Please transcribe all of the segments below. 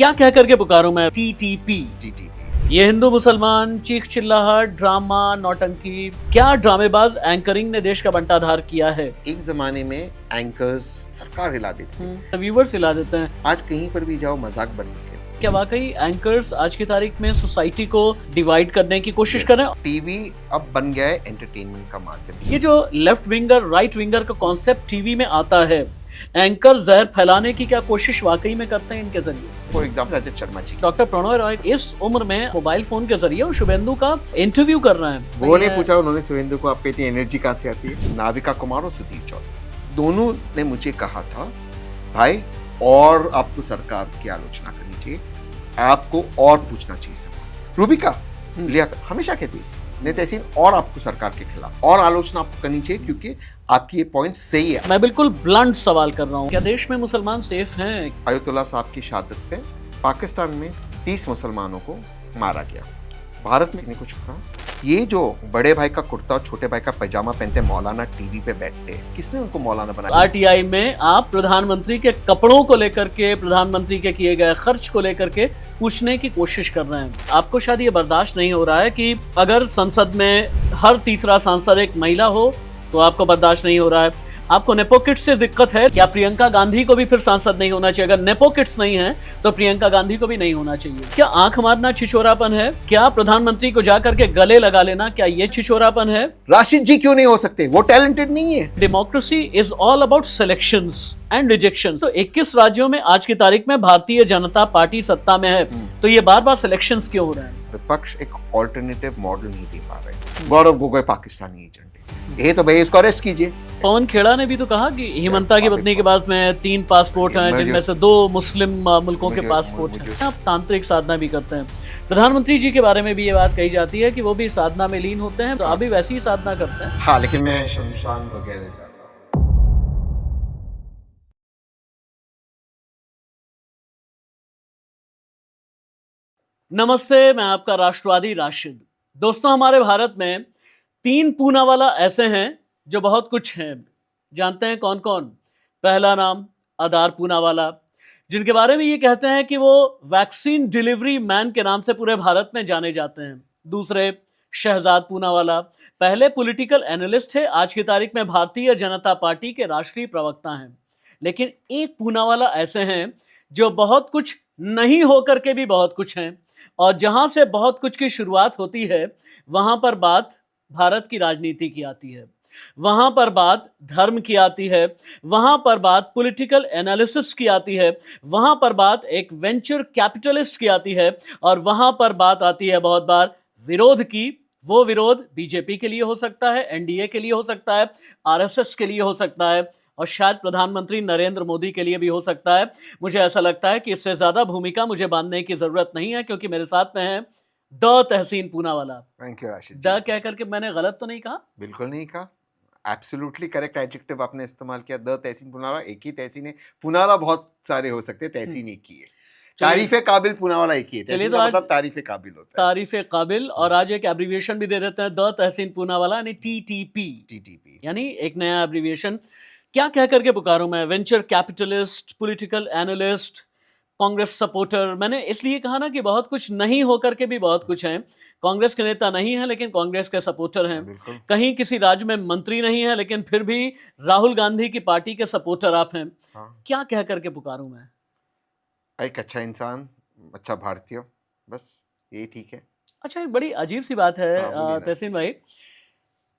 क्या कह करके पुकारूं मैं? टीटीपी। टीटीपी। ये हिंदू मुसलमान, चीख चिल्लाहट, ड्रामा, नौटंकी, क्या ड्रामेबाज एंकरिंग ने देश का बंटाधार किया है। एक जमाने में एंकर्स सरकार हिला देते थे, व्यूवर्स हिला देते हैं। आज कहीं पर भी जाओ मजाक बन के। क्या वाकई एंकर्स आज की तारीख में सोसाइटी को डिवाइड करने की कोशिश कर रहे हैं? टीवी अब बन गया है एंटरटेनमेंट का माध्यम। ये जो लेफ्ट विंगर राइट विंगर का कॉन्सेप्ट टीवी में आता है, एंकर जहर फैलाने की क्या कोशिश वाकई में करते हैं इनके जरिए? For example Rajat Sharma ji, doctor Pranoy Roy इस उम्र में मोबाइल फोन के जरिए वो शुभेंदु का इंटरव्यू कर रहे हैं। वो नहीं पूछा उन्होंने शुभेंदु को आपको इतनी एनर्जी कहाँ से आती है। नाविका कुमार और सुधीर चौधरी दोनों ने मुझे कहा था, भाई और आपको सरकार की आलोचना करनी चाहिए, आपको और पूछना चाहिए सवाल। रूबिका लिया हमेशा कहती है नहीं तहसीन और आपको सरकार के खिलाफ और आलोचना आपको करनी चाहिए क्योंकि आपकी ये पॉइंट सही है। मैं बिल्कुल ब्लंट सवाल कर रहा हूँ, क्या देश में मुसलमान सेफ हैं? अयतुल्ला साहब की शहादत पे पाकिस्तान में 30 मुसलमानों को मारा गया, भारत में नहीं कुछ कहा। ये जो बड़े भाई का कुर्ता और छोटे भाई का पैजामा पहनते मौलाना टीवी पे बैठते हैं, किसने उनको मौलाना बनाया? आरटीआई में आप प्रधानमंत्री के कपड़ों को लेकर के, प्रधानमंत्री के किए गए खर्च को लेकर के पूछने की कोशिश कर रहे हैं। आपको शायद ये बर्दाश्त नहीं हो रहा है कि अगर संसद में हर तीसरा सांसद एक महिला हो तो आपको बर्दाश्त नहीं हो रहा है। आपको नेपोकिट से दिक्कत है, क्या प्रियंका गांधी को भी फिर सांसद नहीं होना चाहिए? अगर नेपोकिट्स नहीं है तो प्रियंका गांधी को भी नहीं होना चाहिए। क्या आंख मारना छिछोरापन है? क्या प्रधानमंत्री को जाकर के गले लगा लेना, क्या ये छिछोरापन है? राशिद जी क्यों नहीं हो सकते? वो टैलेंटेड नहीं है। Democracy is all about selections and rejection. तो 21 राज्यों में आज की तारीख में भारतीय जनता पार्टी सत्ता में है, तो ये बार बार सिलेक्शंस क्यों हो रहे हैं? विपक्ष एक ऑल्टरनेटिव मॉडल नहीं दे पा रहे। गौरव गोगोई पाकिस्तानी एजेंट है, ये तो भाई इसको अरेस्ट कीजिए। पवन खेड़ा ने भी तो कहा कि हिमंता की पत्नी के पास में 3 पासपोर्ट हैं, जिनमें से 2 मुस्लिम मुल्कों के पासपोर्ट हैं। आप तांत्रिक साधना भी करते हैं। प्रधानमंत्री जी के बारे में भी ये बात कही जाती है कि वो भी साधना में लीन होते हैं, तो अभी वैसी ही साधना करते हैं। हाँ, लेकिन मैं शमशान वगैरह जाता हूँ। नमस्ते, मैं आपका राष्ट्रवादी राशिद। दोस्तों, हमारे भारत में 3 पूनावाला ऐसे हैं जो बहुत कुछ हैं। जानते हैं कौन कौन? पहला नाम आधार पूनावाला, जिनके बारे में ये कहते हैं कि वो वैक्सीन डिलीवरी मैन के नाम से पूरे भारत में जाने जाते हैं। दूसरे शहजाद पूनावाला, पहले पॉलिटिकल एनालिस्ट थे, आज की तारीख में भारतीय जनता पार्टी के राष्ट्रीय प्रवक्ता हैं। लेकिन एक पूनावाला ऐसे हैं जो बहुत कुछ नहीं होकर के भी बहुत कुछ हैं, और जहां से बहुत कुछ की शुरुआत होती है वहां पर बात भारत की राजनीति की आती है, वहां पर बात धर्म की आती है, वहां पर बात पॉलिटिकल एनालिसिस की आती है, वहां पर बात एक वेंचर कैपिटलिस्ट की आती है, और वहां पर बात आती है बहुत बार विरोध की। वो विरोध बीजेपी के लिए हो सकता है, एनडीए के लिए हो सकता है, आरएसएस के लिए हो सकता है, और शायद प्रधानमंत्री नरेंद्र मोदी के लिए भी हो सकता है। मुझे ऐसा लगता है कि इससे ज्यादा भूमिका मुझे बांधने की जरूरत नहीं है, क्योंकि मेरे साथ में है the Tehseen Poonawalla. Thank you Rashid ji. The कह करके मैंने गलत तो नहीं कहा? बिल्कुल नहीं कहा, एब्सोल्युटली करेक्ट एडजेक्टिव आपने इस्तेमाल किया। द तहसीन पुनावाला एक ही तहसीन है, पुनावाला बहुत सारे हो सकते हैं, तहसीन एक ही है। तारीफे काबिल पुनावाला एक ही है, चलिए तहसीन तो का आज मतलब तारीफे काबिल होता है। तारीफे काबिल, और आज एक एब्रीविएशन भी दे देते हैं, द तहसीन पूनावाला, यानी टीटीपी। टीटीपी यानी एक नया एब्रीविएशन। क्या कह करके पुकारूं मैं? Venture capitalist, political analyst, Congress supporter. मैंने इसलिए कहा ना कि बहुत कुछ नहीं होकर के भी बहुत कुछ हैं। कांग्रेस के नेता नहीं है लेकिन कांग्रेस के सपोर्टर हैं। बिल्कुल। कहीं किसी राज्य में मंत्री नहीं है लेकिन फिर भी राहुल गांधी की पार्टी के सपोर्टर आप हैं। हाँ। क्या कह करके पुकारूं मैं? एक अच्छा इंसान, अच्छा भारतीय, बस यही ठीक है। अच्छा, एक बड़ी अजीब सी बात है हाँ, बोलिए ना। तहसीन भाई,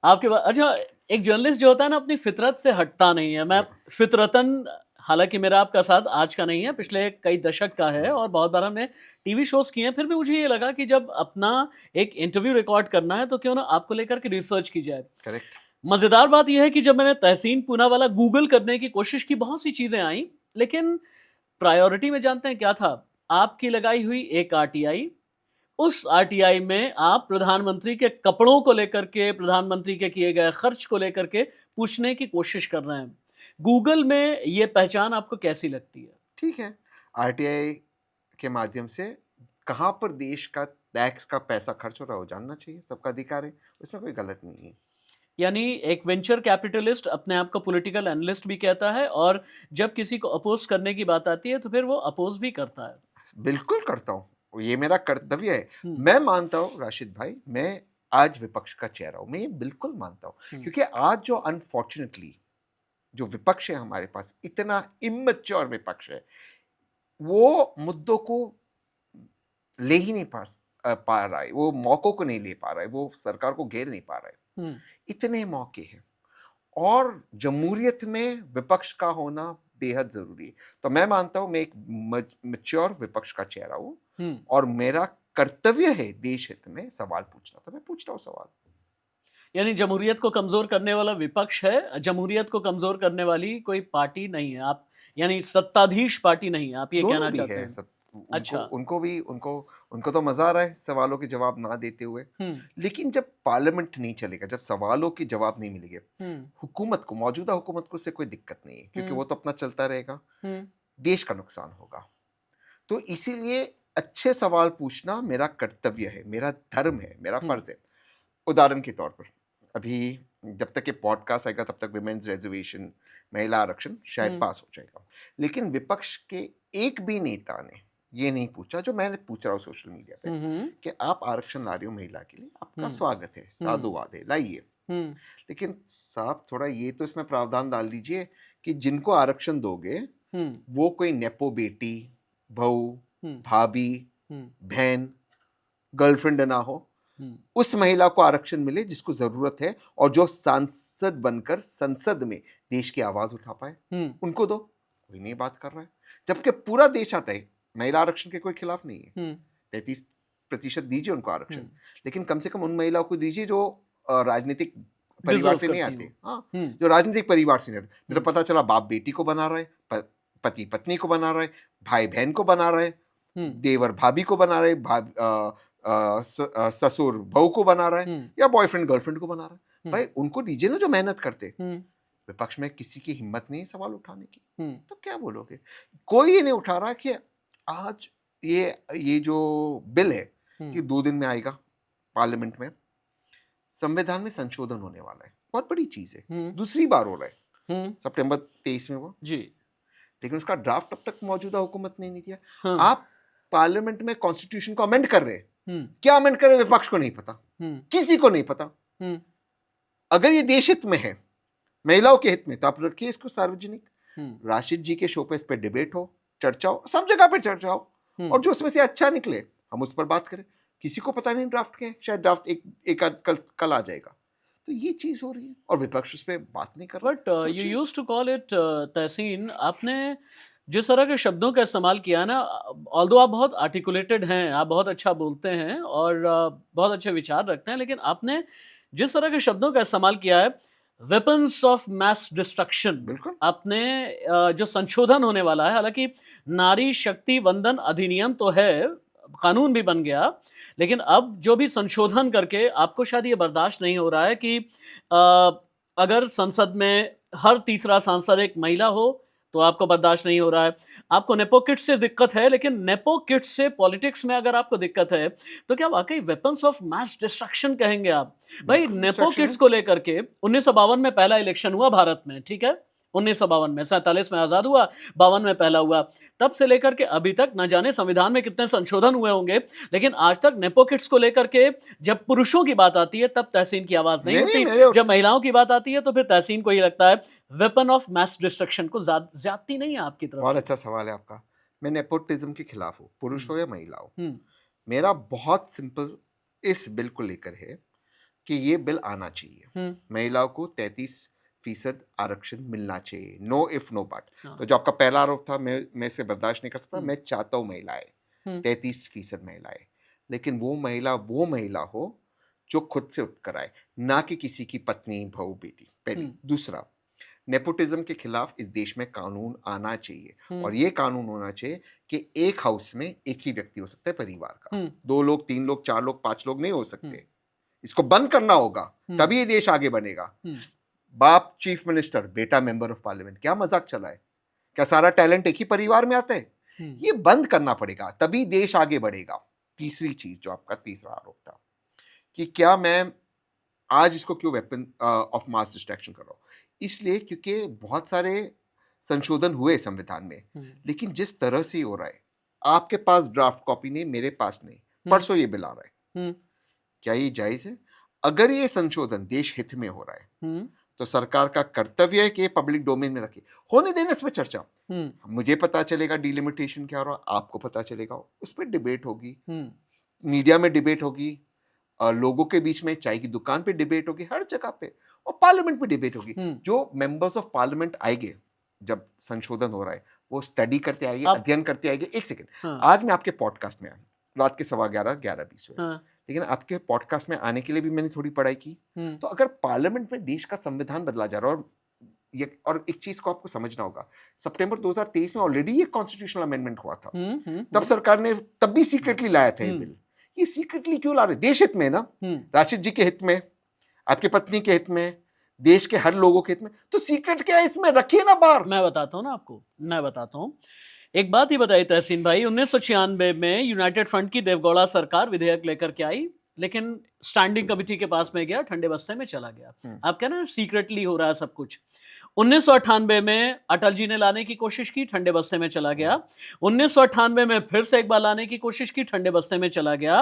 आपके पास अच्छा, एक जर्नलिस्ट जो होता है ना अपनी फितरत से हटता नहीं है। मैं फितरतन, हालांकि मेरा आपका साथ आज का नहीं है, पिछले कई दशक का है, और बहुत बार हमने टीवी शोज किए हैं, फिर भी मुझे ये लगा कि जब अपना एक इंटरव्यू रिकॉर्ड करना है तो क्यों ना आपको लेकर के रिसर्च की जाए। करेक्ट। मजेदार बात यह है कि जब मैंने तहसीन पूनावाला गूगल करने की कोशिश की, बहुत सी चीजें आई, लेकिन प्रायोरिटी में जानते हैं क्या था? आपकी लगाई हुई एक आरटीआई, उस आरटीआई में आप प्रधानमंत्री के कपड़ों को लेकर के, प्रधानमंत्री के किए गए खर्च को लेकर के पूछने की कोशिश कर रहे हैं। गूगल में ये पहचान आपको कैसी लगती है? ठीक है, आरटीआई के माध्यम से कहाँ पर देश का टैक्स का पैसा खर्च हो रहा है वो जानना चाहिए, सबका अधिकार है, उसमें कोई गलत नहीं है। यानी एक वेंचर कैपिटलिस्ट अपने आप को पॉलिटिकल एनालिस्ट भी कहता है, और जब किसी को अपोज करने की बात आती है तो फिर वो अपोज भी करता है। बिल्कुल करता हूँ, ये मेरा कर्तव्य है। हम्म, मैं मानता हूँ राशिद भाई, मैं आज विपक्ष का चेहरा हूँ, मैं ये बिल्कुल मानता हूँ, हम्म, क्योंकि आज जो अनफॉर्चुनेटली जो विपक्ष है हमारे पास, इतना इमैच्योर विपक्ष है, वो मुद्दों को ले ही नहीं पा रहा है, वो मौकों को नहीं ले पा रहा है, वो सरकार को घेर नहीं पा रहा है। हम्म, इतने मौके हैं और जमहूरियत में विपक्ष का होना बेहद जरूरी है। तो मैं मानता हूं मैं एक मैच्योर विपक्ष का चेहरा हूं हम्म। और मेरा कर्तव्य है देश हित में सवाल पूछना, तो मैं पूछता हूं सवाल। यानी जमहूरियत को कमजोर करने वाला विपक्ष है, जमहूरियत को कमजोर करने वाली कोई पार्टी नहीं है आप, यानी सत्ताधीश पार्टी नहीं है, आप ये दोनों कहना भी चाहते है हैं? सब, उनको अच्छा। उनको भी उनको तो मजा आ रहा है सवालों के जवाब ना देते हुए। हम्म, लेकिन जब पार्लियामेंट नहीं चलेगा, जब सवालों के जवाब नहीं मिलेंगे, हम्म, हुकूमत को, मौजूदा हुकूमत को उससे कोई दिक्कत नहीं है, क्योंकि हम्म, वो तो अपना चलता रहेगा, हम्म, देश का नुकसान होगा। तो इसीलिए अच्छे सवाल पूछना मेरा कर्तव्य है, मेरा धर्म है, मेरा हम्म, फर्ज है। उदाहरण के तौर पर, अभी जब तक ये पॉडकास्ट आएगा तब तक विमेन्स रिजर्वेशन, महिला आरक्षण शायद हम्म, पास हो जाएगा। लेकिन विपक्ष के एक भी नेता ने ये नहीं पूछा जो मैं पूछ रहा हूँ सोशल मीडिया पे, हम्म, कि आप आरक्षण ला रहे हो महिला के लिए, आपका हम्म, स्वागत है, हम्म, साधुवाद है, लाइए। हम्म, लेकिन साहब थोड़ा ये तो इसमें प्रावधान डाल दीजिए कि जिनको आरक्षण दोगे हम्म, वो कोई नेपो बेटी, बहू, हम्म, भाभी, हम्म, बहन, गर्लफ्रेंड ना हो, हम्म, उस महिला को आरक्षण मिले जिसको जरूरत है और जो सांसद बनकर संसद में देश की आवाज उठा पाए, हम्म, उनको दो। कोई नहीं बात कर रहा है, जबकि पूरा देश आता है, महिला आरक्षण के कोई खिलाफ नहीं है, हम्म, 33% दीजिए उनको आरक्षण, हम्म, लेकिन कम से कम उन महिलाओं को दीजिए जो राजनीतिक परिवार डिजर्व से नहीं करती आते। हूँ। हाँ, हम्म, जो राजनीतिक परिवार से नहीं आते, नहीं तो हम्म, पता चला बाप बेटी को बना रहा है, पति पत्नी को बना रहा है, भाई बहन को बना रहा है, हम्म, देवर भाभी को बना रहा है, ससुर बहू को बना रहा है, हम्म, या बॉयफ्रेंड गर्लफ्रेंड को बना रहा है। हम्म, भाई उनको दीजिए ना जो मेहनत करते। हम्म, विपक्ष में किसी की हिम्मत नहीं है सवाल उठाने की, हम्म, तो क्या बोलोगे? कोई ये नहीं उठा रहा कि आज ये जो बिल है कि 2 दिन में आएगा पार्लियामेंट में, संविधान में संशोधन होने वाला है, बहुत बड़ी चीज है, हम्म, दूसरी बार हो रहा है, हम्म, सितंबर 23 में वो। जी, लेकिन उसका ड्राफ्ट अब तक मौजूदा हुकूमत ने नहीं दिया। हाँ, आप पार्लियामेंट में कॉन्स्टिट्यूशन को अमेंड कर रहे हैं, हम्म, क्या अमेंड कर रहे हैं विपक्ष को नहीं पता, हम्म, किसी को नहीं पता। हम्म, अगर ये देश हित में है, महिलाओं के हित में, तो आप रखिए इसको सार्वजनिक, हम्म, राशिद जी के शो पे इस पे डिबेट हो, चर्चा हो, सब जगह पे चर्चा हो, और जो उसमें से अच्छा निकले हम उस पर बात करें। किसी को पता नहीं ड्राफ्ट क्या है, शायद ड्राफ्ट एक आध कल आ जाएगा। तो ये चीज हो रही है और विपक्ष उस पर बात नहीं कर रहा। But you use to call it Tahseen, आपने जिस तरह के शब्दों का इस्तेमाल किया ना, ऑल्दो आप बहुत आर्टिकुलेटेड हैं, आप बहुत अच्छा बोलते हैं और बहुत अच्छे विचार रखते हैं, लेकिन आपने जिस तरह के शब्दों का इस्तेमाल किया है, वेपन्स ऑफ मैस डिस्ट्रक्शन, बिल्कुल। आपने जो संशोधन होने वाला है, हालांकि नारी शक्ति वंदन अधिनियम तो है, कानून भी बन गया, लेकिन अब जो भी संशोधन करके आपको शायद ये बर्दाश्त नहीं हो रहा है कि अगर संसद में हर तीसरा सांसद एक महिला हो तो आपको बर्दाश्त नहीं हो रहा है। आपको नेपो किड्स से दिक्कत है, लेकिन नेपो किड्स से पॉलिटिक्स में अगर आपको दिक्कत है तो क्या वाकई वेपन्स ऑफ मास डिस्ट्रक्शन कहेंगे आप? भाई बिल्कुल नेपो डिस्ट्रैक्शन किड्स है। को लेकर के 1952 में पहला इलेक्शन हुआ भारत में, ठीक है? 1952 में, 47 में आजाद हुआ, 52 में पहला हुआ। तब से लेकर के अभी तक न जाने संविधान में कितने संशोधन हुए होंगे, लेकिन आज तक नेपो किड्स को लेकर के जब पुरुषों की बात आती है तब तहसीन की आवाज नहीं नहीं नहीं, उठती, मेरे जब उठते। महिलाओं की बात आती है तो फिर तहसीन को ये लगता है वेपन ऑफ मास डिस्ट्रक्शन को ज्यादती नहीं है आपकी तरफ बहुत से। अच्छा सवाल है आपका। मैं नेपोटिज्म के खिलाफ हूँ, पुरुष हम्म, हो या महिला हो। हम्म, मेरा बहुत सिंपल इस बिल को लेकर है कि ये बिल आना चाहिए, हम्म, महिलाओं को 33% आरक्षण मिलना चाहिए, नो इफ नो बट। हाँ, तो जो आपका पहला आरोप था, मैं इसे बर्दाश्त नहीं कर सकता। हम्म, मैं चाहता हूँ महिलाएं, हम्म, 33% महिलाएं, लेकिन वो महिला हो जो खुद से उठकर आए, ना कि किसी की पत्नी, बहू, बेटी। पहली। हम्म, दूसरा, नेपोटिज्म के खिलाफ इस देश में कानून आना चाहिए, हम्म, और ये कानून होना चाहिए कि एक हाउस में एक ही व्यक्ति हो सकता है परिवार का, हम्म, 2 लोग, 3 लोग, 4 लोग, 5 लोग नहीं हो हम्म, सकते। इसको बंद करना होगा, हम्म, तभी ये देश आगे बनेगा। हम्म, बाप चीफ मिनिस्टर, बेटा मेंबर ऑफ पार्लियामेंट, क्या मजाक चला है? क्या सारा टैलेंट एक ही परिवार में आता है? हम्म, ये बंद करना पड़ेगा, तभी देश आगे बढ़ेगा। तीसरी चीज जो आपका तीसरा आरोप था कि क्या मैं आज इसको क्यों वेपन ऑफ मास डिस्ट्रैक्शन कर रहा हूं, इसलिए क्योंकि बहुत सारे संशोधन हुए संविधान में, हम्म, लेकिन जिस तरह से हो रहा है, आपके पास ड्राफ्ट कॉपी नहीं, मेरे पास नहीं, परसों ये बिल आ रहा है, क्या ये जायज है? अगर ये संशोधन देश हित में हो रहा है तो सरकार का कर्तव्य है कि ये पब्लिक डोमेन में रखे, होने देना इस पर चर्चा। मुझे पता चलेगा डिलिमिटेशन क्या हो रहा, आपको पता चलेगा, उस पर डिबेट होगी, मीडिया में डिबेट होगी, लोगों के बीच में, चाय की दुकान पे डिबेट होगी, हर जगह पे, और पार्लियामेंट में डिबेट होगी। जो मेंबर्स ऑफ पार्लियामेंट आएंगे जब संशोधन हो रहा है, वो स्टडी करते आएंगे, अध्ययन करते आएंगे। एक सेकंड, आज मैं आपके पॉडकास्ट में आया रात के 11:15 11:20, लेकिन आपके पॉडकास्ट में आने के लिए भी मैंने थोड़ी पढ़ाई की। तो अगर पार्लियामेंट में देश का संविधान बदला जा रहा है, और एक चीज को आपको समझना होगा, सितंबर 2023 में ऑलरेडी ये कॉन्स्टिट्यूशनल अमेंडमेंट हुआ था, तब सरकार ने तब भी सीक्रेटली लाया था ये बिल। ये सीक्रेटली क्यों ला रहे? देश हित में ना, राशिद जी के हित में, आपकी पत्नी के हित में, देश के हर लोगों के हित में, तो सीक्रेट क्या है इसमें? रखिए ना बाहर। मैं बताता हूँ ना आपको, मैं बताता हूँ। एक बात ही बताई तहसीन भाई, 1996 में यूनाइटेड फ्रंट की देवगौड़ा सरकार विधेयक लेकर के आई, लेकिन स्टैंडिंग कमेटी के पास में गया, ठंडे बस्ते में चला गया। आप कह रहे हैं सीक्रेटली हो रहा है सब कुछ। 1998 में अटल जी ने लाने की कोशिश की, ठंडे बस्ते में चला गया। 1998 में फिर से एक बार लाने की कोशिश की, ठंडे बस्ते में चला गया।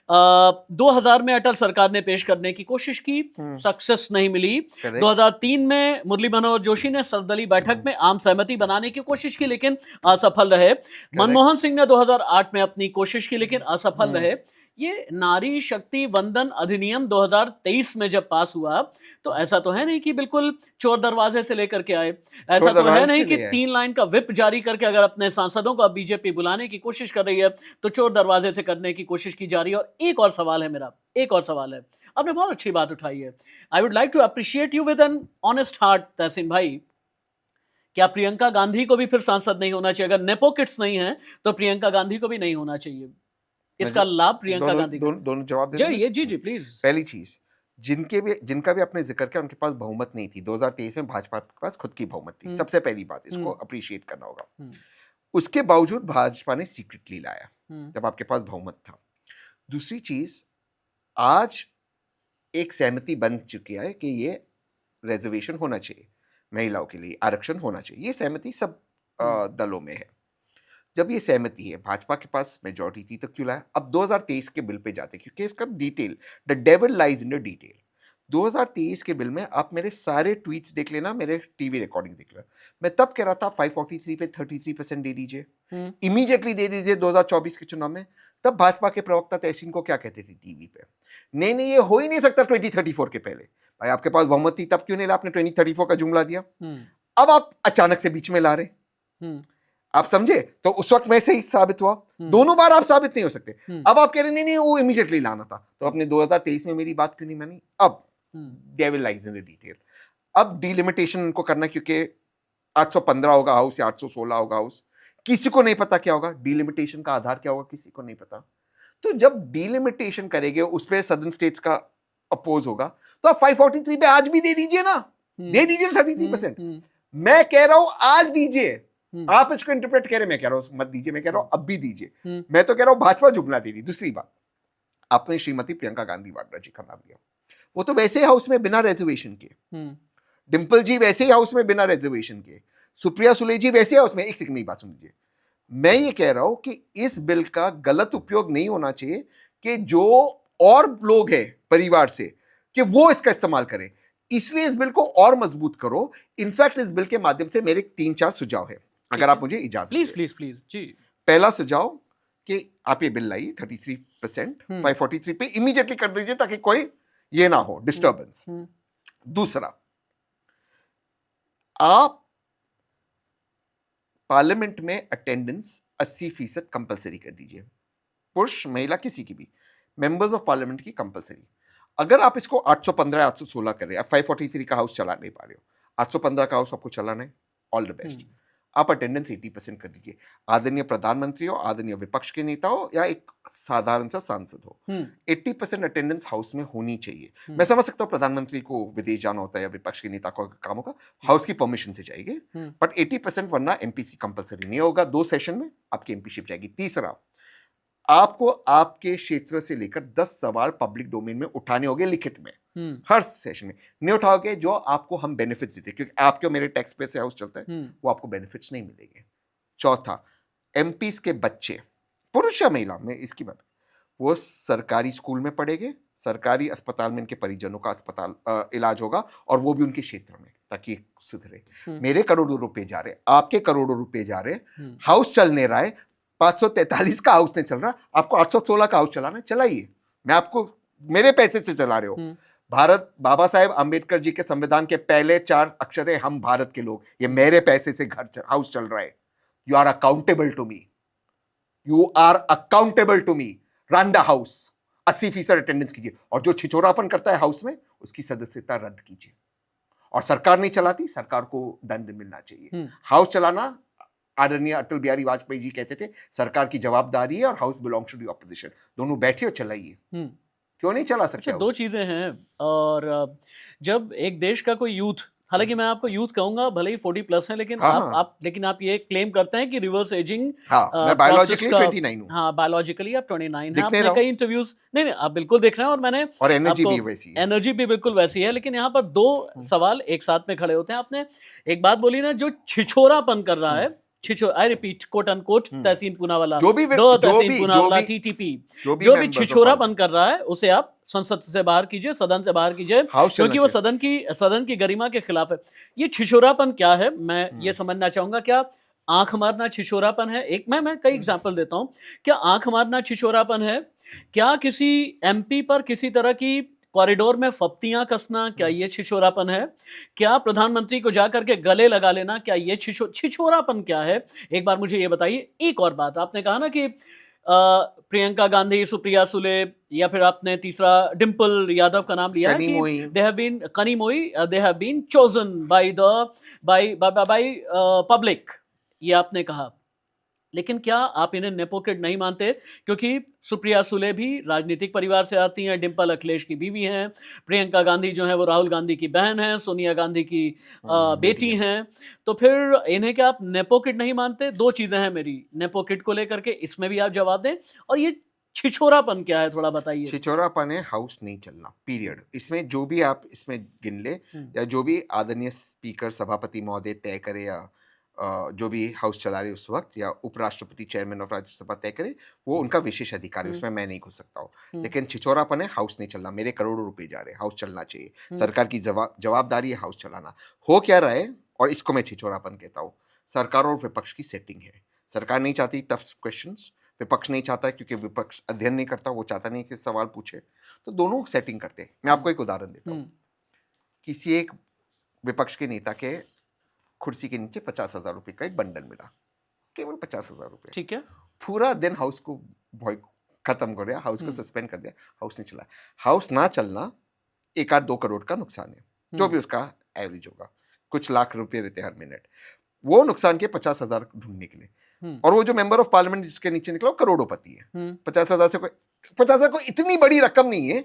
2000 में अटल सरकार ने पेश करने की कोशिश की, सक्सेस नहीं मिली। 2003 में मुरली मनोहर जोशी ने सर्वदलीय बैठक में आम सहमति बनाने की कोशिश की, लेकिन असफल रहे। मनमोहन सिंह ने 2008 में अपनी कोशिश की, लेकिन असफल रहे। ये नारी शक्ति वंदन अधिनियम 2023 में जब पास हुआ, तो ऐसा तो है नहीं कि बिल्कुल चोर दरवाजे से लेकर के आए, ऐसा तो है नहीं कि 3 लाइन का व्हिप जारी करके अगर अपने सांसदों को बीजेपी बुलाने की कोशिश कर रही है तो चोर दरवाजे से करने की कोशिश की जा रही है। और एक और सवाल है मेरा, एक और सवाल है, आपने बहुत अच्छी बात उठाई है। I would like to appreciate you with an honest heart Tahseen भाई। क्या प्रियंका गांधी को भी फिर सांसद नहीं होना चाहिए? अगर नेपो किड्स नहीं है तो प्रियंका गांधी को भी नहीं होना चाहिए। इसका लाभ प्रियंका गांधी को। दोनों जवाब दे जी जी प्लीज। पहली चीज, जिनका भी आपने जिक्र किया, उनके पास बहुमत नहीं थी। 2023 में भाजपा के पास खुद की बहुमत थी, सबसे पहली बात, इसको अप्रिशिएट करना होगा। उसके बावजूद भाजपा ने सीक्रेटली लाया जब आपके पास बहुमत था। दूसरी चीज, आज एक सहमति बन चुकी है कि ये रिजर्वेशन होना चाहिए, महिलाओं के लिए आरक्षण होना चाहिए। ये सहमति सब दलों में है। जब ये सहमति है, भाजपा के पास मेजॉरिटी थी, तो क्यों लाया? अब 2023 के बिल पे जाते, क्योंकि इसका detail, the devil lies in the detail. 2023 के बिल में आप मेरे सारे ट्वीट्स देख लेना, मेरे टीवी रिकॉर्डिंग देख लेना। मैं तब कह रहा था 543 पे 33% दे दीजिए, इमीडिएटली दे दीजिए 2024 के चुनाव में। तब भाजपा के प्रवक्ता तहसीन को क्या कहते थे टीवी पे? नहीं ये हो ही नहीं सकता 2034 के पहले। भाई आपके पास बहुमत थी, तब क्यों नहीं ला? आपने 2034 का जुमला दिया, अब आप अचानक से बीच में ला रहे। आप समझे? तो उस वक्त मैं सही साबित हुआ, दोनों बार आप साबित नहीं हो सकते। अब आप कह रहे नहीं वो इमीडिएटली लाना था, तो आपने 2023 में मेरी बात क्यों नहीं मानी? अब devil lies in the detail. अब डिलिमिटेशन को करना, क्योंकि 815 होगा हाउस या 816 होगा हाउस, किसी को नहीं पता क्या होगा डिलिमिटेशन का आधार, क्या होगा किसी को नहीं पता। तो जब डिलिमिटेशन करेंगे, उस पर सदर्न स्टेट्स का अपोज होगा, तो आप 543 पे आज भी दे दीजिए ना, दे दीजिए 33%। मैं कह रहा हूं आज दीजिए, आप इसको इंटरप्रेट कह रहे, मैं कह रहा हूं मत दीजिए, मैं कह रहा हूं अब भी दीजिए। मैं तो कह रहा हूं भाजपा जुमला दे रही। दूसरी बात, आपने श्रीमती प्रियंका गांधी वाड्रा जी का नाम लिया, वो तो वैसे ही हाउस में बिना रिजर्वेशन के, डिंपल जी वैसे ही हाउस में बिना रिजर्वेशन के, सुप्रिया सुले जी वैसे हाउस में। एक सेकंड मेरी बात सुन लीजिए। मैं ये कह रहा हूं कि इस बिल का गलत उपयोग नहीं होना चाहिए कि जो और लोग हैं परिवार से, कि वो इसका इस्तेमाल करें। इसलिए इस बिल को और मजबूत करो। इनफैक्ट इस बिल के माध्यम से मेरे 3-4 सुझाव है, अगर आप मुझे इजाजत प्लीज प्लीज प्लीज जी। पहला सुझाव कि आप ये बिल लाइए 33%, 543 पे इमीडिएटली कर दीजिए, ताकि कोई ये ना हो डिस्टर्बेंस। दूसरा, आप पार्लियामेंट में अटेंडेंस 80% कंपलसरी कर दीजिए, पुरुष महिला किसी की भी, मेंबर्स ऑफ पार्लियामेंट की कंपलसरी। अगर आप इसको 815 816 कर रहे हैं, आप 543 का हाउस चला नहीं पा रहे हो, 815 का हाउस आपको चलाना है, ऑल द बेस्ट। आप अटेंडेंस 80% कर दीजिए। आदरणीय प्रधानमंत्री हो, आदरणीय विपक्ष के नेता हो, या एक साधारण सा सांसद हो, 80% अटेंडेंस हाउस में होनी चाहिए। मैं समझ सकता हूँ प्रधानमंत्री को विदेश जाना होता है या विपक्ष के नेता को काम होगा, हाउस की परमिशन से जाएगी, बट 80%, वरना एमपी की कंपलसरी नहीं होगा। 2 सेशन में आपकी एमपीशिप जाएगी। तीसरा, आपको आपके क्षेत्र से लेकर 10 सवाल पब्लिक डोमेन में उठाने होंगे लिखित में, हर सेशन में। नहीं उठाओगे जो आपको हम बेनिफिट्स देते हैं, क्योंकि आपके मेरे टैक्स पे से हाउस चलता है, वो आपको बेनिफिट्स नहीं मिलेंगे। चौथा, एमपीज के बच्चे, पुरुष या महिला, में इसकी बात, वो सरकारी स्कूल में पढ़ेंगे, सरकारी अस्पताल में इनके परिजनों का इलाज होगा, और वो भी उनके क्षेत्र में, ताकि सुधरे। मेरे करोड़ों रुपए जा रहे, आपके करोड़ों रुपए जा रहे, हाउस चल नहीं रहा है, 543 का हाउस नहीं चल रहा, आपको 816 का हाउस चलाना, चलाइए, मैं आपको मेरे पैसे से चला रहे हो। भारत, बाबा साहेब आंबेडकर जी के संविधान के पहले 4 अक्षर है हम भारत के लोग, ये मेरे पैसे से हाउस चल रहा है। You are accountable to me, you are accountable to me, run the house, 80% attendance कीजिए, और जो छिछोरापन करता है हाउस में उसकी सदस्यता रद्द कीजिए। और सरकार नहीं चलाती, सरकार को दंड मिलना चाहिए। हाउस चलाना, आदरणीय अटल बिहारी वाजपेयी जी कहते थे, सरकार की जवाबदारी है और house belongs to the opposition, दोनों बैठिए और चलाइए। क्यों नहीं चला सकते? अच्छा, दो चीजें हैं। और जब एक देश का कोई यूथ, हालांकि मैं आपको यूथ कहूंगा, भले ही 40+ है, लेकिन लेकिन आप ये क्लेम करते हैं कि रिवर्स एजिंग, मैं बायोलॉजिकली 29 हूं। हाँ, बायोलॉजिकली आप 29 हैं। आपने कई इंटरव्यूज, नहीं आप बिल्कुल देख रहे हैं, और मैंने, और एनर्जी भी वैसी है, एनर्जी भी बिल्कुल वैसी है। लेकिन यहाँ पर दो सवाल एक साथ में खड़े होते हैं। आपने एक बात बोली ना, जो छिछोरापन कर रहा है, I repeat, quote unquote, Tahseen Poonawalla, Tahseen Poonawalla, TTP, जो भी छिछोरापन कर रहा है, उसे आप संसद से बाहर कीजिए, सदन से बाहर कीजिए, क्योंकि वो सदन की गरिमा के खिलाफ है। ये छिछोरापन क्या है, मैं ये समझना चाहूंगा। क्या आंख मारना छिछोरापन है? एक मैं कई एग्जाम्पल देता हूं। क्या आंख मारना छिछोरापन है? क्या किसी एमपी पर किसी तरह की कॉरिडोर में फप्तियां कसना, क्या ये छिछोरापन है? क्या प्रधानमंत्री को जाकर के गले लगा लेना, क्या ये छिछोरापन क्या है? एक बार मुझे ये बताइए। एक और बात, आपने कहा ना कि प्रियंका गांधी, सुप्रिया सुले, या फिर आपने तीसरा डिम्पल यादव का नाम लिया कि they have been chosen by public, ये आपने कहा। लेकिन क्या आप इन्हें नेपो किड नहीं मानते? क्योंकि सुप्रिया सुले भी राजनीतिक परिवार से आती हैं, डिम्पल अखिलेश की बीवी हैं, प्रियंका गांधी जो है वो राहुल गांधी की बहन है, सोनिया गांधी की बेटी हैं। तो फिर इन्हें क्या आप नेपो किड नहीं मानते? दो चीजें हैं मेरी नेपो किड को लेकर के, इसमें भी आप जवाब दें। और ये छिछोरापन क्या है, थोड़ा बताइए। छिछोरापन है हाउस नहीं चलना, पीरियड। इसमें जो भी आप इसमें गिन ले, या जो भी आदरणीय स्पीकर सभापति महोदय तय करे, या जो भी हाउस चला रहे उस वक्त, या उपराष्ट्रपति चेयरमैन ऑफ राज्यसभा तय करे, वो उनका विशेष अधिकार है, उसमें मैं नहीं घुस सकता हूँ। लेकिन छिछोरापन है हाउस नहीं चलना, मेरे करोड़ों रुपए जा रहे, हाउस चलना चाहिए, सरकार की जवाबदारी है हाउस चलाना। हो क्या रहा है, और इसको मैं छिछोरापन कहता हूँ, सरकार और विपक्ष की सेटिंग है। सरकार नहीं चाहती टफ क्वेश्चंस, विपक्ष नहीं चाहता, क्योंकि विपक्ष अध्ययन नहीं करता, वो चाहता नहीं कि सवाल पूछे, तो दोनों सेटिंग करते हैं। मैं आपको एक उदाहरण देता हूँ। किसी एक विपक्ष के नेता के कुर्सी के नीचे 50,000 रुपए का एक बंडल मिला, केवल 50,000 रुपए, ठीक है। पूरा दिन हाउस को खत्म कर दिया, हाउस को सस्पेंड कर दिया, हाउस नहीं चला। हाउस ना चलना 1-2 करोड़ का नुकसान है, जो भी उसका एवरेज होगा, कुछ लाख रुपए रहते हर मिनट, वो नुकसान के 50,000 ढूंढने के लिए। और वो जो मेंबर ऑफ पार्लियामेंट जिसके नीचे निकला, वो करोड़पति है। 50,000 से 50,000 कोई इतनी बड़ी रकम नहीं है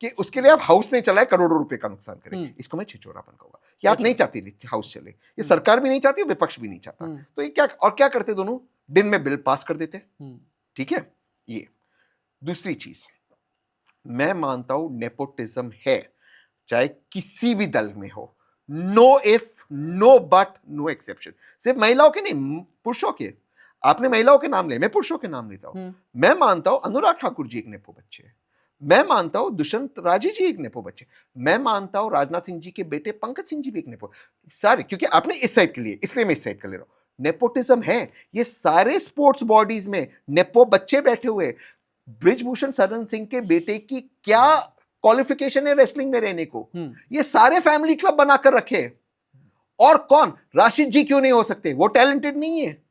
कि उसके लिए आप हाउस नहीं चलाए, करोड़ों रुपए का नुकसान करें। इसको मैं छिछोरापन कहूंगा कि आप नहीं चाहती हाउस चले, ये सरकार भी नहीं चाहती, विपक्ष भी नहीं चाहता, तो ये क्या करते दोनों, दिन में बिल पास कर देते, ठीक है। ये दूसरी चीज, मैं मानता हूं नेपोटिज्म है, चाहे किसी भी दल में हो, no if, no but, no exception. सिर्फ महिलाओं के नहीं, पुरुषों के। आपने महिलाओं के नाम ले, मैं पुरुषों के नाम लेता हूं। मैं मानता हूं अनुराग ठाकुर जी एक नेपो बच्चे हैं, मैं मानता हूं दुष्यंत राजे जी एक नेपो बच्चे, मैं मानता हूं राजनाथ सिंह जी के बेटे पंकज सिंह जी भी एक नेपो, सारे, क्योंकि आपने इस साइड के लिए, इसलिए मैं इस साइड का ले रहा हूं। नेपोटिज्म है, ये सारे स्पोर्ट्स बॉडीज में नेपो बच्चे बैठे हुए। ब्रिजभूषण शरण सिंह के बेटे की क्या क्वालिफिकेशन है रेसलिंग में रहने को, ये सारे फैमिली क्लब बनाकर रखे। और कौन, राशिद जी क्यों नहीं हो सकते, वो टैलेंटेड नहीं है?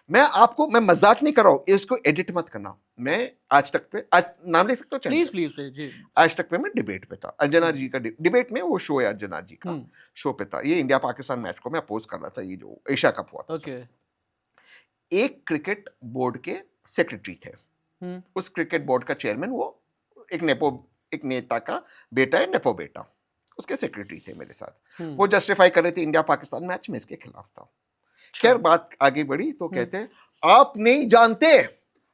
मैं मजाक नहीं कर रहा हूं, इसको एडिट मत करना। मैं आज तक पे, आज नाम ले सकता हूं, प्लीज जी। आज तक पे मैं डिबेट पे था, अंजना जी का डिबेट में, वो शो है अंजना जी का शो पे था, ये इंडिया पाकिस्तान मैच को मैं अपोज कर रहा था, ये जो एशिया कप हुआ था। एक क्रिकेट बोर्ड के सेक्रेटरी थे, उस क्रिकेट बोर्ड का चेयरमैन वो एक नेता का बेटा है, नेपो बेटा, उसके सेक्रेटरी थे मेरे साथ। वो जस्टिफाई कर रहे थे इंडिया पाकिस्तान मैच में इसके खिलाफ था। खैर बात आगे बढ़ी तो कहते हैं, आप नहीं जानते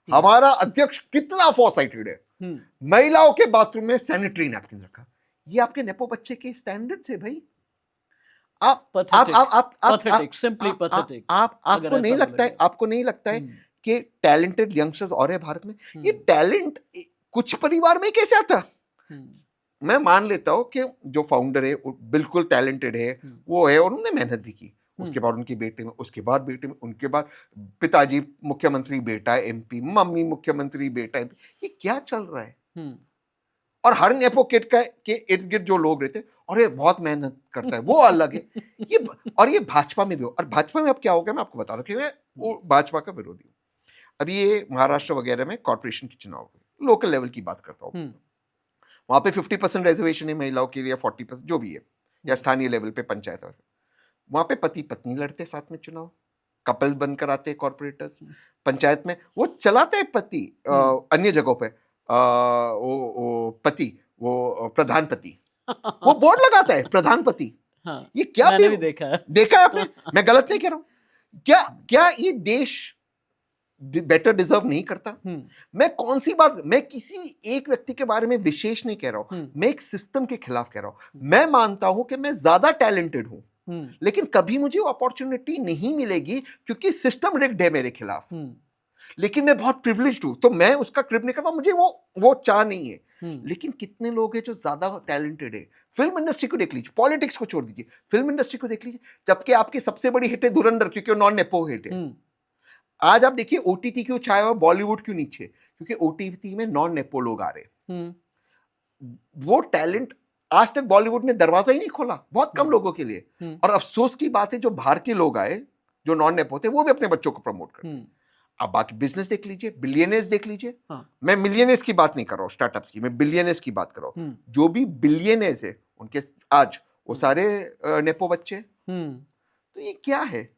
हमारा अध्यक्ष कितना फोरसाइटेड है, महिलाओं के बाथरूम में सैनिटरी नैपकिन रखा। ये आपके नेपो बच्चे के स्टैंडर्ड्स है भाई। आपको नहीं लगता है, के टैलेंटेड यंगस्टर्स और है भारत में। ये टैलेंट कुछ परिवार में कैसे आता? मैं मान लेता हूँ कि जो फाउंडर है वो बिल्कुल टैलेंटेड है, वो है और उन्होंने मेहनत भी की, उसके बाद उनकी बेटे में, उसके बाद बेटे में, उनके बाद पिताजी मुख्यमंत्री बेटा एमपी, मम्मी मुख्यमंत्री बेटा एमपी। ये क्या चल रहा है? और हर नेपो किड के इर्द गिर्द जो लोग रहते और ये बहुत मेहनत करता है, वो अलग है। ये और ये भाजपा में भी हो। और भाजपा में अब क्या हो गया मैं आपको बता दूं कि मैं वो भाजपा का विरोधी हूँ। अभी ये महाराष्ट्र वगैरह में कॉर्पोरेशन के चुनाव हुए, लोकल लेवल की बात करता हूँ, वहां पे 50% रिजर्वेशन है महिलाओं के लिए, 40% जो भी है, या स्थानीय लेवल पे पंचायत, वहां पे पति पत्नी लड़ते साथ में चुनाव, कपल बनकर आते हैं कॉर्पोरेटर्स पंचायत में, वो चलाते हैं पति, अन्य जगहों पे वो पति, वो प्रधानपति, वो बोर्ड लगाता है प्रधानपति। हाँ, ये क्या मैंने भी देखा है। देखा है आपने? मैं गलत नहीं कह रहा हूं क्या? क्या ये देश बेटर डिजर्व नहीं करता? मैं कौन सी बात, मैं किसी एक व्यक्ति के बारे में विशेष नहीं कह रहा हूं, मैं एक सिस्टम के खिलाफ कह रहा हूं। मैं मानता हूं कि मैं ज्यादा टैलेंटेड हूं, लेकिन कभी मुझे वो अपॉर्चुनिटी नहीं मिलेगी क्योंकि सिस्टम रिग्ड है मेरे खिलाफ। लेकिन मैं बहुत प्रिविलेज्ड हूं, तो मैं उसका क्रिप नहीं करता, मुझे वो चाह नहीं है। लेकिन कितने लोग हैं जो ज्यादा टैलेंटेड है? फिल्म इंडस्ट्री को देख लीजिए, पॉलिटिक्स को छोड़ दीजिए, फिल्म इंडस्ट्री को देख लीजिए, जबकि आपकी सबसे बड़ी हिट है धुरंधर, क्योंकि वो नॉन नेपो हिट है। आज आप देखिए ओटीटी क्यों छाया हुआ, बॉलीवुड क्यों नीचे? क्योंकि ओटीटी में नॉन नेपो लोग आ रहे। वो टैलेंट आज तक बॉलीवुड ने दरवाजा ही नहीं खोला, बहुत कम लोगों के लिए। और अफसोस की बात है जो बाहर के लोग आए जो नॉन नेपो थे, वो भी अपने बच्चों को प्रमोट करते। आप बाकी बिजनेस देख लीजिए, बिलियनर्स देख लीजिए। मैं मिलियनर्स की बात नहीं कर रहा हूँ, स्टार्टअप्स की, मैं बिलियनर्स की बात कर रहा हूँ। जो भी बिलियनर्स है उनके आज वो सारे नेपो बच्चे। तो ये क्या है?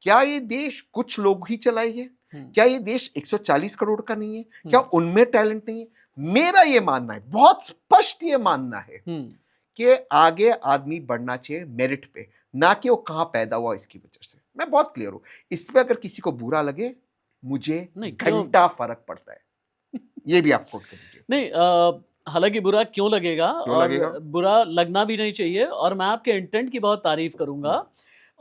क्या ये देश कुछ लोग ही चलाएंगे? क्या ये देश 140 करोड़ का नहीं है? क्या उनमें टैलेंट नहीं है? मेरा ये मानना है, बहुत स्पष्ट ये मानना है कि आगे आदमी बढ़ना चाहिए मेरिट पे, ना कि वो कहां पैदा हुआ इसकी वजह से। मैं बहुत क्लियर हूं इस पे। अगर किसी को बुरा लगे, मुझे घंटा फर्क पड़ता है। ये भी आप कोट कर दीजिए। नहीं, हालांकि बुरा क्यों लगेगा, और बुरा लगना भी नहीं चाहिए। और मैं आपके इंटेंट की बहुत तारीफ करूंगा,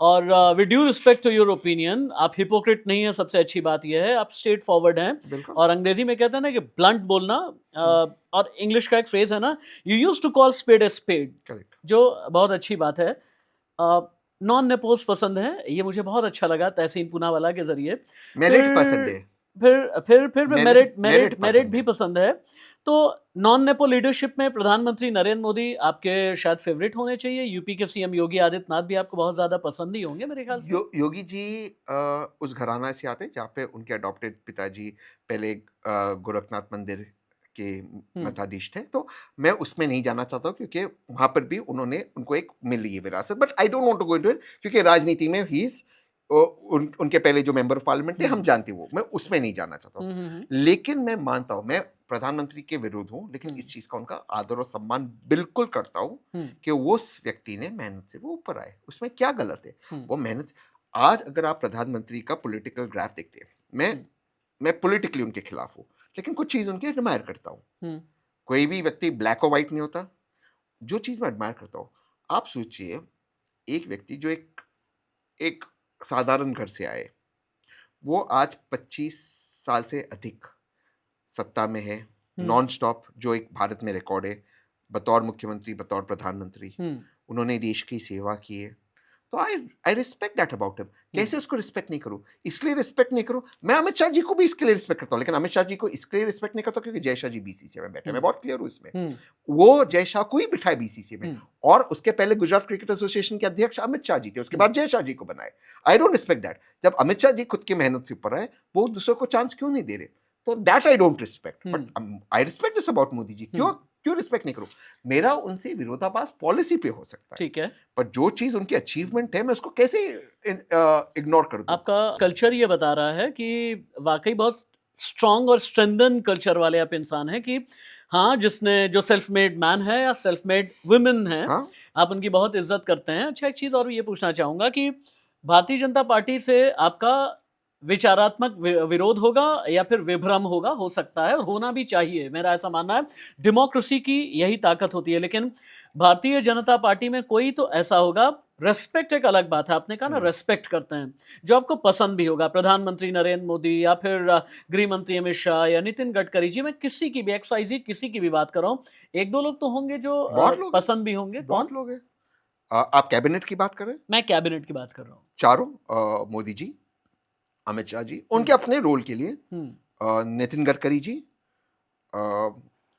और with due respect to your opinion, आप हिपोक्रेट नहीं है, सबसे अच्छी बात यह है, आप स्ट्रेट फॉरवर्ड हैं। और अंग्रेजी में कहते हैं ना कि ब्लंट बोलना, और इंग्लिश का एक फ्रेज है ना, you used to call spade a spade, जो बहुत अच्छी बात है। नॉन नेपोज पसंद है, ये मुझे बहुत अच्छा लगा तहसीन पूनावाला के जरिए। मेरिट पसंद है, फिर मेरिट भी पसंद है। तो नॉन नेपो लीडरशिप में प्रधानमंत्री नरेंद्र मोदी आपके शायद फेवरेट होने चाहिए। यूपी के सीएम योगी आदित्यनाथ भी आपको बहुत ज्यादा पसंद ही होंगे मेरे ख्याल से। योगी जी उस घराना से आते जहाँ पे उनके अडॉप्टेड पिताजी पहले गोरखनाथ मंदिर के मठाधीश थे। तो मैं उसमें नहीं जाना चाहता हूँ क्योंकि वहां पर भी उन्होंने उनको एक मिल रही है विरासत, but I don't want to go into it क्योंकि राजनीति में ही उनके पहले जो मेंबर ऑफ पार्लियामेंट थे हम जानते वो, मैं उसमें नहीं जाना चाहता हूँ। लेकिन मैं मानता हूँ, मैं प्रधानमंत्री के विरुद्ध हूँ, लेकिन इस चीज का उनका आदर और सम्मान बिल्कुल करता हूँ कि वो व्यक्ति ने मेहनत से वो ऊपर आए, उसमें क्या गलत है? वो मेहनत। आज अगर आप प्रधानमंत्री का पॉलिटिकल ग्राफ देखते हैं, मैं पॉलिटिकली उनके खिलाफ हूँ, लेकिन कुछ चीज उनकी एडमायर करता हूँ। कोई भी व्यक्ति ब्लैक और व्हाइट नहीं होता। जो चीज मैं एडमायर करता हूँ, आप सोचिए एक व्यक्ति जो एक साधारण घर से आए, वो आज 25 साल से अधिक सत्ता में है, नॉन स्टॉप, जो एक भारत में रिकॉर्ड है, बतौर मुख्यमंत्री, बतौर प्रधानमंत्री उन्होंने देश की सेवा की है। तो I respect that about him. कैसे उसको रिस्पेक्ट नहीं करूं? इसलिए रिस्पेक्ट नहीं करूं, मैं अमित शाह जी को भी इसके लिए रिस्पेक्ट करता हूं, लेकिन अमित शाह जी को इसके लिए रिस्पेक्ट नहीं करता क्योंकि जय शाह जी बीसीसीआई में बैठे। मैं बहुत क्लियर हूं इसमें। वो जय शाह को ही बिठाए बीसीसीआई में, और उसके पहले गुजरात क्रिकेट एसोसिएशन के अध्यक्ष अमित शाह जी थे, उसके बाद जय शाह जी को बनाए। आई डोंट रिस्पेक्ट दैट। जब अमित शाह जी खुद की मेहनत से ऊपर आए, वो दूसरों को चांस क्यों नहीं दे रहे? तो that I don't respect, but I respect this about Modi ji. क्यों रिस्पेक्ट नहीं करूं? मेरा उनसे विरोधाभास पॉलिसी पे हो सकता है, ठीक है, पर जो चीज उनकी अचीवमेंट है मैं उसको कैसे इग्नोर कर दूं? आपका कल्चर ये बता रहा है कि वाकई बहुत स्ट्रॉन्ग और स्ट्रेंथन कल्चर वाले आप इंसान हैं, कि हाँ, जिसने जो सेल्फ मेड मैन है या सेल्फ मेड वुमेन है, आप उनकी बहुत इज्जत करते हैं। अच्छा, एक चीज और ये पूछना चाहूंगा कि भारतीय जनता पार्टी से आपका विचारात्मक विरोध होगा या फिर विभ्रम होगा, हो सकता है और होना भी चाहिए, मेरा ऐसा मानना है। डेमोक्रेसी की यही ताकत होती है। लेकिन भारतीय जनता पार्टी में कोई तो ऐसा होगा, रेस्पेक्ट एक अलग बात है, आपने कहा ना रेस्पेक्ट करते हैं, जो आपको पसंद भी होगा, प्रधानमंत्री नरेंद्र मोदी या फिर गृह मंत्री अमित शाह या नितिन गडकरी जी, मैं किसी की भी XYZ किसी की भी बात कर रहा हूँ, एक दो लोग तो होंगे जो बहुत लोग हैं, पसंद भी होंगे। कौन? बहुत लोग हैं। आप कैबिनेट की बात कर रहे हैं? मैं कैबिनेट की बात कर रहा हूँ। चारों, मोदी जी, अमित शाह जी, उनके अपने रोल के लिए, नितिन गडकरी जी,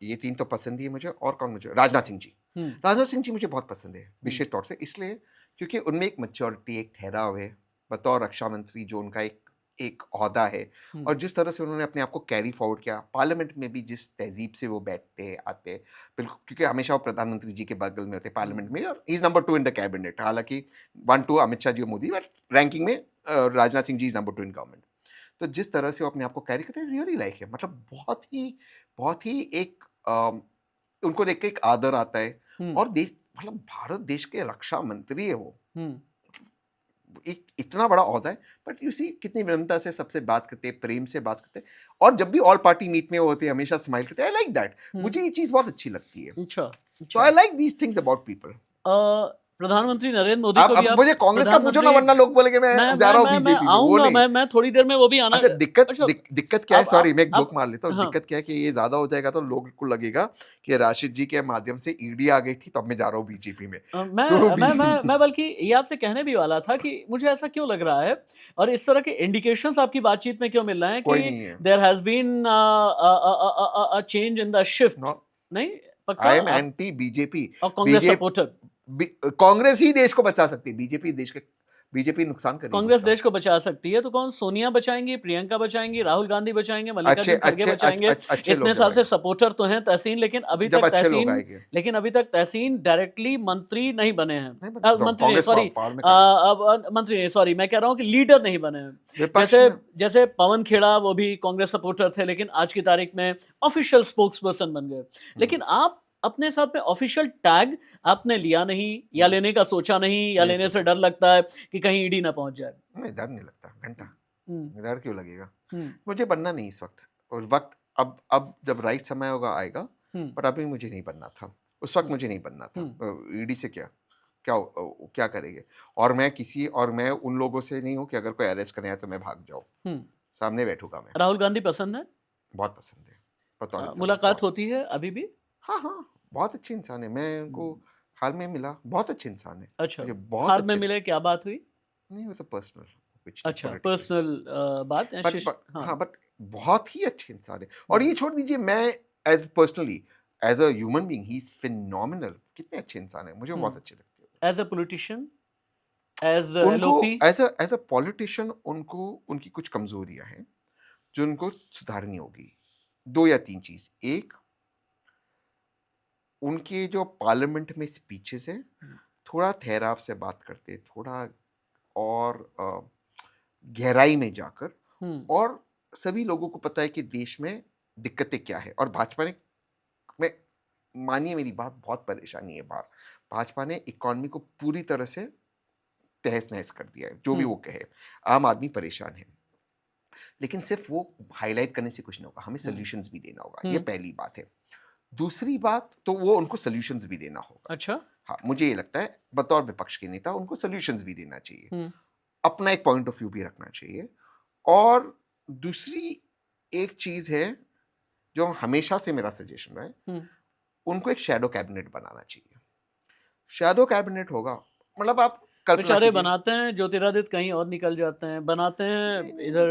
ये तीन तो पसंद ही है मुझे। और कौन मुझे? राजनाथ सिंह जी। राजनाथ सिंह जी मुझे बहुत पसंद है विशेष तौर से इसलिए क्योंकि उनमें एक मैच्योरिटी, एक ठहराव है बतौर रक्षा मंत्री, जो उनका एक एक ओहदा है, और जिस तरह से उन्होंने अपने आप को कैरी फॉरवर्ड किया पार्लियामेंट में भी, जिस तहजीब से वो बैठते आते, बिल्कुल, क्योंकि हमेशा वो प्रधानमंत्री जी के बगल में होते पार्लियामेंट में, और he is number 2 in the cabinet. हालांकि 1-2 अमित शाह जी और मोदी, बट रैंकिंग में Rajnath Singh ji is number 2 in government. तो जिस तरह से वो अपने आप को कैरी करते हैं, रियली लाइक है, मतलब बहुत ही एक उनको देख के एक आदर आता है। और देश, मतलब भारत देश के रक्षा मंत्री है वो, एक इतना बड़ा ओहदा है, बट यू सी कितनी विनम्रता से सबसे बात करते हैं, प्रेम से बात करते हैं, और जब भी ऑल पार्टी मीट में वो होते हैं हमेशा स्माइल करते हैं। आई लाइक दैट, मुझे ये चीज बहुत अच्छी लगती है। अच्छा, so I like these things about people. प्रधानमंत्री नरेंद्र मोदी को भी अब मुझे कांग्रेस का पूछो ना, वरना लोग बोलेंगे मैं जा रहा हूँ बीजेपी में। वो नहीं, मैं थोड़ी देर में वो भी आना। अच्छा, दिक्कत क्या है? सॉरी, मैं एक जोक अब मार लेता हूँ। हाँ, दिक्कत क्या है कि ये ज्यादा हो जाएगा तो लोगों को लगेगा कि राशिद जी के माध्यम से ईडी आ गई थी, तब मैं जा रहा हूँ बीजेपी में। मैं बल्कि ये आपसे कहने भी वाला था कि मुझे ऐसा क्यों लग रहा है और इस तरह के इंडिकेशंस आपकी बातचीत में क्यों मिल रहे हैं कोई कि नहीं है। There has been a change in the shift. No, नहीं, आई पक्का एम एंटी बीजेपी। और कांग्रेस सपोर्टर। कांग्रेस ही देश को बचा सकती है, बीजेपी नुकसान करेगी कांग्रेस उसका। देश को बचा सकती है तो कौन? सोनिया बचाएंगी, प्रियंका बचाएंगी, राहुल गांधी बचाएंगे, मल्लिकार्जुन खड़गे बचाएंगे। अच्छे लोग इतने जब साल से आएंगे, सपोर्टर तो हैं तहसीन, जब अच्छे लोग आएंगे। लेकिन अभी तक तहसीन डायरेक्टली मंत्री नहीं बने हैं। नहीं, तो मंत्री नहीं, कांग्रेस सॉरी, पावर में करेगी। अब मंत्री नहीं, सॉरी, मैं कह रहा हूँ कि लीडर नहीं बने हैं। विपक्ष जैसे में जैसे पवन खेड़ा, वो भी कांग्रेस सपोर्टर थे, लेकिन आज की तारीख में ऑफिशियल स्पोक्स पर्सन बन गए। लेकिन आप अपने साथ में ऑफिशियल टैग आपने लिया नहीं, या लेने का सोचा नहीं, या नहीं लेने से सोचा। डर लगता है कि कहीं ईडी ना पहुंच जाए? नहीं, डर नहीं लगता घंटा, हम्म, डर क्यों लगेगा? हम्म, मुझे बनना नहीं इस वक्त, और वक्त अब जब राइट समय होगा आएगा, हम्म, पर अभी मुझे नहीं बनना था, उस वक्त मुझे नहीं बनना था। ईडी से क्या क्या क्या करेंगे? और मैं उन लोगों से नहीं हूँ कि अगर कोई अरेस्ट करने आए तो मैं भाग जाऊँ, हम्म। सामने बैठूंगा मैं। राहुल गांधी पसंद है? बहुत पसंद है, बतौर इंसान मुलाकात बहुत। होती है अभी भी? हाँ हाँ, बहुत अच्छे इंसान है। मैं उनको हाल में मिला, बहुत अच्छे इंसान है, अच्छा, मुझे बहुत हाल में अच्छे मिले, क्या बात हुई? नहीं, वो तो पर्सनल कुछ नहीं, अच्छा, पॉलिटिकल। पर्सनल बात है, हाँ। हाँ, बट बहुत ही अच्छे इंसान है। और ये छोड़ दीजिए, मैं as personally, as a human being, he is phenomenal. कितने अच्छे इंसान है, मुझे बहुत अच्छे लगते हैं। एज अ पॉलिटिशियन, एज उनको LOP? एज अ पॉलिटिशियन, उनको उनकी कुछ कमजोरियां हैं जो उनको सुधारनी होगी। 2 या 3 चीज। एक, उनके जो पार्लियामेंट में स्पीचेस है, थोड़ा ठहराव से बात करते, थोड़ा और गहराई में जाकर, और सभी लोगों को पता है कि देश में दिक्कतें क्या है। और भाजपा ने, मैं, मानिए मेरी बात, बहुत परेशानी है बाहर। भाजपा ने इकोनॉमी को पूरी तरह से तहस नहस कर दिया है, जो भी वो कहे। आम आदमी परेशान है, लेकिन सिर्फ वो हाईलाइट करने से कुछ नहीं होगा, हमें सोल्यूशंस भी देना होगा। ये पहली बात है। दूसरी बात, तो वो उनको सोल्यूशंस भी देना होगा। अच्छा, हाँ, मुझे ये लगता है बतौर विपक्ष के नेता उनको सोल्यूशंस भी देना चाहिए, अपना एक पॉइंट ऑफ व्यू भी रखना चाहिए। और दूसरी एक चीज है जो हमेशा से मेरा सजेशन है, उनको एक शैडो कैबिनेट बनाना चाहिए। शैडो कैबिनेट होगा, मतलब आप कल्पना बेचारे कीजिए। बनाते हैं, ज्योतिरादित्य कहीं और निकल जाते हैं, बनाते हैं नहीं, इधर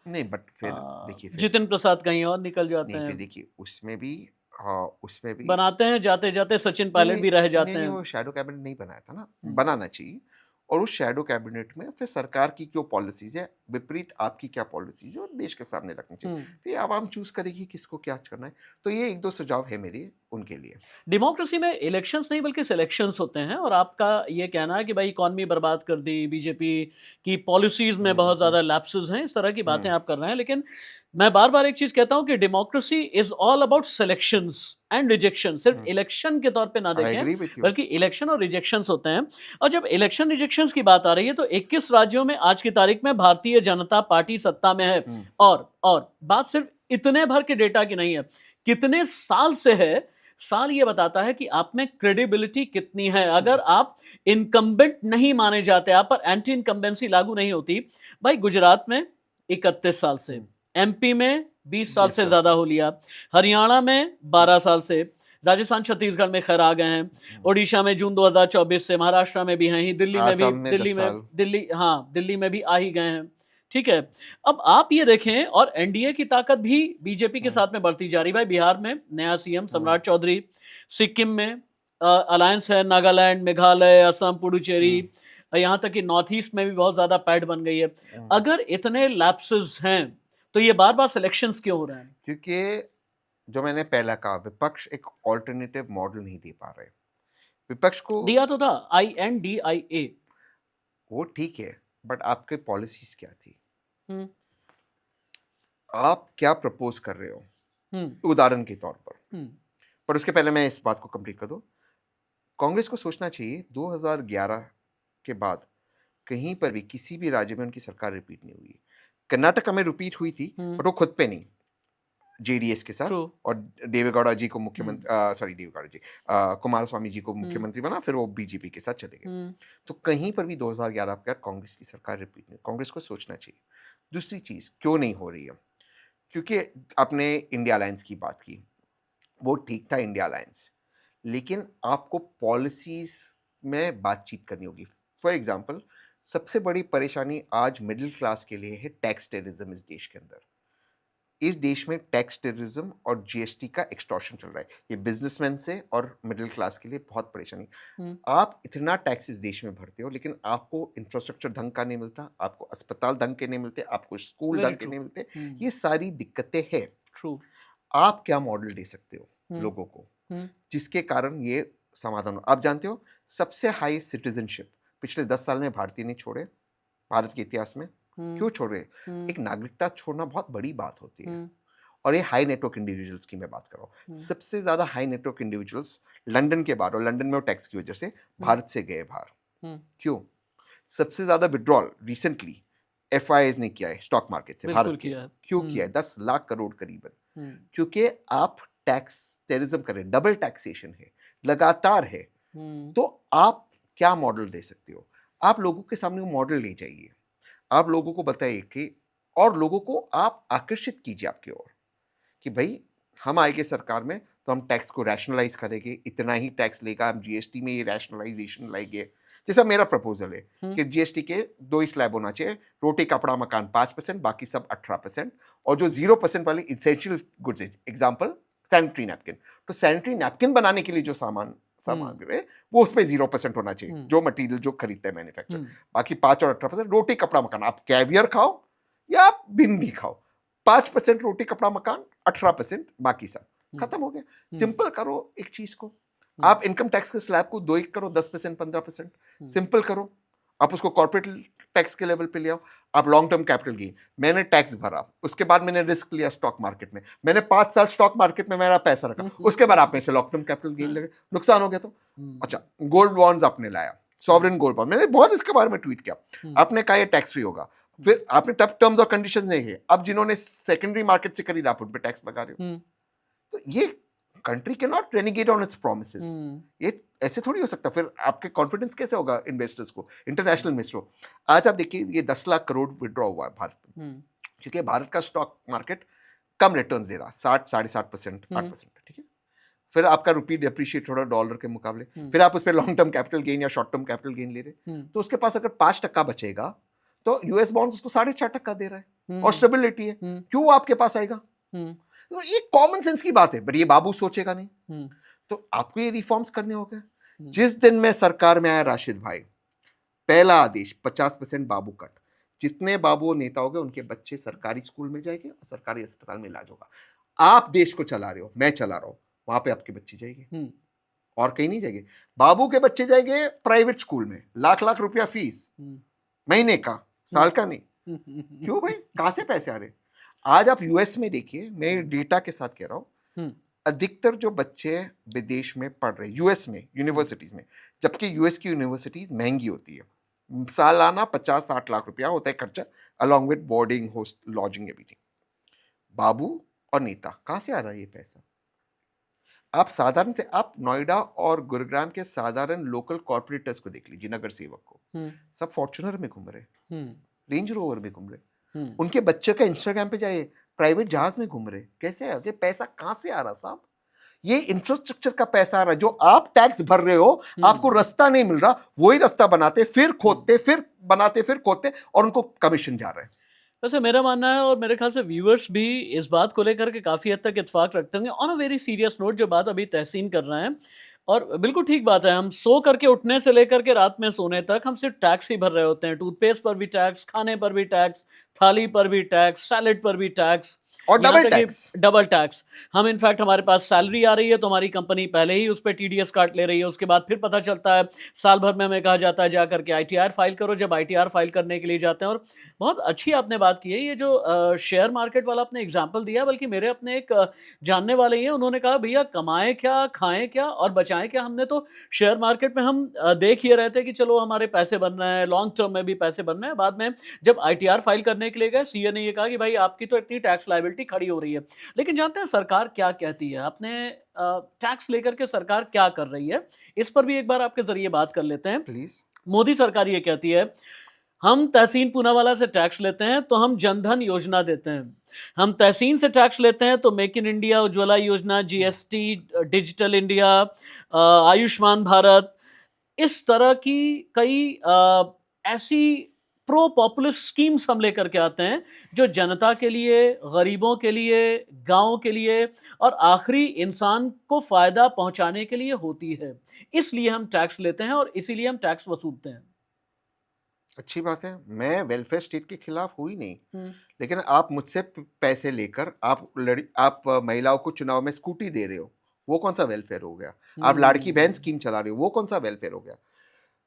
नहीं, बट फिर देखिए, फिर जितिन प्रसाद कहीं और निकल जाते नहीं, हैं, फिर देखिए उसमें भी, हाँ, उसमें भी बनाते हैं, जाते जाते सचिन नहीं, पायलट नहीं, भी रह नहीं, जाते नहीं, हैं। वो शैडो कैबिनेट नहीं बनाया था ना, बनाना चाहिए। और उस शैडो कैबिनेट में फिर सरकार की जो पॉलिसीज है, विपरीत आपकी क्या पॉलिसीज है, और देश के सामने रखनी चाहिए। फिर आवाम चूज करेगी किसको क्या करना है। तो ये 1-2 सुझाव है मेरे उनके लिए। डेमोक्रेसी में इलेक्शंस नहीं बल्कि सिलेक्शंस होते हैं, और आपका ये कहना है कि भाई इकॉनमी बर्बाद कर दी, बीजेपी की पॉलिसीज में बहुत ज़्यादा लैप्सेस हैं, इस तरह की बातें आप कर रहे हैं। लेकिन मैं बार बार एक चीज़ कहता हूं कि democracy is all about selections and rejection. सिर्फ इलेक्शन के तौर पे ना आई देखें, एग्री विथ यू। बल्कि इलेक्शन और रिजेक्शंस होते हैं। और जब इलेक्शन रिजेक्शंस की बात आ रही है तो 21 राज्यों में आज की तारीख में भारतीय जनता पार्टी सत्ता में है। और बात सिर्फ इतने भर के डेटा की नहीं है, कितने साल से है साल ये बताता है कि आप में क्रेडिबिलिटी कितनी है। अगर आप इनकम्बेंट नहीं माने जाते, आप पर एंटी इनकम्बेंसी लागू नहीं होती। भाई गुजरात में 31 साल से, एमपी में 20 साल 20 से साल ज्यादा से। हो लिया, हरियाणा में 12 साल से, राजस्थान छत्तीसगढ़ में खैर आ गए हैं, ओडिशा में जून 2024 से, महाराष्ट्र में भी हैं ही, दिल्ली में भी, आसाम में 10 साल। दिल्ली में भी आ ही गए हैं। ठीक है, अब आप ये देखें, और एनडीए की ताकत भी बीजेपी के साथ में बढ़ती जा रही। भाई बिहार में नया सीएम सम्राट चौधरी, सिक्किम में अलायंस है, नागालैंड, मेघालय, असम, पुडुचेरी, यहाँ तक कि नॉर्थ ईस्ट में भी बहुत ज्यादा पैठ बन गई है। अगर इतने लैप्सेस हैं तो ये बार बार सिलेक्शंस क्यों हो रहे हैं? क्योंकि जो मैंने पहला कहा, विपक्ष एक ऑल्टरनेटिव मॉडल नहीं दे पा रहे। विपक्ष को दिया तो था INDIA। वो ठीक है, बट आपके पॉलिसीज क्या थी? हम्म आप क्या प्रपोज कर रहे हो हम्म उदाहरण के तौर पर? हम्म पर उसके पहले मैं इस बात को कंप्लीट कर दूं। कांग्रेस को सोचना चाहिए 2011 के बाद कहीं पर भी किसी भी राज्य में उनकी सरकार रिपीट नहीं हुई। कर्नाटका में रिपीट हुई थी, बट वो खुद पे नहीं, जेडीएस के साथ। ट्रू। और देवेगौड़ा जी को मुख्यमंत्री, सॉरी देवेगौड़ा जी, कुमारस्वामी जी को मुख्यमंत्री बना, फिर वो बीजेपी के साथ चले गए। तो कहीं पर भी 2011 के बाद कांग्रेस की सरकार रिपीट नहीं। कांग्रेस को सोचना चाहिए। दूसरी चीज क्यों नहीं हो रही है, क्योंकि आपने इंडिया अलायंस की बात की, वो ठीक था इंडिया अलायंस, लेकिन आपको पॉलिसीज में बातचीत करनी होगी। फॉर एग्जांपल, सबसे बड़ी परेशानी आज मिडिल क्लास के लिए है टैक्स टेररिज्म। इस देश के अंदर, इस देश में टैक्स टेररिज्म और जीएसटी का एक्सटॉर्शन चल रहा है। ये बिजनेसमैन से और मिडिल क्लास के लिए बहुत परेशानी। आप इतना टैक्स इस देश में भरते हो, लेकिन आपको इंफ्रास्ट्रक्चर ढंग का नहीं मिलता, आपको अस्पताल ढंग के नहीं मिलते, आपको स्कूल Very ढंग के true. नहीं मिलते। ये सारी दिक्कतें हैं। ट्रू। आप क्या मॉडल दे सकते हो लोगों को जिसके कारण ये समाधान हो? आप जानते हो, सबसे हाई सिटीजनशिप पिछले 10 साल में भारतीय ने छोड़े भारत के इतिहास में। क्यों छोड़ रहे? एक नागरिकता छोड़ना बहुत बड़ी बात होती है। और ये हाई नेटवर्क इंडिविजुअल्स की मैं बात कर रहा हूँ। सबसे ज्यादा हाई नेटवर्क इंडिविजुअल्स लंदन के बाहर, और लंदन में वो टैक्स की वजह से भारत से गए बाहर। क्यों? सबसे ज्यादा विड्रॉल रिसेंटली FIIs ने किया है स्टॉक मार्केट से बिल्कुल भारत के। किया है। क्यों किया है? 10 लाख करोड़ करीबन। क्योंकि आप टैक्स टेररिज्म कर रहे हैं, डबल टैक्सेशन है, लगातार है। तो आप क्या मॉडल दे सकते हो? आप लोगों के सामने वो मॉडल ले जाइए, आप लोगों को बताइए कि, और लोगों को आप आकर्षित कीजिए आपकी ओर कि भाई हम आएंगे सरकार में तो हम टैक्स को रैशनलाइज करेंगे, इतना ही टैक्स लेगा, हम जीएसटी में ये रैशनलाइजेशन लाएंगे। जैसा मेरा प्रपोजल है कि जीएसटी के 2 ही स्लैब होना चाहिए, रोटी कपड़ा मकान 5%, बाकी सब 18%, और जो 0% वाले इसेंशियल गुड्स है, एग्जाम्पल सैनिटरी नैपकिन, तो सैनिटरी नैपकिन बनाने के लिए जो सामग्री है वो उस पर 0% होना चाहिए, जो मटेरियल जो खरीदते हैं मैन्युफैक्चर। बाकी 5 और 18% रोटी कपड़ा मकान। आप कैवियर खाओ या आप भिंडी खाओ, 5% रोटी कपड़ा मकान, 18% बाकी सब। खत्म हो गया। सिंपल करो एक चीज को। आप इनकम टैक्स के स्लैब को 2 एक करो, 10%, 15%, सिंपल करो। आप उसको कॉर्पोरेट टैक्स के लेवल पे ले आओ। आप लॉन्ग टर्म कैपिटल गेन, मैंने टैक्स भरा, उसके बाद मैंने रिस्क लिया स्टॉक मार्केट में, मैंने 5 साल स्टॉक मार्केट में मेरा पैसा रखा, उसके बाद आप में से लॉन्ग टर्म कैपिटल गेन लगे, नुकसान हो गया तो अच्छा। गोल्ड बॉन्ड्स आपने लाया, सॉवरेन गोल्ड बॉन्ड, मैंने बहुत इसके बारे में ट्वीट किया। आपने कहा ये टैक्स फ्री होगा, फिर आपने टफ टर्म्स और कंडीशंस नहीं है। अब जिन्होंने सेकेंडरी मार्केट से खरीदा आप उन पे टैक्स लगा रहे हो। तो ये country can not renegade on its promises. ये ऐसे थोड़ी हो सकता। फिर आपके कॉन्फिडेंस कैसे होगा इन्वेस्टर्स को, इंटरनेशनल इन्वेस्टर। आज आप देखिए ये 10 लाख करोड़ विड्रॉ हुआ है भारत में, क्योंकि भारत का स्टॉक मार्केट कम रिटर्न दे रहा, 60, 7.5%, 8%। ठीक है, फिर आपका रुपी डिप्रिशिएट हो रहा डॉलर के मुकाबले, फिर आप उस पर लॉन्ग टर्म कैपिटल गेन या शॉर्ट टर्म कैपिटल गेन ले रहे, तो उसके पास अगर 5% बचेगा तो यूएस बॉन्ड्स उसको 6.5% दे रहा है, और स्टेबिलिटी है। क्यों वो आपके पास आएगा? तो ये कॉमन सेंस की बात है, बट ये बाबू सोचेगा नहीं। तो आपको ये रिफॉर्म्स करने होंगे। जिस दिन मैं सरकार में आया राशिद भाई, पहला आदेश 50% बाबू कट। जितने बाबू नेता हो गए उनके बच्चे सरकारी स्कूल में जाएंगे और सरकारी अस्पताल में इलाज होगा। आप देश को चला रहे हो, मैं चला रहा हूं, वहां पे आपके बच्चे जाएंगे और कहीं नहीं जाएंगे। बाबू के बच्चे जाएंगे प्राइवेट स्कूल में, लाख लाख रुपया फीस महीने का, साल का नहीं। क्यों भाई? कहां से पैसे आ रहे? आज आप यूएस में देखिए, मैं डेटा के साथ कह रहा हूं, अधिकतर जो बच्चे विदेश में पढ़ रहे यूएस में यूनिवर्सिटीज में, जबकि यूएस की यूनिवर्सिटीज महंगी होती है, सालाना 50-60 लाख रुपया होता है खर्चा, along with boarding, host, lodging, everything. बाबू और नेता कहां से आ रहा है ये पैसा? आप साधारण से आप नोएडा और गुरुग्राम के साधारण लोकल कॉर्पोरेटर्स को देख लीजिए, नगर सेवक को, सब फॉर्च्यूनर में घूम रहे, रेंज रोवर में घूम रहे, उनके बच्चे का इंस्टाग्राम पे जाइए, प्राइवेट जहाज में घूम रहे। कैसे आगे पैसा कहां से आ रहा साहब? ये इंफ्रास्ट्रक्चर का पैसा आ रहा है, जो आप टैक्स भर रहे हो, आपको रास्ता नहीं मिल रहा, वही रास्ता बनाते फिर खोदते फिर बनाते फिर खोदते और उनको कमीशन जा रहा है। वैसे मेरा मानना है और मेरे ख्याल से व्यूअर्स भी इस बात को लेकर के काफ़ी हद तक इत्तेफाक रखते होंगे। On a very serious note जो बात अभी तहसीन कर रहे हैं, और बिल्कुल ठीक बात है, हम सो करके उठने से लेकर के रात में सोने तक हम सिर्फ टैक्स ही भर रहे होते हैं। टूथपेस्ट पर भी टैक्स, खाने पर भी टैक्स, थाली पर भी टैक्स, सैलेड पर भी टैक्स, और यहाँ डबल तक कि टैक्स। Double tax. हम इनफैक्ट हमारे पास सैलरी आ रही है तो हमारी कंपनी पहले ही उस पर टीडीएस काट ले रही है, उसके बाद फिर पता चलता है साल भर में हमें कहा जाता है जा करके आईटीआर फाइल करो। जब आईटीआर फाइल करने के लिए जाते हैं, और बहुत अच्छी आपने बात की है, ये जो शेयर मार्केट वाला आपने एग्जाम्पल दिया, बल्कि मेरे अपने एक जानने वाले ही हैं, उन्होंने कहा भैया कमाएं क्या, खाएं क्या और बचाएं क्या। हमने तो शेयर मार्केट में हम देख ही रहे थे कि चलो हमारे पैसे बन रहे हैं, लॉन्ग टर्म में भी पैसे बन रहे हैं। बाद में जब आईटीआर फाइल करने के लिए गए, सीए ने ये कहा कि भाई आपकी तो इतनी टैक्स लायबिलिटी खड़ी हो रही है। लेकिन जानते हैं सरकार क्या कहती है, अपने टैक्स लेकर के सरकार क्या कर रही है, इस पर भी एक बार आपके जरिए बात कर लेते हैं। प्लीज। मोदी सरकार ये कहती है, हम तहसीन पूनावाला से टैक्स लेते हैं तो हम जनधन योजना देते हैं, हम तहसीन से टैक्स लेते हैं तो मेक इन इंडिया, उज्ज्वला योजना, GST, digital India, Ayushman Bharat, इस तरह की कई ऐसी प्रो पॉपुलिस्ट स्कीम्स हम लेकर के आते हैं जो जनता के लिए, गरीबों के लिए, गांव के लिए और आखिरी इंसान को फायदा पहुंचाने के लिए होती है। इसलिए हम टैक्स लेते हैं और इसीलिए हम टैक्स वसूलते हैं। अच्छी बात है, मैं वेलफेयर स्टेट के खिलाफ हुई नहीं, हम्म, लेकिन आप मुझसे पैसे लेकर आप महिलाओं को चुनाव में स्कूटी दे रहे हो, वो कौन सा वेलफेयर हो गया? आप लाड़की बहन स्कीम चला रहे हो, वो कौन सा वेलफेयर हो गया?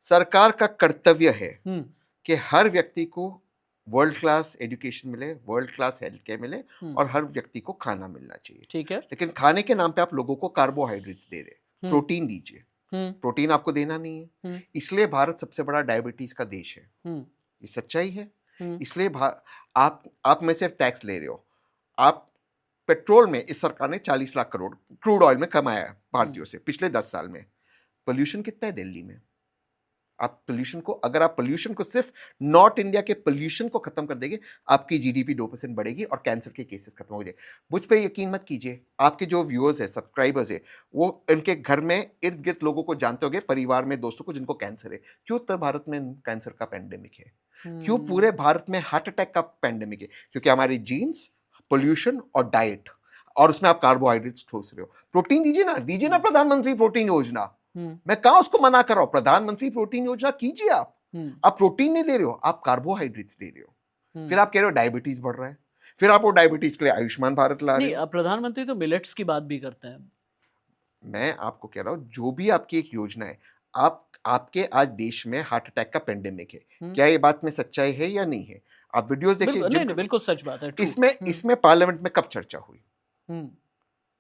सरकार का कर्तव्य है हम्म, कि हर व्यक्ति को वर्ल्ड क्लास एजुकेशन मिले, वर्ल्ड क्लास हेल्थ केयर मिले और हर व्यक्ति को खाना मिलना चाहिए। ठीक है। लेकिन खाने के नाम पे आप लोगों को कार्बोहाइड्रेट्स दे रहे, हम्म, प्रोटीन दीजिए, प्रोटीन आपको देना नहीं है। इसलिए भारत सबसे बड़ा डायबिटीज का देश है, ये सच्चाई है। इसलिए आप में से टैक्स ले रहे हो। आप पेट्रोल में इस सरकार ने 40 लाख करोड़ क्रूड ऑयल में कमाया है भारतीयों से पिछले 10 साल में। पोल्यूशन कितना है दिल्ली में? आप पोल्यूशन को, अगर आप पोल्यूशन को, सिर्फ नॉर्थ इंडिया के पोल्यूशन को खत्म कर देंगे, आपकी जीडीपी 2% बढ़ेगी और कैंसर के केसेस खत्म हो जाए। मुझ पे यकीन मत कीजिए, आपके जो व्यूअर्स है, सब्सक्राइबर्स है, वो इनके घर में इर्द गिर्द लोगों को जानते होंगे, परिवार में दोस्तों को जिनको कैंसर है। क्यों उत्तर भारत में कैंसर का पेंडेमिक है? क्यों पूरे भारत में हार्ट अटैक का पेंडेमिक है? क्योंकि हमारी जीन्स, पोल्यूशन और डाइट, और उसमें आप कार्बोहाइड्रेट्स ठोस रहे हो। प्रोटीन दीजिए ना प्रधानमंत्री प्रोटीन योजना। मैं कहां उसको मना कर रहा हूं, प्रधानमंत्री प्रोटीन योजना कीजिए। आप प्रोटीन नहीं दे रहे हो, आप कार्बोहाइड्रेट्स दे रहे हो। फिर आप कह रहे हो डायबिटीज बढ़ रहा है, फिर आप वो डायबिटीज के लिए आयुष्मान भारत ला रहे नहीं, हो। प्रधानमंत्री तो मिलेट्स की बात भी करते हैं। मैं आपको कह रहा हूं, जो भी आपकी एक योजना है, आपके आज देश में हार्ट अटैक का पेंडेमिक है, क्या ये बात में सच्चाई है या नहीं है? आप वीडियोस देखिए। नहीं, बिल्कुल सच बात है। इसमें पार्लियामेंट में कब चर्चा हुई?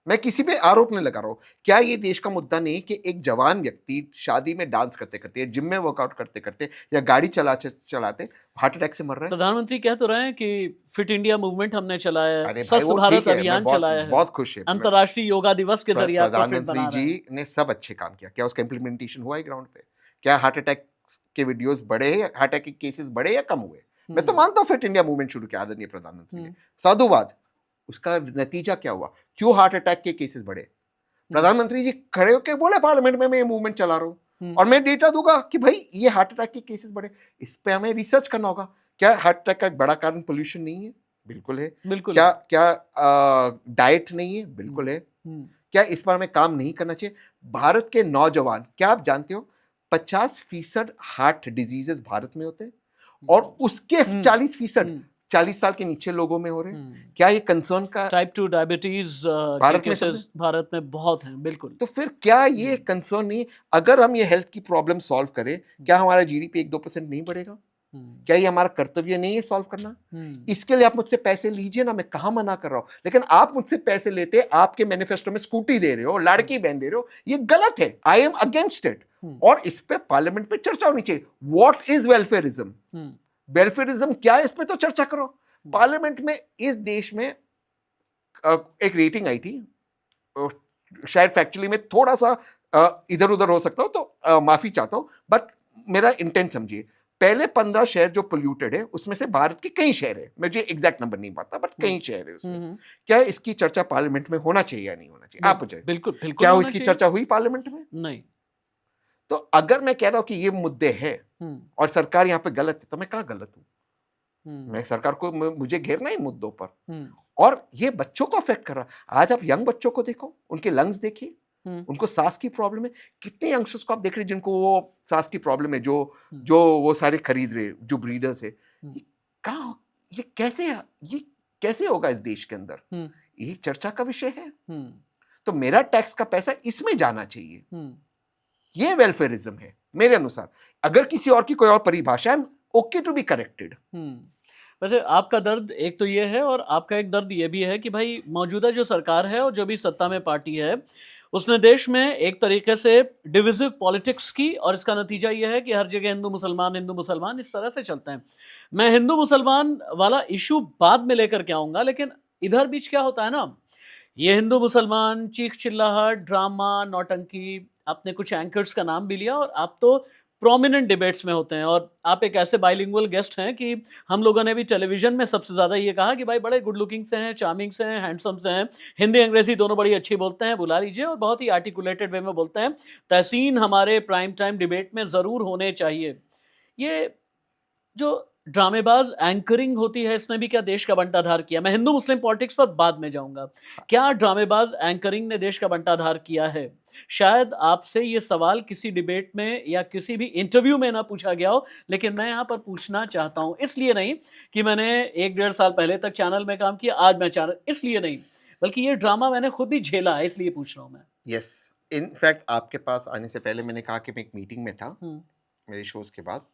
मैं किसी पे आरोप नहीं लगा रहा हूं। क्या ये देश का मुद्दा नहीं कि एक जवान व्यक्ति शादी में डांस करते करते, जिम में वर्कआउट करते करते या गाड़ी चलाते हार्ट अटैक से मर रहे हैं? प्रधानमंत्री कह तो रहे हैं कि फिट इंडिया मूवमेंट हमने चलाया है, अरे भाई, स्वस्थ वो भारत ठीक है, अभियान मैं चलाया है, बहुत खुश है। अंतर्राष्ट्रीय योगा दिवस के जरिए आपको फिट बना प्रधानमंत्री रहे हैं। जी ने सब अच्छे काम किया, क्या उसका इम्प्लीमेंटेशन हुआ है ग्राउंड पे? क्या हार्ट अटैक के वीडियोस बढ़े हैं, हार्ट अटैक के केसेस बढ़े या कम हुए? मैं तो मानता हूँ फिट इंडिया मूवमेंट शुरू किया आदरणीय प्रधानमंत्री ने, साधुवाद। उसका नतीजा क्या हुआ? क्यों हार्ट अटैक के केसेस बढ़े? प्रधानमंत्री जी खड़े होकर बोले पार्लियामेंट में, मैं ये मूवमेंट चला रहा हूं और मैं डेटा दूंगा कि भाई ये हार्ट अटैक के केसेस बढ़े। इस पे हमें रिसर्च करना होगा। क्या हार्ट अटैक का एक बड़ा कारण पोल्यूशन नहीं है? बिल्कुल है। बिल्कुल। क्या डाइट नहीं है? बिल्कुल है। क्या इस पर हमें काम नहीं करना चाहिए? भारत के नौजवान, क्या आप जानते हो 50% हार्ट डिजीजेस भारत में होते हैं और उसके 40% 40 साल के नीचे लोगों में हो रहे हैं। क्या ये कंसर्न का? टाइप 2 डायबिटीज भारत में भारत में बहुत हैं। बिल्कुल। तो फिर क्या ये कंसर्न नहीं? अगर हम ये हेल्थ की प्रॉब्लम सॉल्व करें, क्या हमारा जीडीपी 1-2% नहीं बढ़ेगा? क्या ये हमारा कर्तव्य नहीं है सॉल्व करना? इसके लिए आप मुझसे पैसे लीजिए ना, मैं कहां मना कर रहा हूं, लेकिन आप मुझसे पैसे लेते, आपके मैनिफेस्टो में स्कूटी दे रहे हो, लड़की बहन दे रहे हो, ये गलत है। I am against it. और इस पे पार्लियामेंट में चर्चा होनी चाहिए। What is welfarism? वेलफेयरिज्म क्या है, इस पे तो चर्चा करो। पार्लियामेंट में इस देश में एक रेटिंग आई थी शायद फैक्चुअली मैं थोड़ा सा इधर उधर हो सकता हूँ, तो माफी चाहता हूँ, बट मेरा इंटेंट समझिए। पहले 15 शहर जो पोल्यूटेड है उसमें से भारत के कई शहर है, मुझे एग्जैक्ट नंबर नहीं पता, बट कई शहर है उसमें। क्या इसकी चर्चा पार्लियामेंट में होना चाहिए या नहीं होना चाहिए? आप मुझे बिल्कुल बिल्कुल क्या होना इसकी चाहिए। चर्चा हुई पार्लियामेंट में? नहीं। तो अगर मैं कह रहा हूं कि ये मुद्दे हैं और सरकार यहाँ पे गलत है, तो मैं कहाँ गलत हूँ? मैं सरकार को मुझे घेरना है इन मुद्दों पर। और ये बच्चों को अफेक्ट कर रहा है। आज आप यंग बच्चों को देखो, उनके लंग्स देखिए, उनको सांस की प्रॉब्लम है। कितने यंगस्टर्स को आप देख रहे हैं जिनको वो सांस की प्रॉब्लम है, जो वो सारे खरीद रहे, जो ब्रीडर्स है। ये कहाँ, ये कैसे होगा इस देश के अंदर? ये चर्चा का विषय है। तो मेरा टैक्स का पैसा इसमें जाना चाहिए। ये वेलफेयरिज्म है मेरे अनुसार। अगर किसी और की कोई और परिभाषा है, ओके टू बी करेक्टेड। वैसे आपका दर्द एक तो ये है, और आपका एक दर्द ये भी है कि भाई मौजूदा जो सरकार है और जो भी सत्ता में पार्टी है, उसने देश में एक तरीके से डिविजिव पॉलिटिक्स की, और इसका नतीजा ये है कि हर जगह हिंदू मुसलमान इस तरह से चलते हैं। मैं हिंदू मुसलमान वाला इशू बाद में लेकर के आऊँगा, लेकिन इधर बीच क्या होता है ना, ये हिंदू मुसलमान, चीख चिल्लाहट, ड्रामा, नौटंकी, आपने कुछ एंकर्स का नाम भी लिया, और आप तो प्रोमिनेंट डिबेट्स में होते हैं, और आप एक ऐसे बाइलिंगुअल गेस्ट हैं कि हम लोगों ने भी टेलीविजन में सबसे ज़्यादा ये कहा कि भाई बड़े गुड लुकिंग से हैं, चार्मिंग से हैं, हैंडसम से हैं, हिंदी अंग्रेजी दोनों बड़ी अच्छी बोलते हैं, बुला लीजिए, और बहुत ही आर्टिकुलेटेड वे में बोलते हैं। तहसीन हमारे प्राइम टाइम डिबेट में ज़रूर होने चाहिए। ये जो ड्रामेबाज एंकरिंग होती है, इसने भी क्या देश का बंटाधार किया? मैं हिंदू मुस्लिम पॉलिटिक्स पर बाद में जाऊंगा। क्या ड्रामेबाज एंकरिंग ने देश का बंटाधार किया है? शायद आपसे ये सवाल किसी डिबेट में या किसी भी इंटरव्यू में ना पूछा गया हो, लेकिन मैं यहाँ पर पूछना चाहता हूँ। इसलिए नहीं कि मैंने 1-1.5 साल पहले तक चैनल में काम किया, आज मैं चैनल, इसलिए नहीं, बल्कि ये ड्रामा मैंने खुद भी झेला है, इसलिए पूछ रहा हूँ मैं। यस, इनफैक्ट आपके पास आने से पहले मैंने कहा कि मैं एक मीटिंग में था मेरे शोज के बाद,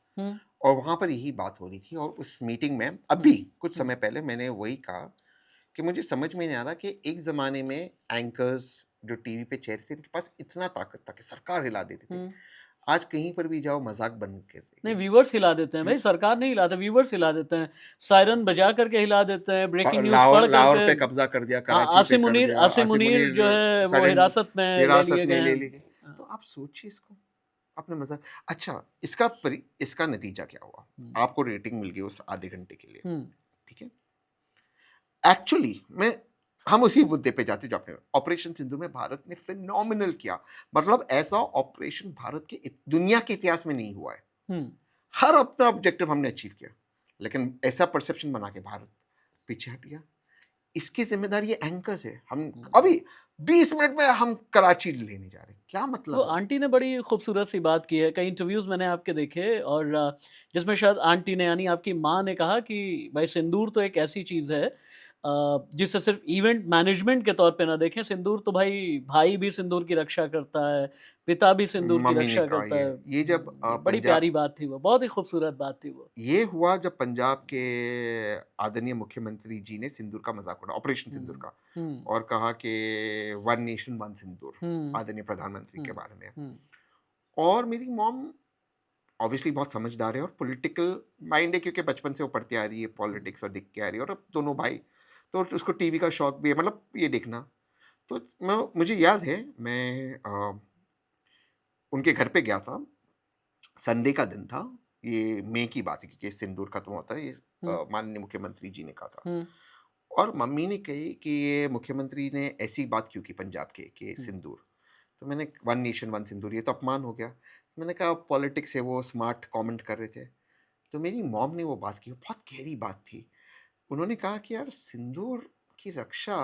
और वहां पर यही बात हो रही थी। और उस मीटिंग में अभी कुछ समय पहले मैंने वही कहा कि मुझे समझ में नहीं आ रहा कि एक जमाने में एंकर्स जो टीवी पे चेहरे थे, उनके पास इतना ताकत था कि सरकार हिला देते थे। आज कहीं पर भी जाओ मजाक बन के नहीं, व्यूवर्स हिला देते हैं भाई, सरकार नहीं हिलाते, व्यूवर्स हिला देते हैं। सायरन बजा करके हिला देते हैं, ब्रेकिंग न्यूज़ पढ़ लाहौर पे करके। कब्जा कर दिया, हाँ, कराची पे आसिम कर मुनीर दिया, आसिम मुनीर जो है वो हिरासत में ले लिए गए हैं। हाँ। तो आप सोचिए इसको, आपने मजाक। अच्छा, इसका नतीजा क्या हुआ? आपको रेटिंग मिल गई उस आधे घंटे के लिए, ठीक है। एक्चुअली हम उसी मुद्दे पे जाते जो आपने, ऑपरेशन सिंधु में भारत ने फिनोमिनल किया। मतलब ऐसा ऑपरेशन भारत के दुनिया के इतिहास में नहीं हुआ है। हर अपना ऑब्जेक्टिव हमने अचीव किया, लेकिन ऐसा परसेप्शन बना के भारत पीछे हट गया। इसकी जिम्मेदारी ये एंकर्स है। हम अभी 20 मिनट में हम कराची लेने जा रहे हैं, क्या मतलब? तो आंटी ने बड़ी खूबसूरत सी बात की है, कई इंटरव्यूज मैंने आपके देखे, और जिसमें शायद आंटी ने, यानी आपकी माँ ने कहा कि भाई सिंदूर तो एक ऐसी चीज़ है जिसे सिर्फ इवेंट मैनेजमेंट के तौर पे ना देखें। सिंदूर तो भाई भी सिंदूर की रक्षा करता है, पिता भी सिंदूर की मम्मी ने रक्षा कहा करता है। ये जब बड़ी प्यारी बात थी वो, बहुत ही खूबसूरत बात थी वो। ये हुआ जब पंजाब के आदरणीय मुख्यमंत्री जी ने सिंदूर का मजाक उड़ाया, ऑपरेशन सिंदूर का, और कहा कि 1 नेशन 1 सिंदूर, आदरणीय प्रधानमंत्री के बारे में। और मेरी मॉम ऑब्वियसली बहुत समझदार है और पॉलिटिकल माइंड है, क्योंकि बचपन से वो पढ़ती आ रही है पॉलिटिक्स और दिख के आ रही है, और अब दोनों भाई, तो उसको टीवी का शौक भी है, मतलब ये देखना। तो मुझे याद है, मैं उनके घर पे गया था, संडे का दिन था, ये मई की बात है क्योंकि सिंदूर खत्म होता है, ये माननीय मुख्यमंत्री जी ने कहा था। और मम्मी ने कही कि ये मुख्यमंत्री ने ऐसी बात क्यों की पंजाब के कि सिंदूर। तो मैंने 1 नेशन 1 सिंदूर, ये तो अपमान हो गया। मैंने कहा पॉलिटिक्स है, वो स्मार्ट कमेंट कर रहे थे। तो मेरी मॉम ने वो बात की, बहुत गहरी बात थी। उन्होंने कहा कि यार सिंदूर की रक्षा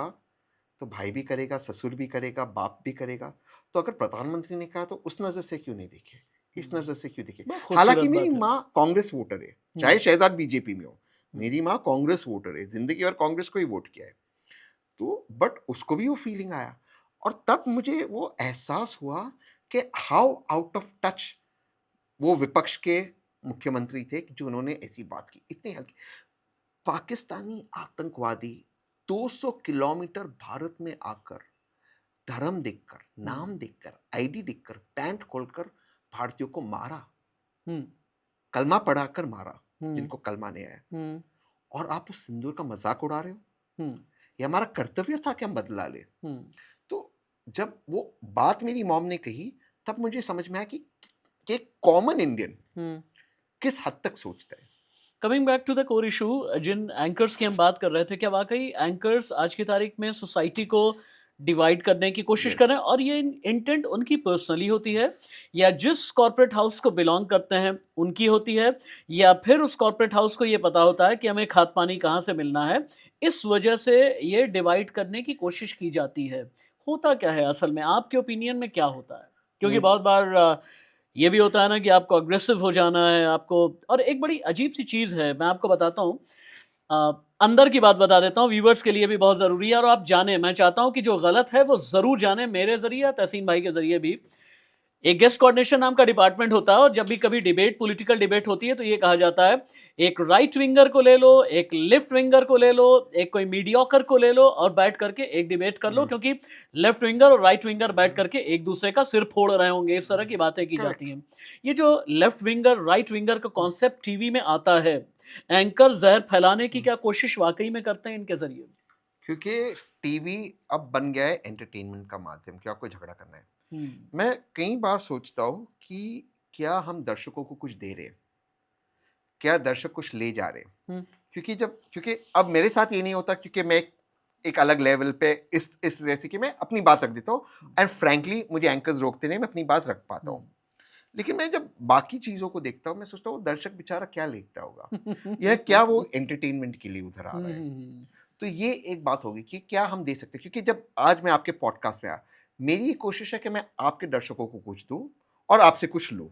तो भाई भी करेगा, ससुर भी करेगा, बाप भी करेगा, तो अगर प्रधानमंत्री ने कहा तो उस नजर से क्यों नहीं देखे, इस नजर से क्यों देखे? हालांकि मेरी माँ कांग्रेस वोटर है, चाहे शहजाद बीजेपी में हो, मेरी माँ कांग्रेस वोटर है, जिंदगी और कांग्रेस को ही वोट किया है। तो बट उसको भी वो फीलिंग आया, और तब मुझे वो एहसास हुआ कि हाउ आउट ऑफ टच वो विपक्ष के मुख्यमंत्री थे जो उन्होंने ऐसी बात की, इतनी हल्की। पाकिस्तानी आतंकवादी 200 किलोमीटर भारत में आकर धर्म देखकर, नाम देखकर, आईडी देखकर, पैंट खोलकर भारतीयों को मारा, कलमा पढ़ाकर मारा जिनको कलमा नहीं आया, और आप उस सिंदूर का मजाक उड़ा रहे हो। ये हमारा कर्तव्य था कि हम बदला ले। तो जब वो बात मेरी मॉम ने कही तब मुझे समझ में आया कि एक कॉमन इंडियन किस हद तक सोचता है। Coming back to the core issue, जिन एंकर्स की हम बात कर रहे थे, क्या वाकई एंकर्स आज की तारीख में सोसाइटी को डिवाइड करने की कोशिश Yes. कर रहे हैं, और ये इंटेंट उनकी पर्सनली होती है, या जिस कॉर्पोरेट हाउस को बिलोंग करते हैं उनकी होती है, या फिर उस कॉर्पोरेट हाउस को ये पता होता है कि हमें खाद पानी कहाँ से मिलना है, इस वजह से ये डिवाइड करने की कोशिश की जाती है? होता क्या है असल में, आपके ओपिनियन में क्या होता है? क्योंकि बहुत बार ये भी होता है ना कि आपको अग्रेसिव हो जाना है, आपको, और एक बड़ी अजीब-सी चीज़ है, मैं आपको बताता हूँ। अंदर की बात बता देता हूँ, व्यूअर्स के लिए भी बहुत ज़रूरी है, और आप जानें, मैं चाहता हूँ कि जो गलत है वो ज़रूर जानें, मेरे ज़रिए या तहसीन भाई के ज़रिए भी। एक गेस्ट कोऑर्डिनेशन नाम का डिपार्टमेंट होता है, और जब भी कभी डिबेट, पॉलिटिकल डिबेट होती है, तो ये कहा जाता है, एक राइट विंगर को ले लो, एक लेफ्ट विंगर को ले लो, एक कोई मीडियोकर को ले लो, और बैठ करके एक डिबेट कर लो, क्योंकि लेफ्ट विंगर और राइट विंगर बैठ करके एक दूसरे का सिर फोड़ रहे होंगे, इस तरह की बातें की करेक्ट। जाती हैं। ये जो लेफ्ट विंगर राइट विंगर का कॉन्सेप्ट टीवी में आता है, एंकर जहर फैलाने की क्या कोशिश वाकई में करते हैं इनके जरिए? क्योंकि टीवी अब बन गया है एंटरटेनमेंट का माध्यम कि आपको झगड़ा करना है। हम्म। मैं कई बार सोचता हूँ कि क्या हम दर्शकों को कुछ दे रहे हैं, क्या दर्शक कुछ ले जा रहे हैं। हम्म। क्योंकि अब मेरे साथ ये नहीं होता, क्योंकि मैं एक अलग लेवल पे इस वजह कि मैं अपनी बात रख देता हूँ, एंड फ्रैंकली मुझे एंकर्स रोकते नहीं, मैं अपनी बात रख पाता हूँ। लेकिन मैं जब बाकी चीजों को देखता हूँ, मैं सोचता हूँ दर्शक बेचारा क्या देखता होगा, या क्या वो एंटरटेनमेंट के लिए उधर आ रहा है। तो ये एक बात होगी कि क्या हम दे सकते हैं, क्योंकि जब आज मैं आपके पॉडकास्ट में आया, मेरी ये कोशिश है कि मैं आपके दर्शकों को कुछ दूं और आपसे कुछ लूं।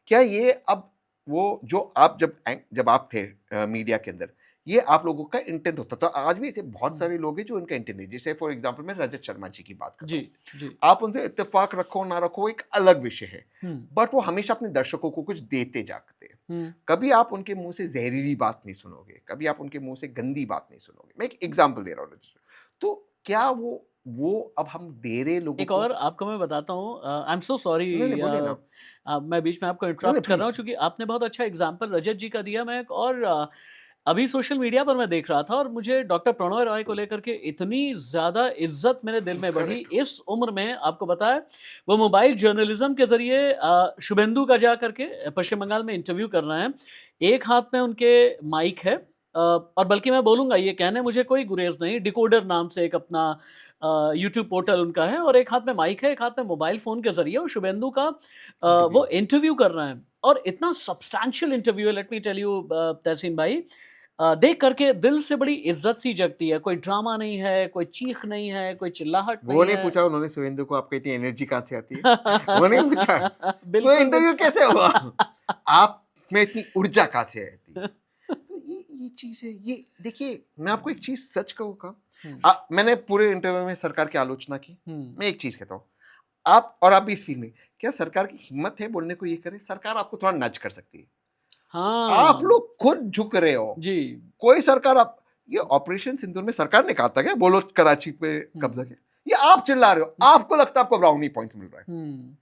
क्या ये अब वो जो आप जब आप थे मीडिया के अंदर, ये आप लोगों का इंटेंट होता था। आज भी ऐसे बहुत सारे लोग हैं जो इनका इंटेंट है। जैसे फॉर एग्जांपल मैं रजत शर्मा जी की बात कर रहा जी, हूँ, जी। आप उनसे इत्तेफाक रखो ना रखो एक अलग विषय है, हम्म। बट वो हमेशा अपने दर्शकों को कुछ देते जागते हैं। हम्म। कभी आप उनके मुंह से जहरीली बात नहीं सुनोगे, कभी आप उनके मुंह से गंदी बात नहीं सुनोगे। मैं एक एग्जांपल दे रहा हूँ। तो क्या वो अब हम दे रहे लोगों एक को। और आपको मैं बताता हूँ, आई एम सो सॉरी, नहीं नहीं, बोलिए ना। मैं बीच में आपको नहीं नहीं, इंटरप्ट कर रहा हूँ, प्लीज। क्योंकि आपने बहुत अच्छा एग्जांपल रजत जी का दिया। मैं एक और अभी सोशल मीडिया पर मैं देख रहा था, और मुझे डॉक्टर प्रणॉय रॉय को लेकर के इतनी ज़्यादा इज्जत मेरे दिल में बढ़ी करेक्ट। इस उम्र में, आपको पता है, वो मोबाइल जर्नलिज्म के ज़रिए शुभेंदु का जा करके पश्चिम बंगाल में इंटरव्यू कर रहे हैं। एक हाथ में उनके माइक है, और बल्कि मैं बोलूँगा, ये कहने मुझे कोई गुरेज नहीं, डिकोडर नाम से एक अपना यूट्यूब पोर्टल उनका है, और एक हाथ में माइक है, एक हाथ में मोबाइल फ़ोन के ज़रिए वो शुभेंदु का इंटरव्यू। वो इंटरव्यू कर रहे हैं, और इतना सब्सटैंशियल इंटरव्यू है, लेट मी टेल यू तहसीन भाई, देख करके दिल से बड़ी इज्जत सी जगती है। कोई ड्रामा नहीं है, कोई चीख नहीं है, कोई चिल्लाहट वो नहीं नहीं है। पूछा उन्होंने सुवेंदु को आपको इतनी एनर्जी कहाँ से आती है, वो नहीं पूछा। वो बिल्कुल, इंटरव्यू कैसे हुआ, बिल्कुल। आप में इतनी ऊर्जा कहाँ से आती है। तो ये चीज है। ये देखिए, मैं आपको एक चीज सच कहूँगा, हुँ, मैंने पूरे इंटरव्यू में सरकार की आलोचना की। हुँ। मैं एक चीज कहता हूँ, आप भी इस फील्ड में, क्या सरकार की हिम्मत है बोलने को ये करे? सरकार आपको थोड़ा नच कर सकती है। आप हाँ, लोग खुद झुक रहे हो। जी। कोई सरकार आप ये ऑपरेशन सिंदूर में सरकार ने कहा था क्या बोलो कराची पे कब्जा हुँ, किया? ये आप चिल्ला रहे हो, आपको लगता है आपको ब्राउनी पॉइंट्स मिल रहा है। हुँ,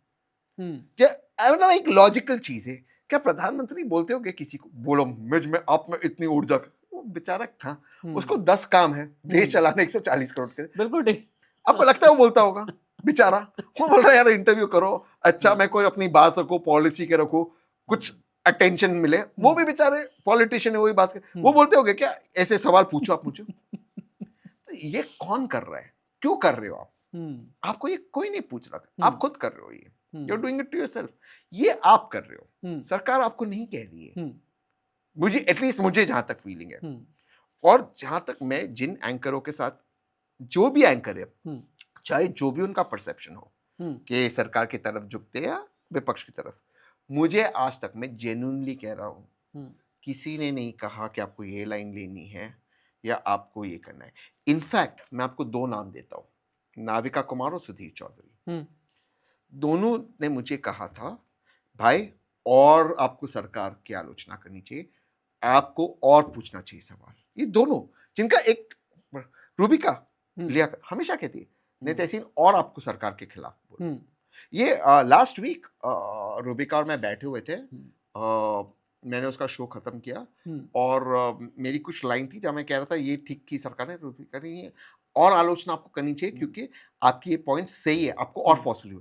हुँ, क्या मतलब एक लॉजिकल चीज है, क्या प्रधानमंत्री बोलते होंगे किसी को बोलो मुझ में आप में इतनी ऊर्जा, वो बेचारा था, हुँ, उसको 10 काम है देश हुँ। चलाने 140 करोड़ के। बिल्कुल ठीक। आपको लगता है वो बोलता होगा? बेचारा वो बोल रहा है यार इंटरव्यू करो, अच्छा मैं कोई अपनी बात रखूं, पॉलिसी के रखूं, कुछ अटेंशन मिले। वो भी बेचारे पॉलिटिशियन है, वही बात कर, वो बोलते होंगे क्या ऐसे सवाल पूछो आप मुझे। तो ये कौन कर रहा है, क्यों कर रहे हो आप? हुँ, आपको ये कोई नहीं पूछ रहा, आप हुँ, खुद कर रहे हो। ये you are hmm, doing it to yourself. ये आप कर रहे हो, हुँ, सरकार आपको नहीं कह रही है। हुँ, मुझे एटलीस्ट मुझे जहां तक फीलिंग है, हुँ, और जहां तक मैं जिन एंकरों के साथ, जो भी एंकर है, हुँ, चाहे जो भी उनका परसेप्शन हो हुँ, कि सरकार की तरफ झुकते हैं या विपक्ष की तरफ, मुझे आज तक, मैं जेन्युइनली कह रहा हूं, हुँ, किसी ने नहीं कहा कि आपको ये लाइन लेनी है या आपको ये करना है। इनफैक्ट मैं आपको दो नाम देता हूं, नाविका कुमार और सुधीर चौधरी। हुँ, दोनों ने मुझे कहा था, भाई और आपको सरकार की आलोचना करनी चाहिए, आपको और पूछना चाहिए सवाल। ये दोनों, जिनका एक, रूबिका हुँ, लिया हमेशा कहती है नहीं हुँ, तहसीन और आपको सरकार के खिलाफ बोलो। हुँ, ये लास्ट वीक रूबिका और मैं बैठे हुए थे, हुँ, मैंने उसका शो खत्म किया, हुँ, और मेरी कुछ लाइन थी जहाँ मैं कह रहा था ये ठीक की सरकार ने, रूबिका ने ये और आलोचना आपको करनी चाहिए क्योंकि आपकी ये पॉइंट सही है, आपको और फॉर्सफुली।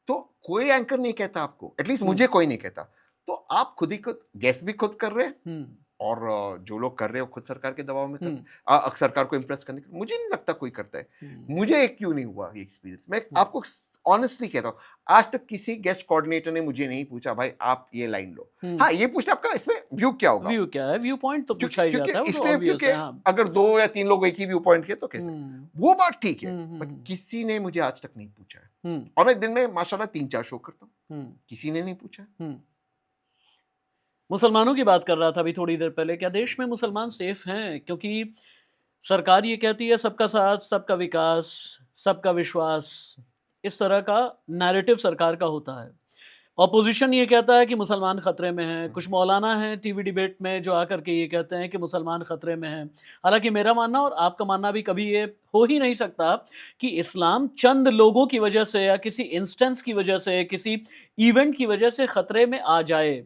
तो कोई एंकर नहीं कहता आपको, एटलीस्ट मुझे कोई नहीं कहता। तो आप खुद ही खुद गैस भी खुद कर रहे हैं और जो लोग कर रहे हो खुद सरकार के दबाव में कर सरकार को इम्प्रेस करने के, मुझे नहीं लगता कोई करता है। मुझे क्यों नहीं हुआ ये एक्सपीरियंस, मैं आपको ऑनेस्टली कहता हूँ, आज तक किसी गेस्ट कोऑर्डिनेटर ने मुझे नहीं पूछा भाई आप ये लाइन लो। हाँ, ये पूछना आपका इसमें व्यू क्या होगा, व्यू क्या है, व्यू पॉइंट तो पूछा ही जाता है, वो तो इसलिए obvious क्योंकि है, हाँ। अगर 2 या 3 लोग एक ही व्यू पॉइंट के तो कैसे, वो बात ठीक है, बट किसी ने मुझे आज तक नहीं पूछा है। और मैं दिन में माशाल्लाह 3-4 शो करता हूँ, किसी ने नहीं पूछा। मुसलमानों की बात कर रहा था अभी थोड़ी देर पहले, क्या देश में मुसलमान सेफ हैं? क्योंकि सरकार ये कहती है सबका साथ, सबका विकास, सबका विश्वास, इस तरह का नैरेटिव सरकार का होता है। ऑपोजिशन ये कहता है कि मुसलमान खतरे में हैं। कुछ मौलाना हैं टीवी डिबेट में जो आकर के ये कहते हैं कि मुसलमान खतरे में हैं। हालांकि मेरा मानना और आपका मानना भी कभी ये हो ही नहीं सकता कि इस्लाम चंद लोगों की वजह से या किसी इंस्टेंस की वजह से, किसी इवेंट की वजह से खतरे में आ जाए।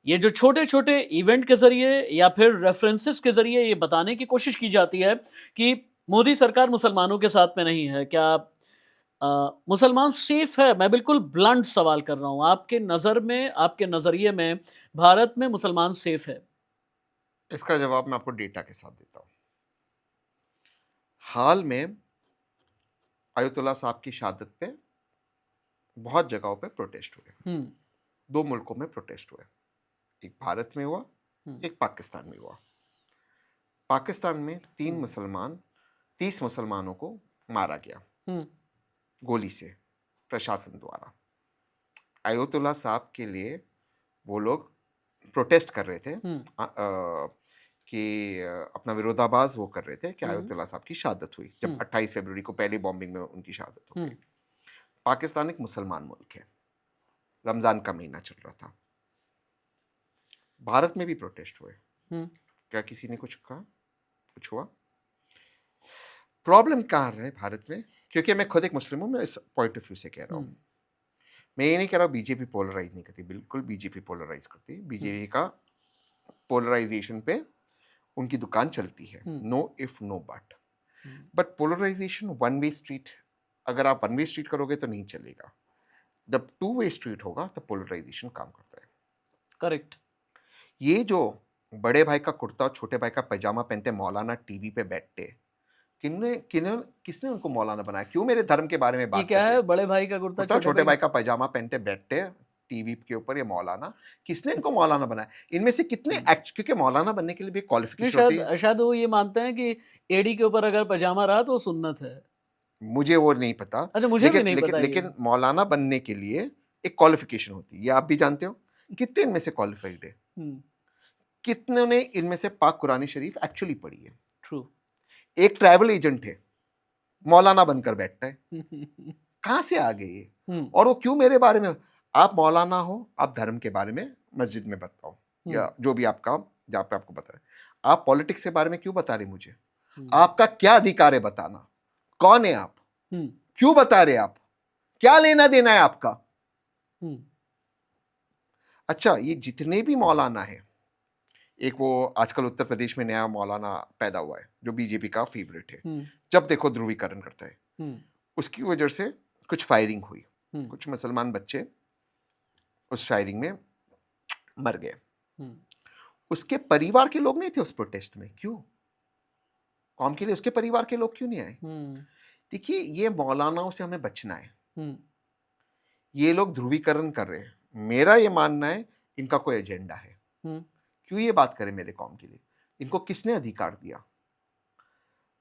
ये जो छोटे छोटे इवेंट के जरिए या फिर रेफरेंसेस के जरिए ये बताने की कोशिश की जाती है कि मोदी सरकार मुसलमानों के साथ में नहीं है, क्या मुसलमान सेफ है? मैं बिल्कुल ब्लंट सवाल कर रहा हूं, आपके नज़र में, आपके नज़रिए में भारत में मुसलमान सेफ है? इसका जवाब मैं आपको डेटा के साथ देता हूं। हाल में आयतुल्लाह साहब की शहादत पे बहुत जगहों पे प्रोटेस्ट हुए। 2 मुल्कों में प्रोटेस्ट हुए, एक भारत में हुआ, एक पाकिस्तान में हुआ। पाकिस्तान में 30 मुसलमानों को मारा गया गोली से प्रशासन द्वारा। आयतुल्लाह साहब के लिए वो लोग प्रोटेस्ट कर रहे थे कि अपना विरोधाभास वो कर रहे थे कि आयतुल्लाह साहब की शहादत हुई, जब 28 फरवरी को पहली बॉम्बिंग में उनकी शहादत हो गई। पाकिस्तान एक मुसलमान मुल्क है, रमजान का महीना चल रहा था। भारत में भी प्रोटेस्ट हुए, क्या किसी ने कुछ कहा, कुछ हुआ? प्रॉब्लम कहाँ है भारत में? क्योंकि मैं खुद एक मुस्लिम हूं, मैं इस पॉइंट ऑफ व्यू से कह रहा हूं। मैं ये नहीं कह रहा बीजेपी पोलराइज नहीं करती, बिल्कुल बीजेपी पोलराइज करती है। बीजेपी का पोलराइजेशन पे उनकी दुकान चलती है, no if no but polarisation one way street, अगर आप वन वे स्ट्रीट करोगे तो नहीं चलेगा। जब 2 वे स्ट्रीट होगा तो पोलराइजेशन काम करता है। करेक्ट। ये जो बड़े भाई का कुर्ता और छोटे भाई का पैजामा पहनते मौलाना टीवी पे बैठते, किसने उनको मौलाना बनाया? क्यों मेरे धर्म के बारे में बात क्या है? बड़े भाई का कुर्ता, छोटे भाई का पैजामा पहनते बैठते टीवी के ऊपर, ये मौलाना, किसने इनको मौलाना बनाया? इनमें से कितने क्योंकि मौलाना बनने के लिए भी क्वालिफिकेशन होती है। शायद वो ये मानते हैं कि एडी के ऊपर अगर पैजामा रहा तो सुन्नत है। मुझे वो नहीं पता। अच्छा, मुझे भी नहीं पता। लेकिन मौलाना बनने के लिए एक क्वालिफिकेशन होती है, ये आप भी जानते हो। कितने इनमें से क्वालिफाइड है? कितने ने इनमें से पाक कुरानी शरीफ एक्चुअली पढ़ी है? ट्रू। एक ट्रैवल एजेंट है, मौलाना बनकर बैठता है। कहां से आ गए ये? और वो क्यों मेरे बारे में? आप मौलाना हो, आप धर्म के बारे में मस्जिद में बताओ या जो भी आपका, जहाँ पे आपको बता रहे, आप पॉलिटिक्स के बारे में क्यों बता रहे मुझे? आपका क्या अधिकार है बताना? कौन है आप? क्यों बता रहे आप? क्या लेना देना है आपका? अच्छा, ये जितने भी मौलाना है, एक वो आजकल उत्तर प्रदेश में नया मौलाना पैदा हुआ है जो बीजेपी का फेवरेट है, जब देखो ध्रुवीकरण करता है, उसकी वजह से कुछ फायरिंग हुई, कुछ मुसलमान बच्चे उस फायरिंग में मर गए। उसके परिवार के लोग नहीं थे उस प्रोटेस्ट में, क्यों? कौम के लिए उसके परिवार के लोग क्यों नहीं आए? देखिए, ये मौलानाओं से हमें बचना है। ये लोग ध्रुवीकरण कर रहे हैं, मेरा ये मानना है इनका कोई एजेंडा है। क्यों ये बात करें मेरे कौम के लिए? इनको किसने अधिकार दिया?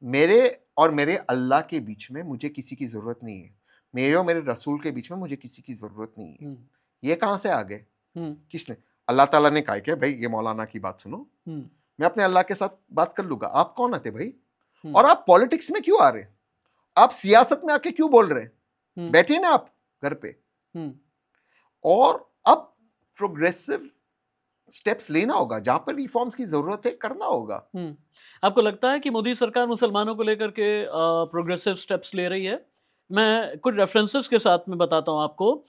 मेरे और मेरे अल्लाह के बीच में मुझे किसी की जरूरत नहीं है, मेरे और मेरे रसूल के बीच में मुझे किसी की जरूरत नहीं है। ये कहां से आ गए? किसने? अल्लाह ताला ने कहा कि भाई ये मौलाना की बात सुनो, मैं अपने अल्लाह के साथ बात कर लूंगा। आप कौन आते भाई? और आप पॉलिटिक्स में क्यों आ रहे? आप सियासत में आके क्यों बोल रहे? बैठिए ना आप घर पे। और अब प्रोग्रेसिव स्टेप्स लेना होगा, जहां पर रिफॉर्म्स की जरूरत है करना होगा। आपको लगता है कि मोदी सरकार मुसलमानों को लेकर के प्रोग्रेसिव स्टेप्स ले रही है? मैं कुछ रेफरेंसेस के साथ में बताता हूं आपको।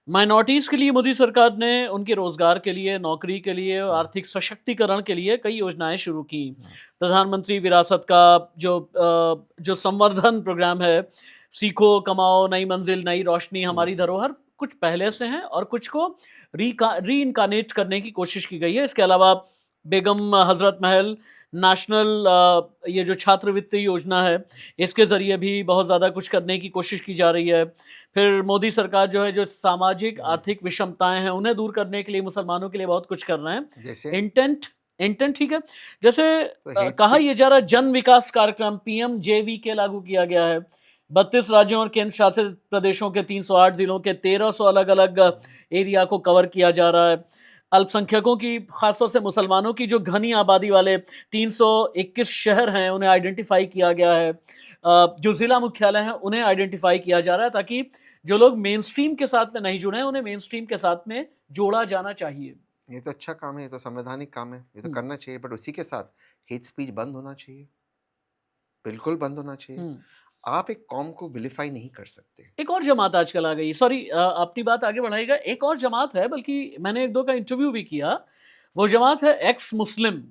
माइनॉरिटीज़ के लिए मोदी सरकार ने उनके रोज़गार के लिए, नौकरी के लिए और आर्थिक सशक्तिकरण के लिए कई योजनाएँ शुरू की। प्रधानमंत्री विरासत का जो संवर्धन प्रोग्राम है, सीखो, कमाओ, नई मंज़िल, नई रोशनी, हमारी धरोहर, कुछ पहले से हैं और कुछ को रीइन्कार्नेट करने की कोशिश की गई है। इसके अलावा बेगम हज़रत महल नेशनल ये जो छात्रवृत्ति योजना है, इसके ज़रिए भी बहुत ज़्यादा कुछ करने की कोशिश की जा रही है। फिर मोदी सरकार जो है, जो सामाजिक आर्थिक विषमताएँ हैं, उन्हें दूर करने के लिए मुसलमानों के लिए बहुत कुछ कर रहे हैं। जैसे इंटेंट इंटेंट ठीक है। जैसे तो हेट कहा स्पीच यह जा रहा है जन विकास कार्यक्रम पीएमजेवीके लागू किया गया है। 32 राज्यों और केंद्र शासित प्रदेशों के 308 जिलों के 1300 अलग-अलग एरिया को कवर किया जा रहा है। अल्पसंख्यकों की, खासतौर से मुसलमानों की जो घनी आबादी वाले 321 शहर हैं, उन्हें आइडेंटिफ़ाई किया गया है। जो ज़िला मुख्यालय हैं, उन्हें आइडेंटिफ़ाई किया जा रहा है ताकि जो लोग मेनस्ट्रीम के साथ में नहीं जुड़े हैं, उन्हें मेनस्ट्रीम के साथ में जोड़ा जाना चाहिए। ये तो अच्छा काम है, ये तो संवैधानिक काम है, ये तो हुँ, करना चाहिए, बट उसी के साथ हेट स्पीच बंद होना चाहिए, बिल्कुल बंद होना चाहिए। हुँ। आप एक कौम को विलिफाई नहीं कर सकते। एक और जमात आजकल आ गई, सॉरी अपनी बात आगे बढ़ाइएगा। एक और जमात है, बल्कि मैंने 1-2 का इंटरव्यू भी किया। वो जमात है एक्स मुस्लिम।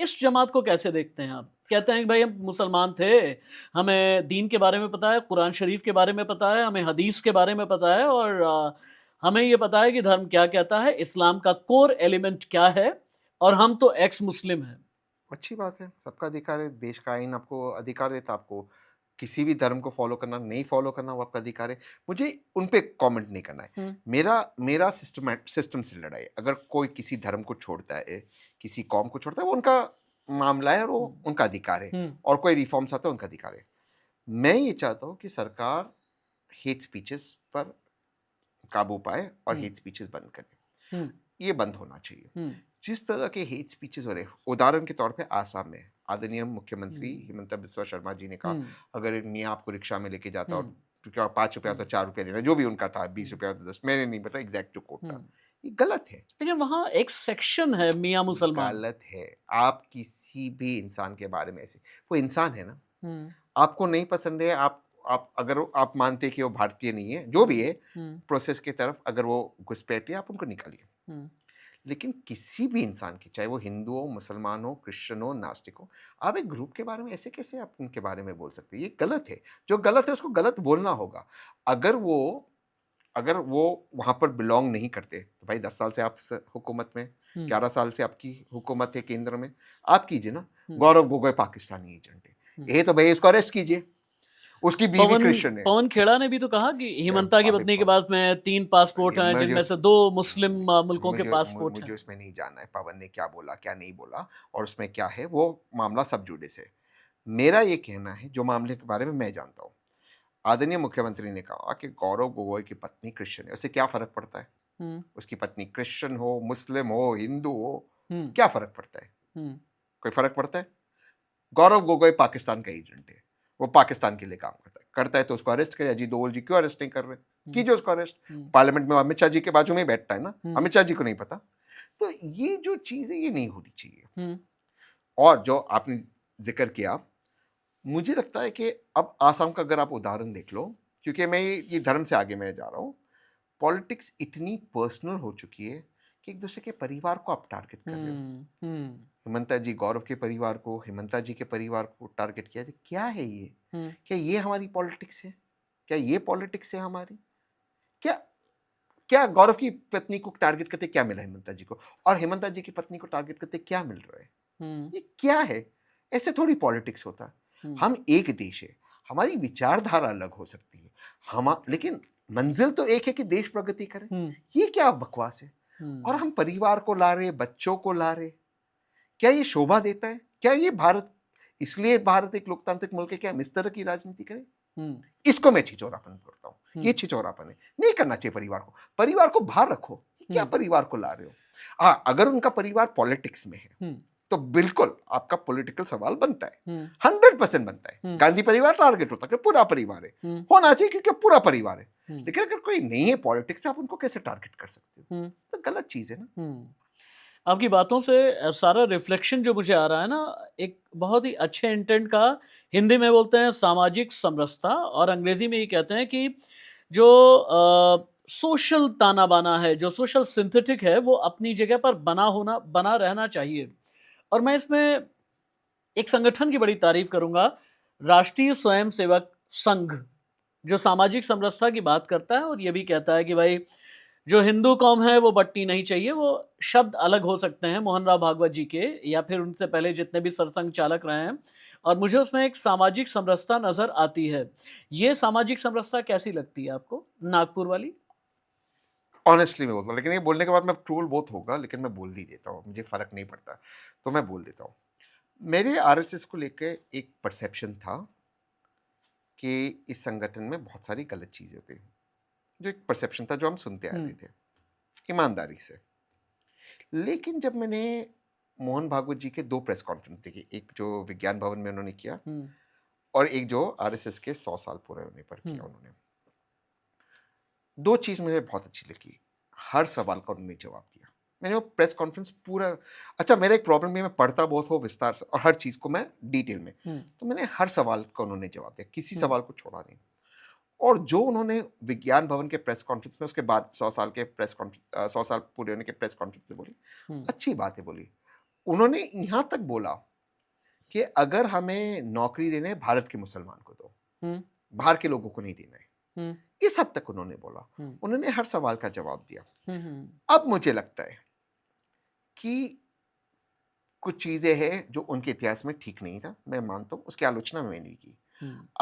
इस जमात को कैसे देखते हैं आप? कहते हैं कि भाई हम मुसलमान थे, हमें दीन के बारे में पता है, कुरान शरीफ के बारे में पता है, हमें हदीस के बारे में पता है और हमें ये पता है कि धर्म क्या कहता है, इस्लाम का कोर एलिमेंट क्या है और हम तो एक्स मुस्लिम हैं। अच्छी बात है, सबका अधिकार है, देश का आईन आपको अधिकार देता है, आपको किसी भी धर्म को फॉलो करना, नहीं फॉलो करना वो आपका अधिकार है। मुझे उन पे कमेंट नहीं करना है। हुँ, मेरा मेरा सिस्टम से लड़ाई है। अगर कोई किसी धर्म को छोड़ता है, किसी कौम को छोड़ता है, वो उनका मामला है और वो हुँ, उनका अधिकार है, हुँ, और कोई रिफॉर्म्स आता है उनका अधिकार है। मैं ये चाहता हूँ कि सरकार हेट स्पीचेस पर काबू पाए और हुँ, हेट स्पीचेस बंद करे। हुँ, ये बंद होना चाहिए। हुँ, जिस तरह के हेट स्पीचेस हो रहे, उदाहरण के तौर पे आसाम में आदरणीय मुख्यमंत्री हुँ, हिमंता बिस्वा शर्मा जी ने कहा, हुँ, अगर एक मियाँ आपको रिक्शा में लेके जाता और हुँ, क्योंकि और 5 रुपया तो 4 रुपया देना, जो भी उनका था, 20 हुँ, रुपया तो 10, मैंने नहीं पता एग्जैक्ट जो कोट हुँ। था, ये गलत है। लेकिन वहाँ एक सेक्शन है मियाँ मुसलमान। गलत है। आप किसी भी इंसान के बारे में ऐसे, वो इंसान है ना, हुँ, आपको नहीं पसंद है, आप अगर आप मानते हैं कि वो भारतीय नहीं है, जो भी हुँ, है, हुँ, प्रोसेस की तरफ अगर वो घुसपैठ है, आप उनको निकालिए। हुँ, लेकिन किसी भी इंसान की, चाहे वो हिंदू हो, मुसलमान हो, क्रिश्चियन हो, नास्तिक हो, आप एक ग्रुप के बारे में ऐसे कैसे आप उनके बारे में बोल सकते हैं? ये गलत है। जो गलत है उसको गलत बोलना होगा। अगर वो अगर वो वहाँ पर बिलॉन्ग नहीं करते, तो भाई 10 साल से आप हुकूमत में, हुँ, 11 साल से आपकी हुकूमत है केंद्र में, आप कीजिए ना। हुँ, गौरव गोगोई पाकिस्तानी एजेंट हुँ। है, ये तो भाई इसको अरेस्ट कीजिए। उसकी बीवी पवन क्रिश्चियन है। पवन खेड़ा ने भी तो कहा कि यार हिमंता की अबे पत्नी के पास में 3 पासपोर्ट हैं, मुझे जिनमें उस से 2 मुस्लिम मुल्कों के पासपोर्ट हैं। मुझे उसमें नहीं जानना है, पवन ने क्या बोला, क्या नहीं बोला और उसमें क्या है, वो मामला सब जुडिस है। मेरा ये कहना है, जो मामले के बारे में मैं जानता हूँ, आदरणीय मुख्यमंत्री ने कहा कि गौरव गोगोई की पत्नी क्रिश्चियन है, उससे क्या फ़र्क पड़ता है? हुँ, उसकी पत्नी क्रिश्चियन हो, मुस्लिम हो, हिंदू हो, हुँ, क्या फ़र्क पड़ता है? हुँ, कोई फ़र्क पड़ता है? गौरव गोगोई पाकिस्तान का एजेंट है, वो पाकिस्तान के लिए काम करता है तो उसको अरेस्ट करें। अजीत दोवल जी क्यों अरेस्ट नहीं कर रहे? हुँ, कीजिए उसको अरेस्ट। हुँ, पार्लियामेंट में अमित शाह जी के बाजू में ही बैठता है ना, हुँ, अमित शाह जी को नहीं पता? तो ये जो चीज़ है, ये नहीं होनी चाहिए। हुँ, और जो आपने ज़िक्र किया, मुझे लगता है कि अब आसाम का अगर आप उदाहरण देख लो, क्योंकि मैं ये धर्म से आगे मैं जा रहा हूँ, पॉलिटिक्स इतनी पर्सनल हो चुकी है कि एक दूसरे के परिवार को आप टारगेट कर रहे हो। हुँ, हुँ, हिमंता जी, गौरव के परिवार को, हिमंता जी के परिवार को टारगेट किया जाए, क्या है ये? हुँ, क्या ये हमारी पॉलिटिक्स है? क्या ये पॉलिटिक्स है हमारी? क्या क्या गौरव की पत्नी को टारगेट करते क्या मिला हिमंता जी को? और हिमंता जी की पत्नी को टारगेट करते क्या मिल रहा है? हुँ, ये क्या है? ऐसे थोड़ी पॉलिटिक्स होता है। हुँ, हम एक देश है, हमारी विचारधारा अलग हो सकती है, लेकिन मंजिल तो एक है कि देश प्रगति करे। हुँ, ये क्या बकवास है? और हुँ, हम परिवार को ला रहे, बच्चों को ला रहे, क्या ये शोभा देता है? क्या ये भारत, इसलिए भारत एक लोकतांत्रिक मुल्क है कि हम इस तरह की राजनीति करें? हुँ, इसको मैं छिचोरापन बोलता हूँ। हुँ, ये छिचोरापन है। नहीं करना चाहिए परिवार को। परिवार को बाहर रखो। क्या हुँ, परिवार को ला रहे हो? हाँ, अगर उनका परिवार पॉलिटिक्स में है, हुँ, तो बिल्कुल आपका पॉलिटिकल सवाल बनता है। हुँ, 100% बनता है। हुँ, गांधी परिवार टारगेट होता है कि पूरा परिवार है। हुँ, होना चाहिए क्योंकि पूरा परिवार है। हुँ, लेकिन अगर कोई नहीं है पॉलिटिक्स में, आप उनको कैसे टारगेट कर सकते हो? हुँ, तो गलत चीज़ है ना। हुँ। आपकी बातों से सारा रिफ्लेक्शन जो मुझे आ रहा है ना, एक बहुत ही अच्छे इंटेंट का, हिंदी में बोलते हैं सामाजिक समरसता और अंग्रेजी में ये कहते हैं कि जो सोशल ताना बाना है, जो सोशल सिंथेटिक है, वो अपनी जगह पर बना रहना चाहिए। और मैं इसमें एक संगठन की बड़ी तारीफ करूंगा, राष्ट्रीय स्वयंसेवक संघ, जो सामाजिक समरसता की बात करता है और ये भी कहता है कि भाई जो हिंदू कौम है वो बंटनी नहीं चाहिए। वो शब्द अलग हो सकते हैं मोहन राव भागवत जी के या फिर उनसे पहले जितने भी सरसंघ चालक रहे हैं, और मुझे उसमें एक सामाजिक समरसता नजर आती है। ये सामाजिक समरसता कैसी लगती है आपको, नागपुर वाली? ऑनेस्टली मैं बोलता हूँ, लेकिन ये बोलने के बाद मैं ट्रोल बहुत होगा, लेकिन मैं बोल ही देता हूँ, मुझे फर्क नहीं पड़ता, तो मैं बोल देता हूँ। मेरे आरएसएस को लेकर एक परसेप्शन था कि इस संगठन में बहुत सारी गलत चीजें होती हैं, जो एक परसेप्शन था जो हम सुनते आ रहे थे ईमानदारी से। लेकिन जब मैंने मोहन भागवत जी के 2 प्रेस कॉन्फ्रेंस देखे, एक जो विज्ञान भवन में उन्होंने किया और एक जो आरएसएस के 100 साल पूरे होने पर किया उन्होंने, 2 चीज मुझे बहुत अच्छी लगी। हर सवाल का उन्होंने जवाब दिया। मैंने वो प्रेस कॉन्फ्रेंस पूरा, अच्छा मेरा एक प्रॉब्लम है, मैं पढ़ता बहुत हो विस्तार से और हर चीज को मैं डिटेल में, तो मैंने हर सवाल का उन्होंने जवाब दिया, किसी सवाल को छोड़ा नहीं। और जो उन्होंने विज्ञान भवन के प्रेस कॉन्फ्रेंस में उसके बाद 100 साल के प्रेस कॉन्फ्रेंस 100 साल पूरे होने के प्रेस कॉन्फ्रेंस में बोली, अच्छी बातें बोली। उन्होंने यहां तक बोला कि अगर हमें नौकरी देने है, भारत के मुसलमान को दो, बाहर के लोगों को नहीं देना है। इस हद तक उन्होंने बोला। उन्होंने हर सवाल का जवाब दिया। अब मुझे लगता है कि कुछ चीजें हैं जो उनके इतिहास में ठीक नहीं था, मैं मानता हूं, उसकी आलोचना मैंने नहीं की।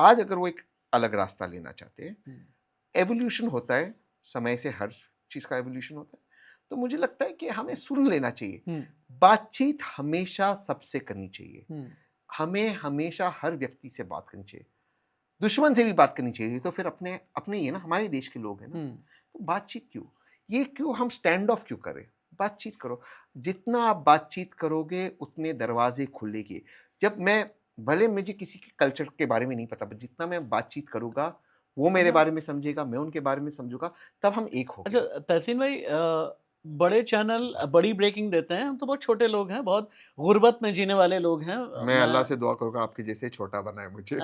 आज अगर वो एक अलग रास्ता लेना चाहते हैं, एवोल्यूशन होता है, समय से हर चीज का एवोल्यूशन होता है, तो मुझे लगता है कि हमें सुन लेना चाहिए। बातचीत हमेशा सबसे करनी चाहिए, हमें हमेशा हर व्यक्ति से बात करनी चाहिए, दुश्मन से भी बात करनी चाहिए, तो फिर अपने अपने ही है ना, हमारे देश के लोग हैं ना, तो बातचीत क्यों, ये क्यों हम स्टैंड ऑफ क्यों करें? बातचीत करो, जितना आप बातचीत करोगे उतने दरवाजे खुलेंगे। जब मैं, भले मुझे किसी के कल्चर के बारे में नहीं पता, पर जितना मैं बातचीत करूंगा वो मेरे बारे में समझेगा, मैं उनके बारे में समझूंगा, तब हम एक हो गए। अच्छा तहसीन भाई, बड़े चैनल बड़ी ब्रेकिंग देते हैं, हम तो बहुत छोटे लोग हैं, बहुत गुर्बत में जीने वाले लोग हैं। मैं अल्लाह से दुआ करूंगा आपके जैसे छोटा बनाए मुझे।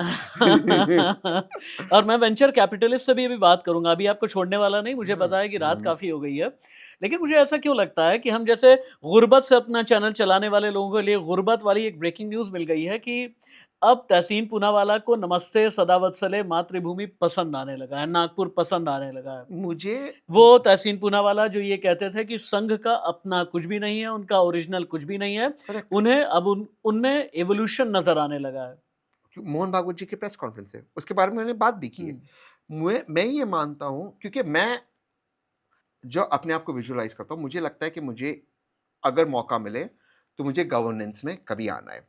और मैं वेंचर कैपिटलिस्ट से भी अभी बात करूंगा, अभी आपको छोड़ने वाला नहीं, मुझे पता है कि रात काफी हो गई है, लेकिन मुझे ऐसा क्यों लगता है कि हम जैसे गुर्बत से अपना चैनल चलाने वाले लोगों के लिए गुर्बत वाली एक ब्रेकिंग न्यूज मिल गई है कि अब तहसीन पूनावाला को नमस्ते सदावत्सले मातृभूमि पसंद आने लगा है, नागपुर पसंद आने लगा है। मुझे वो तहसीन पूनावाला जो ये कहते थे कि संघ का अपना कुछ भी नहीं है, उनका ओरिजिनल कुछ भी नहीं है, Correct. उन्हें अब उनमें एवोल्यूशन नजर आने लगा है। मोहन भागवत जी के प्रेस कॉन्फ्रेंस है, उसके बारे में मैंने बात भी की है। मैं ये मानता हूं, क्योंकि मैं जो अपने आप को विजुअलाइज करता हूं, मुझे लगता है कि मुझे अगर मौका मिले तो मुझे गवर्नेंस में कभी आना है,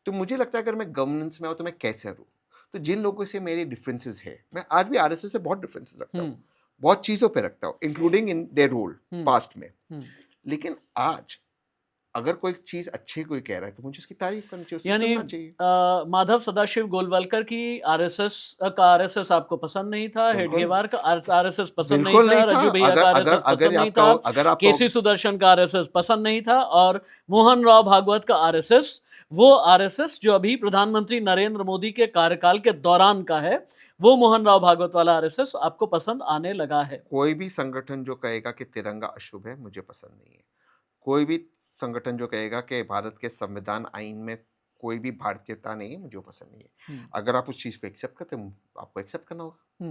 तो मुझे लगता है अगर मैं गवर्नेंस में आऊँ तो मैं कैसे रहूँ। तो जिन लोगों से मेरे डिफरेंसेस है, मैं आज भी आरएसएस से बहुत डिफरेंसेस रखता हूँ, बहुत चीज़ों पे रखता हूँ, including in their role past में, लेकिन आज अगर कोई चीज अच्छी कोई कह रहा है तो मुझे उसकी तारीफ करनी चाहिए, उससे यानी सुनना चाहिए। माधव सदाशिव गोलवलकर की आरएसएस आपको पसंद नहीं था, बिल्कुल। हेडगेवार का आरएसएस पसंद नहीं बिल्कुल था, नहीं था। रजू भैया अगर का अगर आरएसएस पसंद अगर नहीं आप था, कहो, अगर आप केसी सुदर्शन का आरएसएस पसंद नहीं था, और मोहन राव भागवत का आरएसएस, वो आरएसएस जो अभी प्रधानमंत्री नरेंद्र मोदी के कार्यकाल के दौरान का है, वो मोहन राव भागवत वाला आरएसएस आपको पसंद आने लगा है। कोई भी संगठन जो कहेगा कि तिरंगा अशुभ है, मुझे पसंद नहीं है। कोई भी संगठन जो कहेगा कि भारत के संविधान आइन में कोई भी भारतीयता नहीं है, मुझे वो पसंद नहीं है। अगर आप उस चीज को एक्सेप्ट करते हैं, आपको एक्सेप्ट करना होगा।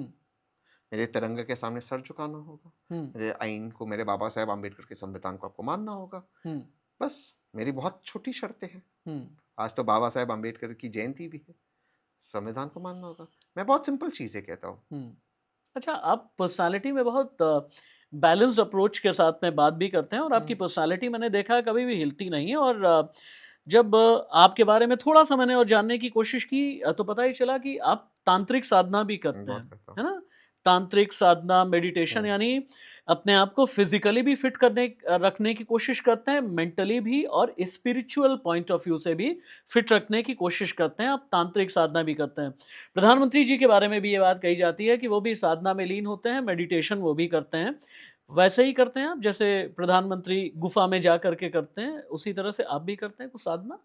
मेरे तिरंगे के सामने सर झुकाना होगा, मेरे आइन को, मेरे बाबा साहेब आम्बेडकर के संविधान को आपको मानना होगा। बस मेरी बहुत छोटी शर्तें हैं। आज तो बाबा साहेब आम्बेडकर की जयंती भी है, संविधान को मानना होगा। मैं बहुत सिंपल चीजें कहता हूँ। अच्छा, आप पर्सनालिटी में बहुत बैलेंस्ड अप्रोच के साथ में बात भी करते हैं, और आपकी पर्सनालिटी मैंने देखा है कभी भी हिलती नहीं है। और जब आपके बारे में थोड़ा सा मैंने और जानने की कोशिश की तो पता ही चला कि आप तांत्रिक साधना भी करते हैं, है ना? तांत्रिक साधना, मेडिटेशन, यानी अपने आप को फिजिकली भी फिट रखने की कोशिश करते हैं, मेंटली भी और स्पिरिचुअल पॉइंट ऑफ व्यू से भी फिट रखने की कोशिश करते हैं। आप तांत्रिक साधना भी करते हैं। प्रधानमंत्री जी के बारे में भी ये बात कही जाती है कि वो भी साधना में लीन होते हैं, मेडिटेशन वो भी करते हैं। वैसे ही करते हैं आप, जैसे प्रधानमंत्री गुफा में जा करके करते हैं, उसी तरह से आप भी करते हैं कुछ साधना?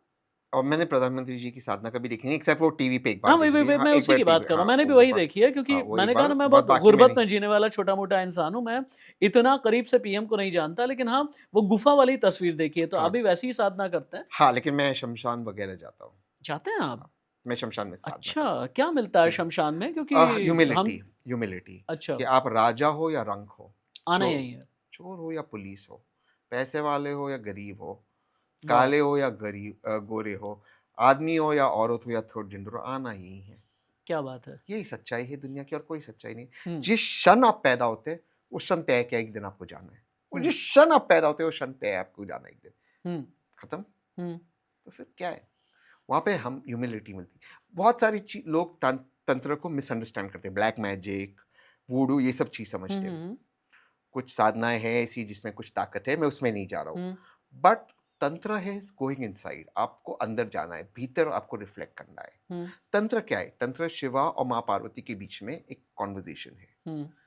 और मैंने प्रधानमंत्री जी की साधना कभी देखी नहीं, एक्सेप्ट वो टीवी पे एक बार हाँ वही देखी थी। वही हाँ, मैं एक उसी बार की बात टीवी, कर रहा हाँ, हूँ, मैंने भी वो वही बात, देखी है क्योंकि हाँ, वो एक मैंने कहा बार ना मैं बहुत बहुत बाकी में गुर्बत नहीं। में जीने वाला छोटा मोटा इंसान हूँ, मैं इतना करीब से पीएम को नहीं जानता, लेकिन हाँ वो गुफा वाली तस्वीर देखी है, तो हाँ, अभी वैसी ही साधना करते हैं। हाँ, लेकिन मैं शमशान वगैरह जाता हूँ। चाहते हैं आप? हाँ, मैं शमशान में साधना अच्छा, करता हूँ। क्या मिलता है ठीक है। शमशान में? क्योंकि ह्यूमिलिटी, हम ह्यूमिलिटी, अच्छा, कि आप राजा हो या रंक हो, आना चोर यही है। चोर हो या पुलिस हो, पैसे वाले हो या गरीब हो, वाह! काले हो या गोरे हो, आदमी हो या औरत हो या थर्ड जेंडर हो, आना यही है। क्या बात है। यही सच्चाई है दुनिया की, और कोई सच्चाई नहीं। हुँ, जिस क्षण आप पैदा होते हैं, उस क्षण तय है कि एक दिन आपको जाना है। और हुँ, जिस क्षण आप पैदा होते हैं, उस क्षण तय है आपको जाना है एक दिन। हुँ, खत्म। हुँ, तो फिर क्या है? वहाँ पे हम ह्यूमिलिटी मिलती है। बहुत सारी लोग तंत्र को मिसअंडरस्टैंड करते हैं। ब्लैक मैजिक, वूडू, ये सब चीज़ हुँ, समझते हैं। हुँ, कुछ साधनाएँ हैं ऐसी जिसमें कुछ ताकत है, मैं उसमें नहीं जा रहा हूँ। हुँ, बट तंत्र है गोइंग इनसाइड, आपको अंदर जाना है, भीतर आपको रिफ्लेक्ट करना है। हुँ, तंत्र क्या है? तंत्र शिवा और माँ पार्वती के बीच में एक कन्वर्सेशन है। हुँ,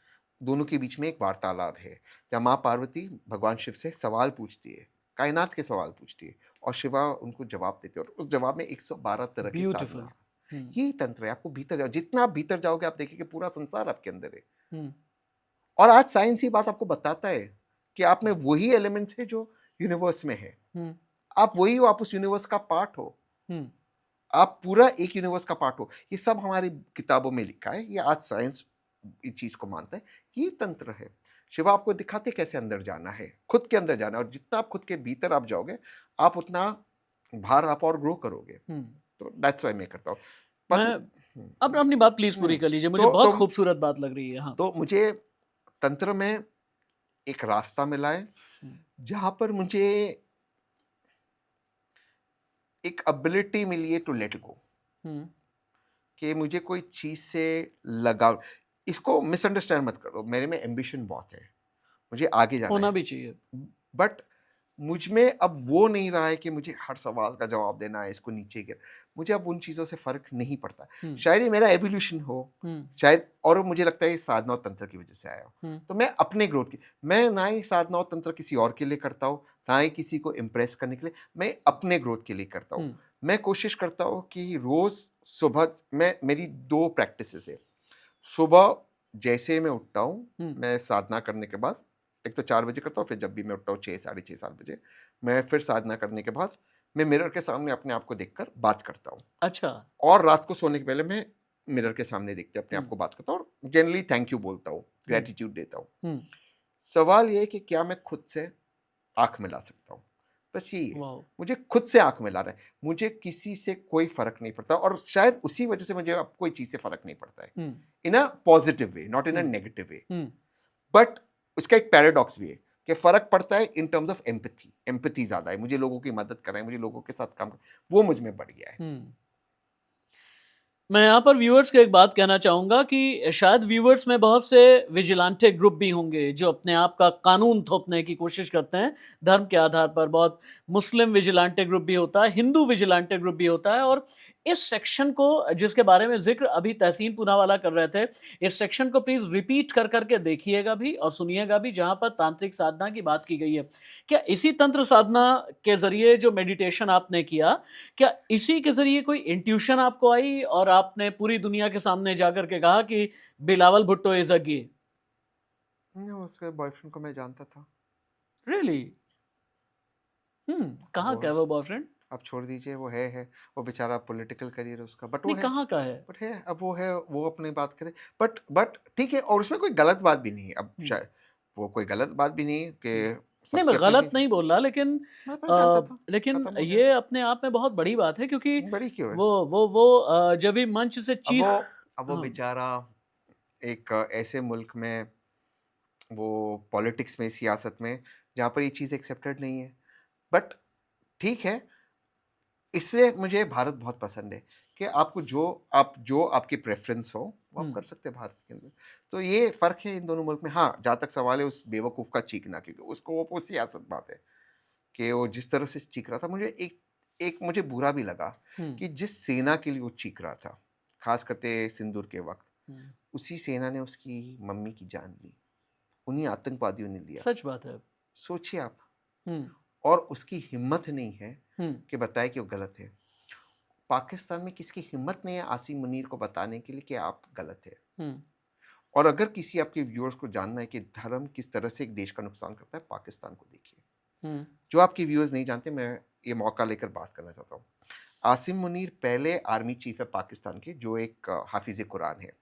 दोनों के बीच में एक वार्तालाप है, जहाँ माँ पार्वती भगवान शिव से सवाल पूछती है, कायनात के सवाल पूछती है, और शिवा उनको जवाब देते हैं, और उस जवाब में 112 तरह की ब्यूटीफुल। साधना। हुँ, यही तंत्र है। आपको भीतर जाओ, जितना आप भीतर जाओगे आप देखेंगे पूरा संसार आपके अंदर है। हुँ, और आज साइंस ये बात आपको बताता है कि आप में वही एलिमेंट्स है जो यूनिवर्स में है। हुँ, आप वही हो, आप उस यूनिवर्स का पार्ट हो। हुँ, आप पूरा एक यूनिवर्स का पार्ट हो। ये सब हमारी किताबों में लिखा है। ये आज साइंस इस चीज को मानता है। ये तंत्र है। शिवा आपको दिखाते कैसे अंदर जाना है, खुद के अंदर जाना है, और जितना आप खुद के भीतर आप जाओगे, आप उतना बाहर आप और ग्रो करोगे। हुँ। तो दैट्स व्हाई मैं करता हूँ। मैं पर अब अपनी बात प्लीज़ पूरी हम्म, कर लीजिए, मुझे तो बहुत तो खूबसूरत बात लग रही है। हाँ। तो मुझे तंत्र में एक रास्ता मिला है, हुँ, जहां पर मुझे एक एबिलिटी मिली है टू लेट गो। हुँ, कि मुझे कोई चीज से लगाव, इसको मिसअंडरस्टैंड मत करो, मेरे में एम्बिशन बहुत है, मुझे आगे जाना होना है। भी चाहिए। बट मुझ में अब वो नहीं रहा है कि मुझे हर सवाल का जवाब देना है, इसको नीचे गिर, मुझे अब उन चीज़ों से फ़र्क नहीं पड़ता। हुँ, शायद ये मेरा एवोल्यूशन हो, हुँ, शायद, और मुझे लगता है ये साधना और तंत्र की वजह से आया हो। हुँ, तो मैं अपने ग्रोथ की, मैं ना ही साधना और तंत्र किसी और के लिए करता हूँ, ना ही किसी को इम्प्रेस करने के लिए, मैं अपने ग्रोथ के लिए करता हूँ। हुँ, मैं कोशिश करता हूँ कि रोज़ सुबह, मैं मेरी 2 प्रैक्टिसेज़ है। सुबह जैसे मैं उठता हूँ, हुँ। मैं साधना करने के बाद, एक तो 4 बजे करता हूँ, फिर जब भी मैं उठता हूँ 6, साढ़े 6, 7 बजे, मैं फिर साधना करने के बाद, मैं मिरर के सामने अपने आप को देखकर बात करता हूँ। अच्छा। और रात को सोने के पहले मैं मिरर के सामने देख के अपने हुँ, आप को बात करता हूँ, और जनरली थैंक यू बोलता हूँ, हुँ, ग्रैटिट्यूड देता हूँ। हुँ। सवाल ये है कि क्या मैं खुद से आँख मिला सकता हूँ? बस यही है। वॉव! मुझे खुद से आँख मिलाना है। मुझे किसी से कोई फ़र्क नहीं पड़ता, और शायद उसी वजह से मुझे अब कोई चीज़ से फ़र्क नहीं पड़ता है। Hmm, in a positive way, not in a hmm, negative way. Hmm, but उसका एक पैराडॉक्स भी है कि फ़र्क पड़ता है in terms of empathy. Empathy ज़्यादा है। मुझे लोगों की मदद करना है, मुझे लोगों के साथ काम वो मुझ में बढ़ गया है। हुँ। मैं यहाँ पर व्यूअर्स को एक बात कहना चाहूँगा कि शायद व्यूअर्स में बहुत से विजिलेंटे ग्रुप भी होंगे जो अपने आप का कानून थोपने की कोशिश करते हैं धर्म के आधार पर। बहुत मुस्लिम विजिलेंटे ग्रुप भी होता है, हिंदू विजिलेंटे ग्रुप भी होता है, और इस सेक्शन को जिसके बारे में ज़िक्र अभी तहसीन पूनावाला कर रहे थे, इस सेक्शन को प्लीज़ रिपीट कर के देखिएगा भी और सुनिएगा भी, जहाँ पर तांत्रिक साधना की बात की गई है। क्या इसी तंत्र साधना के ज़रिए जो मेडिटेशन आपने किया, क्या इसी के ज़रिए कोई इंट्यूशन आपको आई और आपने पूरी दुनिया के सामने जाकर के कहा कि बिलावल भुट्टो इज़ अ गे? उसके बॉयफ्रेंड को मैं जानता था। रियली? अब कहाँ वो का है वो बॉयफ्रेंड? अब छोड़ दीजिए, वो है। वो बेचारा पॉलिटिकल करियर है उसका, बट वो नहीं, है। कहाँ का है? बट है, अब वो है, वो अपनी बात करे। बट ठीक है, और उसमें कोई गलत बात भी नहीं है। अब हुँ, शायद वो कोई गलत बात भी नहीं है हुँ। कि नहीं, सबकी मैं अपनी गलत अपनी, नहीं बोल रहा, लेकिन मैं जानता था, लेकिन खत्म हो गया। ये अपने आप में बहुत बड़ी बात है, क्योंकि बड़ी क्यों है? वो जब भी मंच से अब चीख वो अब वो हाँ, बेचारा एक ऐसे मुल्क में, वो पॉलिटिक्स में, सियासत में, जहाँ पर ये चीज़ एक्सेप्टेड नहीं है। बट ठीक है, इसलिए मुझे भारत बहुत पसंद है कि आपको जो आपकी प्रेफ़रेंस हो, वो आप हुँ, कर सकते हैं भारत के अंदर। तो ये फ़र्क है इन दोनों मुल्क में। हाँ, जहाँ तक सवाल है उस बेवकूफ़ का चीखना, क्योंकि उसको वो सियासत बात है कि वो जिस तरह से चीख रहा था, मुझे एक एक मुझे बुरा भी लगा हुँ, कि जिस सेना के लिए वो चीख रहा था, ख़ास करके सिंदूर के वक़्त, हुँ। उसी सेना ने उसकी मम्मी की जान ली। उन्हीं आतंकवादियों ने लिया। सच बात है। सोचिए आप। हुँ, और उसकी हिम्मत नहीं है हुँ, कि बताए कि वो गलत है। पाकिस्तान में किसी की हिम्मत नहीं है आसिम मुनीर को बताने के लिए कि आप गलत है। हम्म, और अगर किसी आपके व्यूअर्स को जानना है कि धर्म किस तरह से एक देश का नुकसान करता है, पाकिस्तान को देखिए। हम्म, जो आपके व्यूअर्स नहीं जानते, मैं ये मौका लेकर बात करना चाहता हूँ। आसिम मुनीर पहले आर्मी चीफ है पाकिस्तान के, जो एक हाफिज कुरान है।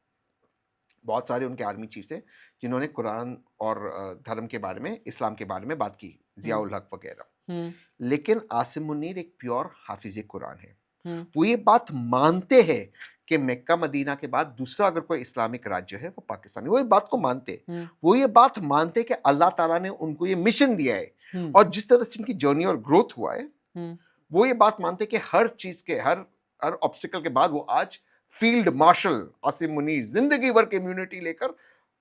बहुत सारे उनके आर्मी चीफ्स हैं जिन्होंने कुरान और धर्म के बारे में, इस्लाम के बारे में बात की, जियाउल हक वगैरह। हम्म, लेकिन आसिम मुनीर एक प्योर हाफिज कुरान है। हम्म, वो ये बात मानते हैं कि मक्का मदीना के बाद दूसरा अगर कोई इस्लामिक राज्य है वो पाकिस्तान है। वो ये बात को मानते हैं। हम्म, वो ये बात मानते हैं कि अल्लाह ताला ने उनको ये मिशन दिया है। हम्म, और जिस तरह से उनकी जर्नी और ग्रोथ हुआ है, हम्म, वो ये बात मानते हैं कि हर चीज के हर ऑब्स्टिकल के बाद वो आज फील्ड मार्शल आसिम मुनीर जिंदगी भर कम्युनिटी लेकर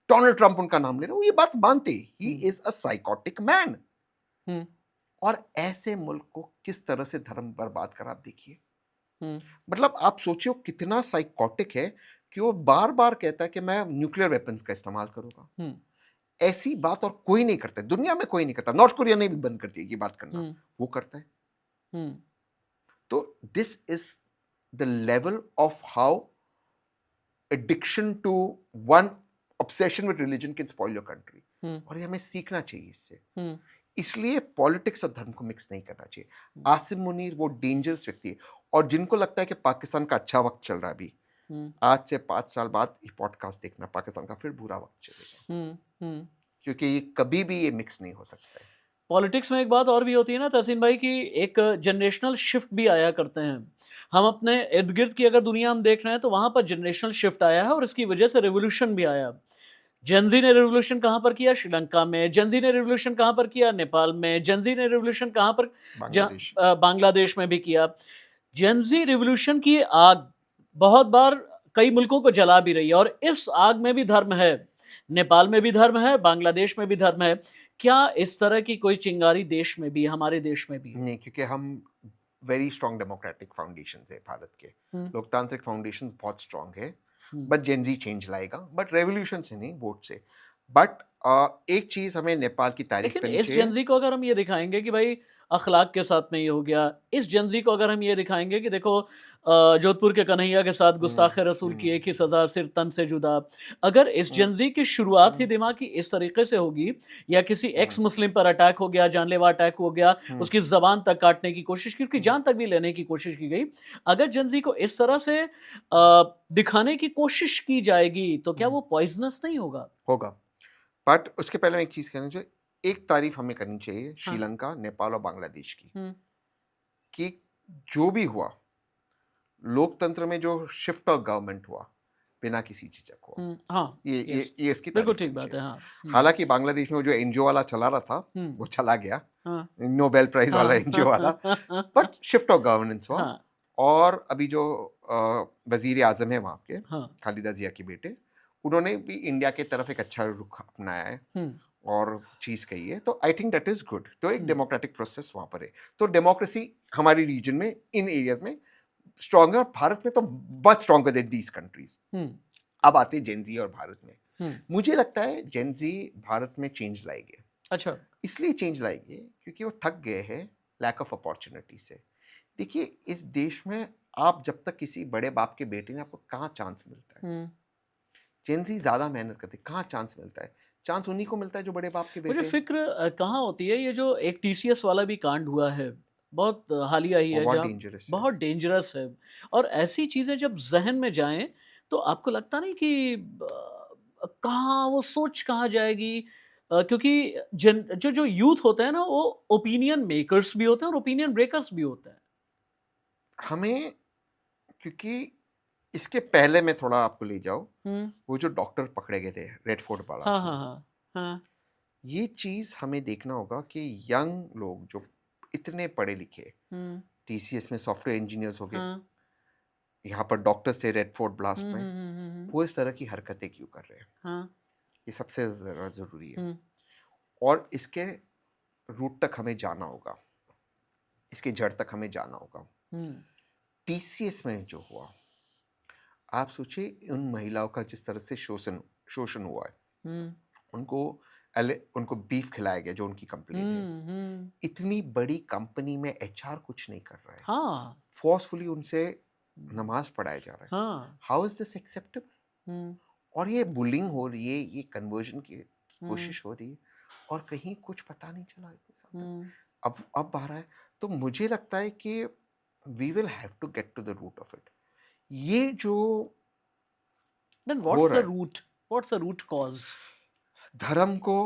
डोनाल्ड ट्रंप उनका नाम ले रहे हैं। वो ये बात मानते he is a psychotic man. Hmm, और ऐसे मुल्क को किस तरह से धर्म बर्बाद कर, आप देखिए। हम्म, मतलब आप सोचिए वो कितना साइकोटिक है कि वो बार बार कहता है कि मैं न्यूक्लियर वेपन्स का इस्तेमाल करूंगा। हम्म, ऐसी बात और कोई नहीं करता है, दुनिया में कोई नहीं करता। नॉर्थ कोरिया ने भी बंद कर दिया ये बात करना, हम्म, वो करता है। हम्म, तो this is the level of how addiction to one obsession with religion can spoil your country. Hmm, और ये हमें सीखना चाहिए इससे। हम्म, इसलिए पॉलिटिक्स और धर्म को मिक्स नहीं करना चाहिए। हम्म, आसिम मुनीर वो डेंजरस व्यक्ति है। और जिनको लगता है कि पाकिस्तान का अच्छा वक्त चल रहा है अभी, हम्म, आज से 5 साल बाद ये पॉडकास्ट देखना, पाकिस्तान का फिर बुरा वक्त चलेगा। हम्म। क्योंकि ये कभी भी ये मिक्स नहीं हो सकता है। पॉलिटिक्स में एक बात और भी होती है ना तहसीन भाई कि एक जनरेशनल शिफ्ट भी आया करते हैं। हम अपने इर्द गिर्द की अगर दुनिया हम देख रहे हैं तो वहाँ पर जनरेशनल शिफ्ट आया है और इसकी वजह से रेवोल्यूशन भी आया। जेनजी ने रेवोल्यूशन कहाँ पर किया? श्रीलंका में। जेनजी ने रेवोल्यूशन कहाँ पर किया? नेपाल में। जेनजी ने रेवोल्यूशन कहाँ पर? बांग्लादेश। बांग्लादेश में भी किया। जेनजी रेवोल्यूशन की आग बहुत बार कई मुल्कों को जला भी रही है और इस आग में भी धर्म है। नेपाल में भी धर्म है, बांग्लादेश में भी धर्म है। क्या इस तरह की कोई चिंगारी देश में भी, हमारे देश में भी है? नहीं, क्योंकि हम वेरी स्ट्रॉन्ग डेमोक्रेटिक फाउंडेशन है भारत के। हम्म, लोकतांत्रिक फाउंडेशन बहुत स्ट्रॉन्ग है। हम्म। बट जेनजी चेंज लाएगा, बट रेवोल्यूशन से नहीं, वोट से। बट एक चीज हमें नेपाल की तारीफ लेकिन करनी इस चाहिए। जेनजी को अगर हम ये दिखाएंगे कि भाई अखलाक के साथ में ये हो गया, इस जेनजी को अगर हम ये दिखाएंगे कि देखो जोधपुर के कन्हैया के साथ गुस्ताख रसूल की एक ही सजा, सिर तन से जुदा। अगर इस जेनजी की शुरुआत ही दिमाग की इस तरीके से होगी या किसी एक्स मुस्लिम पर अटैक हो गया, जानलेवा अटैक हो गया, उसकी जबान तक काटने की कोशिश की, उसकी जान तक भी लेने की कोशिश की गई, अगर जेनजी को इस तरह से दिखाने की कोशिश की जाएगी तो क्या वो पॉइजनस नहीं होगा? होगा। बट उसके पहले मैं एक चीज कहना चाहिए। एक तारीफ हमें करनी चाहिए हाँ। श्रीलंका, नेपाल और बांग्लादेश की, हम्म, कि जो भी हुआ, लोकतंत्र में जो शिफ्ट ऑफ गवर्नमेंट हुआ, बिना किसी झिझक हुआ। हाँ, ये यस, ये इसकी बिल्कुल तारीफ ठीक करनी बात है। चाहिए। हाँ, हालांकि बांग्लादेश में वो जो एनजीओ वाला चला रहा था, हम्म, वो चला गया, हाँ, नोबेल प्राइज वाला हाँ, एनजीओ वाला। बट शिफ्ट ऑफ गवर्नेंस हुआ। हाँ, और अभी जो वजीर आजम है वहाँ के, हाँ, खालिदा जिया के बेटे, उन्होंने भी इंडिया की तरफ एक अच्छा रुख अपनाया है हम्म, और चीज कही है। तो I think that is good. तो एक हम्म, डेमोक्रेटिक प्रोसेस वहाँ पर है। तो डेमोक्रेसी हमारी रीजन में, इन एरियाज में स्ट्रांग है। और भारत में तो बहुत स्ट्रांगर देन दीज कंट्रीज। हम्म, अब आते हैं जेनजी और भारत में। हम्म, मुझे लगता है जेनजी भारत में चेंज लाएंगे। अच्छा, इसलिए चेंज लाएंगे क्योंकि वो थक गए हैं लैक ऑफ अपॉर्चुनिटी से। देखिए, इस देश में आप जब तक किसी बड़े बाप के बेटे ने, आपको कहाँ चांस मिलता है? हम्म। जेनजी ज्यादा मेहनत करते, कहाँ चांस मिलता है? चांस उन्हीं को मिलता है जो बड़े बाप के मुझे बेटे हैं। फिक्र कहाँ होती है, ये जो एक टीसीएस वाला भी कांड हुआ है, बहुत हालिया ही वो है, बहुत जहाँ डेंजरस है। बहुत डेंजरस है। और ऐसी चीजें जब जहन में जाएं तो आपको लगता नहीं कि कहाँ वो सोच कहाँ जाएगी? क्योंकि जो जो यूथ होते हैं ना, वो ओपिनियन मेकर्स भी होते हैं और ओपिनियन ब्रेकर्स भी होते हैं। हमें, क्योंकि इसके पहले मैं थोड़ा आपको ले जाऊं, हम्म, वो जो डॉक्टर पकड़े गए थे रेड फोर्ट हाँ, पलास में, हाँ, हाँ, हाँ, ये चीज हमें देखना होगा कि यंग लोग जो इतने पढ़े लिखे, हम्म, टीसीएस में सॉफ्टवेयर इंजीनियर्स हो गए, हाँ, यहाँ पर डॉक्टर्स थे रेड फोर्ट ब्लास्ट में, हम्म, वो इस तरह की हरकतें क्यों कर रहे हैं? हाँ, ये सबसे ज़्यादा ज़रूरी है। हम्म, और इसके रूट तक हमें जाना होगा, इसके जड़ तक हमें जाना होगा। हम्म, टीसीएस में जो हुआ, आप सोचिए उन महिलाओं का जिस तरह से शोषण शोषण हुआ है। हम्म, उनको बीफ खिलाया गया, जो उनकी कंप्लेन है। इतनी बड़ी कंपनी में एचआर कुछ नहीं कर रहा है, हाँ, फोर्सफुली उनसे नमाज पढ़ाया जा रहा है, हाँ हाउ इज दिस एक्सेप्टेबल? हम्म, और ये बुलिंग हो रही है, ये कन्वर्जन की हम्म, कोशिश हो रही है, और कहीं कुछ पता नहीं चला इतने साल तक। हम्म, अब आ रहा है, तो मुझे लगता है कि we will have to get to the root of it. ये जो then हो what's रहा the है, root, what's the root cause? धर्म को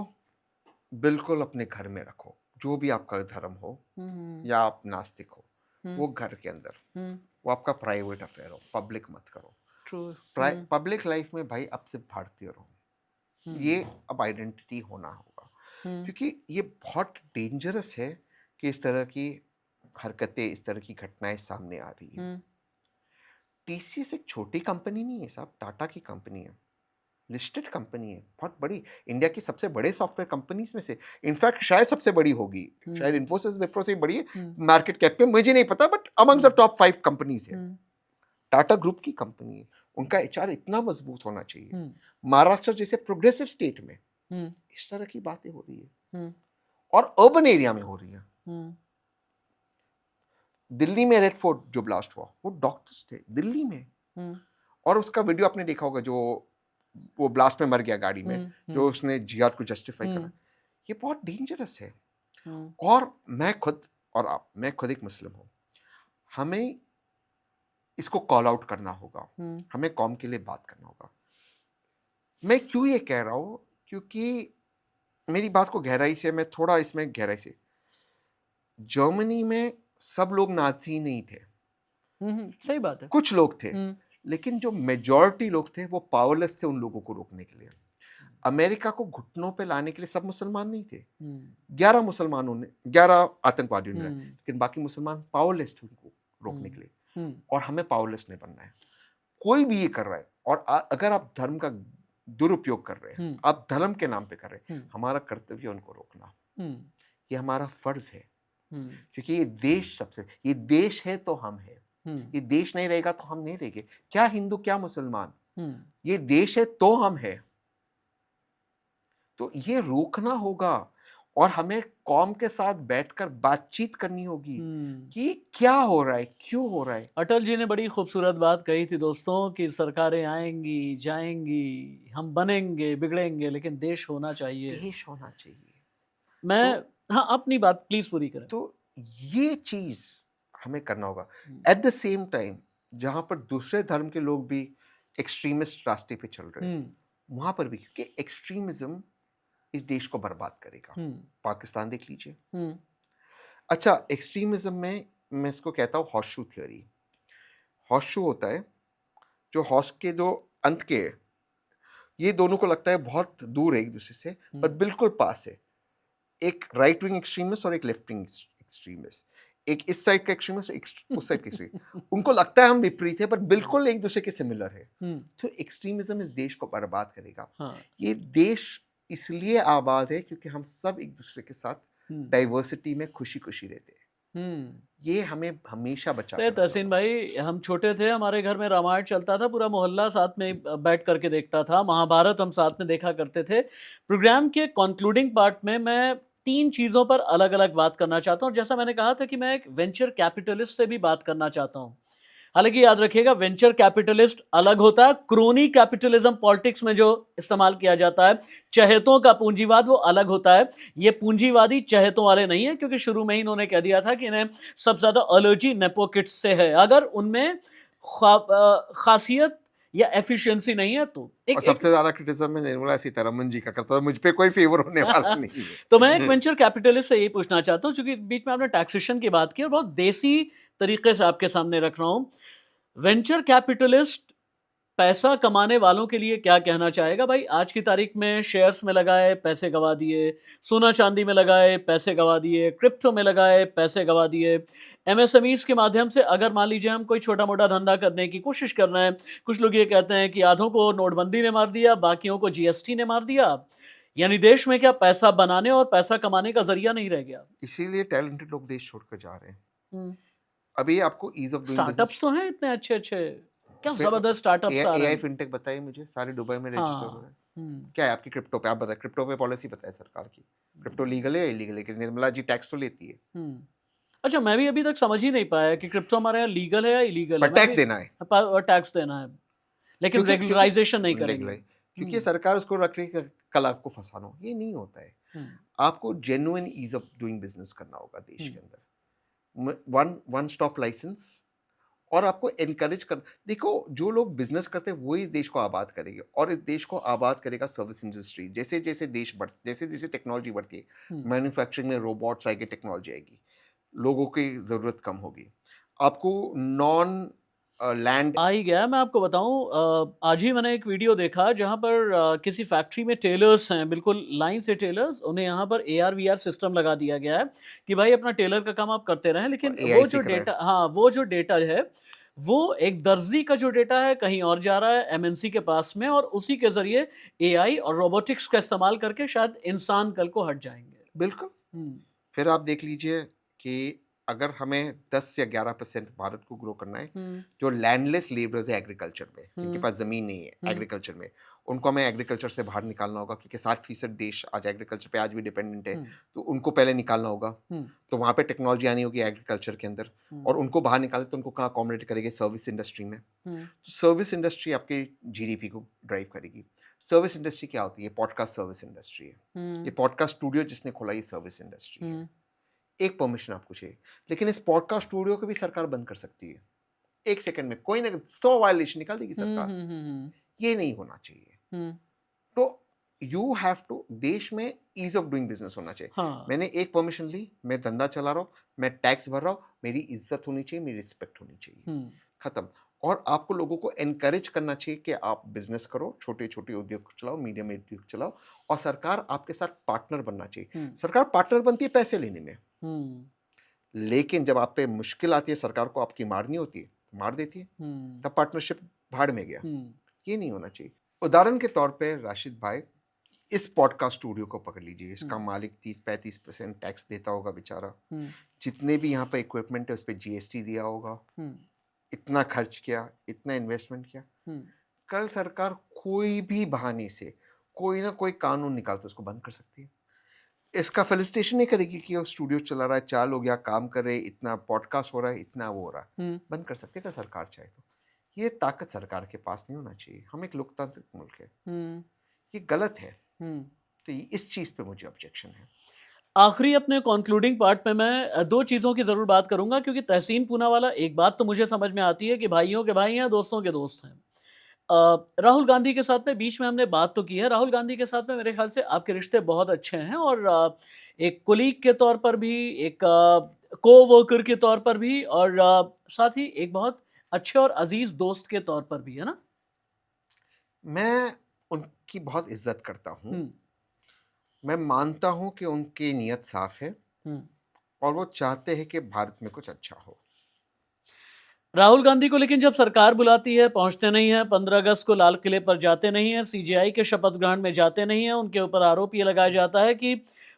बिल्कुल अपने घर में रखो, जो भी आपका धर्म हो, हम्म, या आप नास्तिक हो, हम्म, वो घर के अंदर, हम्म, वो आपका प्राइवेट अफेयर हो, पब्लिक मत करो। true, पब्लिक लाइफ में भाई अब सिर्फ भारतीय रहो, ये अब आइडेंटिटी होना होगा, क्योंकि ये बहुत डेंजरस है कि इस तरह की हरकतें, इस तरह की घटनाएं सामने आ रही है। टीसीएस एक छोटी कंपनी नहीं है साहब, टाटा की कंपनी है, लिस्टेड कंपनी है, बहुत बड़ी, इंडिया की सबसे बड़े सॉफ्टवेयर कंपनीज में से, इनफैक्ट शायद सबसे बड़ी होगी, शायद इन्फोसिस विप्रो से बड़ी है मार्केट कैप पे, मुझे नहीं पता, but among the top 5 companies है। टाटा ग्रुप की कंपनी है, उनका एचआर इतना मजबूत होना चाहिए। महाराष्ट्र जैसे प्रोग्रेसिव स्टेट में इस तरह की बातें हो रही है, और अर्बन एरिया में हो रही है। दिल्ली में रेड फोर्ट जो ब्लास्ट हुआ, वो डॉक्टर्स थे दिल्ली में, और उसका वीडियो आपने देखा होगा, जो वो ब्लास्ट में मर गया गाड़ी में, जो उसने जिहाद को जस्टिफाई करा। ये बहुत डेंजरस है। और मैं खुद एक मुस्लिम हूँ, हमें इसको कॉल आउट करना होगा, हमें कौम के लिए बात करना होगा। मैं क्यों ये कह रहा हूँ, क्योंकि मेरी बात को गहराई से, मैं थोड़ा इसमें गहराई से, जर्मनी में सब लोग नाजी नहीं थे, सही बात है। कुछ लोग थे, लेकिन जो मेजॉरिटी लोग थे वो पावरलेस थे उन लोगों को रोकने के लिए। अमेरिका को घुटनों पे लाने के लिए सब मुसलमान नहीं थे, 11 आतंकवादियों ने, लेकिन बाकी मुसलमान पावरलेस थे उनको रोकने के लिए, और हमें पावरलेस नहीं बनना है। कोई भी ये कर रहा है, और अगर आप धर्म का दुरुपयोग कर रहे हैं, आप धर्म के नाम पे कर रहे हैं, हमारा कर्तव्य उनको रोकना, ये हमारा फर्ज है, क्योंकि ये देश है तो हम है, ये देश नहीं रहेगा तो हम नहीं रहेंगे। क्या हिंदू क्या मुसलमान, ये देश है तो हम है, तो ये रोकना होगा, और हमें कौम के साथ बैठकर बातचीत करनी होगी कि क्या हो रहा है, क्यों हो रहा है। अटल जी ने बड़ी खूबसूरत बात कही थी दोस्तों, कि सरकारें आएंगी जाएंगी, हम बनेंगे बिगड़ेंगे, लेकिन देश होना चाहिए। देश होना चाहिए। मैं हाँ, अपनी बात प्लीज पूरी करें। तो ये चीज हमें करना होगा। एट द सेम टाइम, जहां पर दूसरे धर्म के लोग भी एक्सट्रीमिस्ट रास्ते पे चल रहे हैं, वहां पर भी, क्योंकि एक्सट्रीमिज्म इस देश को बर्बाद करेगा। पाकिस्तान देख लीजिए। अच्छा, एक्सट्रीमिज्म में मैं इसको कहता हूँ हॉर्सशू थ्योरी। हॉर्सशू होता है, जो हॉर्स के जो अंत के, ये दोनों को लगता है बहुत दूर है एक दूसरे से, पर बिल्कुल पास है। एक राइट विंग एक्सट्रीमिस्ट और एक लेफ्ट विंग एक्सट्रीमिस्ट, एक इस साइड का एक्सट्रीमिस्ट, एक उस साइड का एक्सट्रीमिस्ट, उनको लगता है हम विपरीत है, पर बिल्कुल एक दूसरे के सिमिलर है। तो एक्सट्रीमिज्म इस देश को बर्बाद करेगा। ये देश इसलिए आबाद है क्योंकि हम सब एक दूसरे के साथ डाइवर्सिटी में खुशी खुशी रहते हैं। ये हमें हमेशा बचा अरे तहसीन भाई, हम छोटे थे, हमारे घर में रामायण चलता था, पूरा मोहल्ला साथ में बैठ करके देखता था, महाभारत हम साथ में देखा करते थे। प्रोग्राम के कंक्लूडिंग पार्ट में मैं 3 चीज़ों पर अलग अलग बात करना चाहता हूँ। जैसा मैंने कहा था कि मैं एक वेंचर कैपिटलिस्ट से भी बात करना चाहता हूँ। हालांकि याद रखिएगा, वेंचर कैपिटलिस्ट अलग होता है, क्रोनी कैपिटलिज्म पॉलिटिक्स में जो इस्तेमाल किया जाता है, चहेतों का पूंजीवाद, वो अलग होता है। ये पूंजीवादी चहेतों वाले नहीं है, क्योंकि शुरू में ही इन्होंने कह दिया था कि इन्हें सबसे ज्यादा एलर्जी नेपो किड्स से है। अगर उनमें खासियत या एफिशिएंसी नहीं है तो और सबसे ज्यादा क्रिटिसिज्म में निर्मला सीतारमण जी का करता है, मुझ पे कोई फेवर होने वाला नहीं है। तो मैं एक वेंचर कैपिटलिस्ट से यही पूछना चाहता हूँ, क्योंकि बीच में आपने टैक्सेशन की बात की और बहुत देसी तरीके से आपके सामने रख रहा हूँ। वेंचर कैपिटलिस्ट पैसा कमाने वालों के लिए क्या कहना चाहेगा? भाई, आज की तारीख में शेयर्स में लगाए, पैसे गवा दिए, सोना चांदी में लगाए, पैसे गवा दिए, क्रिप्टो में लगाए, पैसे गवा दिए, एमएसएमईज के माध्यम से अगर मान लीजिए हम कोई छोटा मोटा धंधा करने की कोशिश कर रहे हैं, कुछ लोग ये कहते हैं कि आधों को नोटबंदी ने मार दिया, बाकियों को जीएसटी ने मार दिया, यानी देश में क्या पैसा बनाने और पैसा कमाने का जरिया नहीं रह गया। इसीलिए टैलेंटेड लोग देश छोड़कर जा रहे हैं। अभी आपको ईज ऑफ डूइंग स्टार्टअप्स तो हैं इतने अच्छे अच्छे, क्या जबरदस्त स्टार्टअप्स आ रहे एआई हैं। फिनटेक बताइए मुझे, सारे दुबई में रजिस्टर हो रहे हैं। हाँ। क्या है आपकी क्रिप्टो पे, आप बताएं, क्रिप्टो पे पॉलिसी बताएं सरकार की, क्रिप्टो लीगल है या इलीगल है, कि निर्मला जी टैक्स तो लेती है? अच्छा, मैं भी अभी तक समझ ही नहीं पाया कि क्रिप्टो हमारे यहाँ लीगल है या इलीगल है। पर टैक्स देना है, और टैक्स देना है, लेकिन क्योंकि क्योंकि रेगुलराइजेशन नहीं करेंगे। क्योंकि सरकार उसको रख रही है कल आपको फंसाना हो, ये नहीं होता है। हम्म, आपको genuine ease of doing business करना होगा देश हम्म, के अंदर, वन वन स्टॉप लाइसेंस, और आपको एनकरेज कर, देखो जो लोग बिजनेस करते हैं वो इस देश को आबाद करेंगे, और इस देश को आबाद करेगा सर्विस इंडस्ट्री। जैसे जैसे देश बढ़, जैसे जैसे टेक्नोलॉजी बढ़ती है, हम्म। मैन्युफैक्चरिंग में रोबोट्स आएंगे, टेक्नोलॉजी आएगी, लोगों की ज़रूरत कम होगी। आपको नॉन लैंड, आ ही गया। मैं आपको बताऊं, आज ही मैंने एक वीडियो देखा जहां पर किसी फैक्ट्री में टेलर्स हैं, बिल्कुल लाइन से टेलर्स, उन्हें यहां पर AR VR सिस्टम लगा दिया गया है कि भाई अपना टेलर का काम आप करते रहें, लेकिन एआई वो जो सीख रहा है। डेटा, हाँ, वो जो डेटा है, वो एक दर्जी का जो डेटा है कहीं और जा रहा है MNC के पास में, और उसी के जरिए AI और रोबोटिक्स का इस्तेमाल करके शायद इंसान कल को हट जाएंगे। बिल्कुल। हम्म, फिर आप देख लीजिए कि अगर हमें 10 या 11% भारत को ग्रो करना है, हम्म, जो लैंडलेस लेबरर्स है एग्रीकल्चर में, जिनके हम्म, पास ज़मीन नहीं है हम्म, एग्रीकल्चर में, उनको हमें एग्रीकल्चर से बाहर निकालना होगा, क्योंकि 60% देश आज एग्रीकल्चर पे आज भी डिपेंडेंट है। हम्म, तो उनको पहले निकालना होगा, हम्म, तो वहाँ पे टेक्नोलॉजी आनी होगी एग्रीकल्चर के अंदर, हम्म, और उनको बाहर निकाले तो उनको कहाँ अकोमोडेट करेंगे, सर्विस इंडस्ट्री में। हम्म, तो सर्विस इंडस्ट्री आपके जीडीपी को ड्राइव करेगी। सर्विस इंडस्ट्री क्या होती है? पॉडकास्ट सर्विस इंडस्ट्री है। ये हम्म, पॉडकास्ट स्टूडियो जिसने खोला, ये सर्विस इंडस्ट्री है। हम्म, एक परमिशन आपको चाहिए, लेकिन इस पॉडकास्ट स्टूडियो को भी सरकार बंद कर सकती है एक सेकंड में, कोई ना 100 वायलेशन निकाल देगी सरकार। हम्म, ये नहीं होना चाहिए। हम्म, तो यू हैव टू, देश में ईज ऑफ डूइंग बिजनेस होना चाहिए। हाँ, मैंने एक परमिशन ली, मैं धंधा चला रहा हूँ, मैं टैक्स भर रहा हूँ, मेरी इज्जत होनी चाहिए, मेरी रिस्पेक्ट होनी चाहिए, हम्म, खत्म। और आपको लोगों को एनकरेज करना चाहिए कि आप बिजनेस करो, छोटे छोटे उद्योग चलाओ, मीडियम उद्योग चलाओ, और सरकार आपके साथ पार्टनर बनना चाहिए। हम्म, सरकार पार्टनर बनती है पैसे लेने में, हम्म, लेकिन जब आप पे मुश्किल आती है, सरकार को आपकी मारनी होती है, तो मार देती है, हम्म, तब पार्टनरशिप भाड़ में गया। हम्म, ये नहीं होना चाहिए। उदाहरण के तौर पे राशिद भाई, इस पॉडकास्ट स्टूडियो को पकड़ लीजिए, इसका हम्म, मालिक 30-35% टैक्स देता होगा बेचारा, हम्म, जितने भी यहाँ पे इक्विपमेंट है उस पर GST दिया होगा, हम्म, इतना खर्च किया, इतना इन्वेस्टमेंट किया, हम्म, कल सरकार कोई भी बहाने से कोई ना कोई कानून निकाल तो उसको बंद कर सकती है। इसका फेलिसिटेशन नहीं करेगी कि वो स्टूडियो चला रहा है, 4 लोग यहाँ काम कर रहे हैं, इतना पॉडकास्ट हो रहा है, इतना वो हो रहा है, हम्म, बंद कर सकती है अगर सरकार चाहे तो। ये ताकत सरकार के पास नहीं होना चाहिए। हम एक लोकतांत्रिक मुल्क है, हम्म, ये गलत है। हम्म। तो इस चीज़ पे मुझे ऑब्जेक्शन है। आखिरी अपने कंक्लूडिंग पार्ट में मैं दो चीज़ों की ज़रूर बात करूंगा, क्योंकि तहसीन पूनावाला, एक बात तो मुझे समझ में आती है कि भाइयों के भाई हैं, दोस्तों के दोस्त हैं। राहुल गांधी के साथ में बीच में हमने बात तो की है, राहुल गांधी के साथ में मेरे ख्याल से आपके रिश्ते बहुत अच्छे हैं, और एक कोलीग के तौर पर भी, एक को वर्कर के तौर पर भी, और साथ ही एक बहुत अच्छे और अजीज दोस्त के तौर पर भी, है ना? मैं उनकी बहुत इज्जत करता हूँ। हम्म, मैं मानता हूँ कि उनकी नीयत साफ है, हम्म। और वो चाहते हैं कि भारत में कुछ अच्छा हो। राहुल गांधी को लेकिन जब सरकार बुलाती है पहुंचते नहीं है, 15 अगस्त को लाल किले पर जाते नहीं है, CGI के शपथ ग्रहण में जाते नहीं है, उनके ऊपर आरोप ये लगाया जाता है कि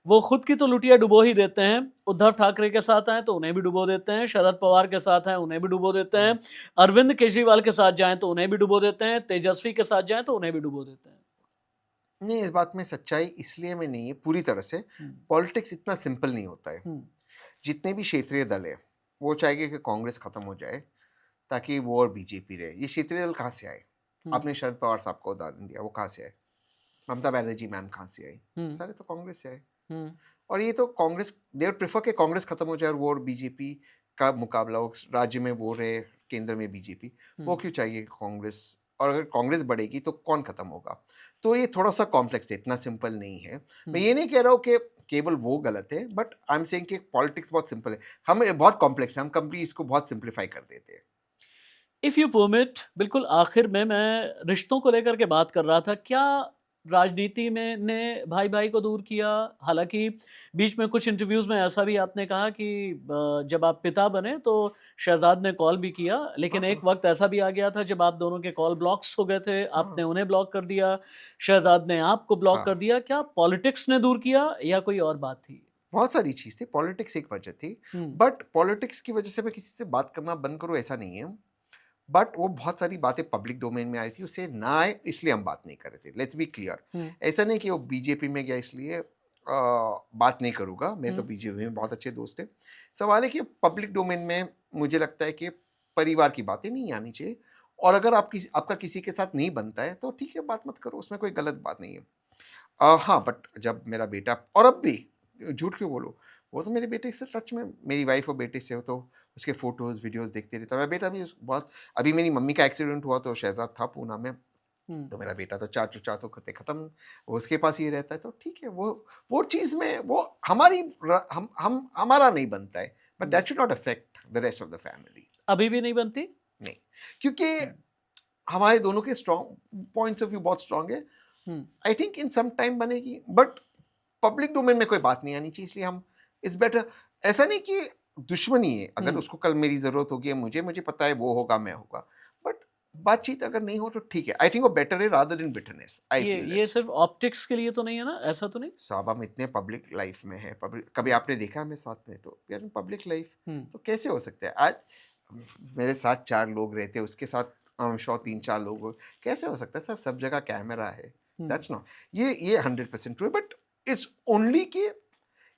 वो खुद की तो लुटिया डुबो ही देते हैं। उद्धव ठाकरे के साथ आए तो उन्हें भी डुबो देते हैं, शरद पवार के साथ आए उन्हें भी डुबो देते हैं, अरविंद केजरीवाल के साथ जाएं तो उन्हें भी डुबो देते हैं, तेजस्वी के साथ जाएं तो उन्हें भी डुबो देते हैं। नहीं, इस बात में सच्चाई इसलिए में नहीं है पूरी तरह से। हम्म, पॉलिटिक्स इतना सिंपल नहीं होता है। हम्म, जितने भी क्षेत्रीय दल है, वो चाहेंगे कि कांग्रेस खत्म हो जाए ताकि वो और बीजेपी रहे। ये क्षेत्रीय दल कहाँ से आए? हम्म, आपने शरद पवार साहब का उदाहरण दिया, वो कहाँ से आए? ममता बनर्जी मैम कहाँ से आई? हम्म, सारे तो कांग्रेस से आए। हम्म, और ये तो कांग्रेस, दे वुड प्रेफर कि कांग्रेस खत्म हो जाए और वो और बीजेपी का मुकाबला हो, राज्य में वो रहे, केंद्र में बीजेपी। वो क्यों चाहिए कांग्रेस? और अगर कांग्रेस बढ़ेगी तो कौन खत्म होगा? तो ये थोड़ा सा कॉम्प्लेक्स है, इतना सिंपल नहीं है। मैं ये नहीं कह रहा हूँ कि केवल वो गलत है, बट आई एम सेइंग कि पॉलिटिक्स बहुत सिंपल है। हम बहुत कॉम्प्लेक्स है, हम कभी इसको बहुत सिंप्लीफाई कर देते हैं। इफ़ यू परमिट, बिल्कुल आखिर में मैं रिश्तों को लेकर के बात कर रहा था। क्या राजनीति में ने भाई भाई को दूर किया? हालांकि बीच में कुछ इंटरव्यूज़ में ऐसा भी आपने कहा कि जब आप पिता बने तो शहजाद ने कॉल भी किया, लेकिन हाँ, एक वक्त ऐसा भी आ गया था जब आप दोनों के कॉल ब्लॉक्स हो गए थे, हाँ, आपने उन्हें ब्लॉक कर दिया, शहजाद ने आपको ब्लॉक कर हाँ। दिया। क्या पॉलिटिक्स ने दूर किया या कोई और बात थी? बहुत सारी चीज़ थी, पॉलिटिक्स एक वजह थी। हम्म, बट पॉलिटिक्स की वजह से मैं किसी से बात करना बंद करूँ ऐसा नहीं है। बट वो बहुत सारी बातें पब्लिक डोमेन में आई थी, उससे ना आए इसलिए हम बात नहीं कर रहे थे। Let's be clear. हम्म, ऐसा नहीं कि वो बीजेपी में गया इसलिए, बात नहीं करूँगा, मैं तो बीजेपी में बहुत अच्छे दोस्त हैं। सवाल है कि पब्लिक डोमेन में मुझे लगता है कि परिवार की बातें नहीं आनी चाहिए, और अगर आपका किसी के साथ नहीं बनता है तो ठीक है, बात मत करो, उसमें कोई गलत बात नहीं है। हाँ, बट जब मेरा बेटा, और अब भी झूठ क्यों बोलो, वो तो मेरे बेटे से टच में, मेरी वाइफ और बेटे से हो तो उसके फोटोज़ वीडियोज़ देखते रहता है। मेरा बेटा भी बहुत, अभी मेरी मम्मी का एक्सीडेंट हुआ तो शहजाद था पूना में, तो मेरा बेटा तो चाचू करते ख़त्म, वो उसके पास ही रहता है, तो ठीक है, वो चीज़ में वो हमारा नहीं बनता है, but that should not affect the rest of the family. अभी भी नहीं बनती? नहीं, क्योंकि हमारे दोनों के स्ट्रॉन्ग पॉइंट्स ऑफ व्यू बहुत स्ट्रॉन्ग है। I think in some time बनेगी, बट पब्लिक डोमेन में कोई बात नहीं आनी चाहिए, इसलिए हम इट्स बेटर। ऐसा नहीं कि दुश्मनी है, अगर उसको कल मेरी ज़रूरत होगी, मुझे पता है वो होगा, मैं होगा, बट बातचीत अगर नहीं हो तो ठीक है। आई थिंक वो बेटर है रादर देन बिटरनेस। ये सिर्फ ऑप्टिक्स के लिए तो नहीं है ना, ऐसा तो नहीं? साहब हम इतने पब्लिक लाइफ में है, कभी आपने देखा हमें साथ में, तो यार पब्लिक लाइफ तो कैसे हो सकता है? आज मेरे साथ 4 लोग रहते हैं, उसके साथ I'm sure 3-4 लोग हो, कैसे हो सकता है सर? सब जगह कैमरा है, दैट्स नॉट, ये 100% ट्रू है, बट इट्स ओनली कि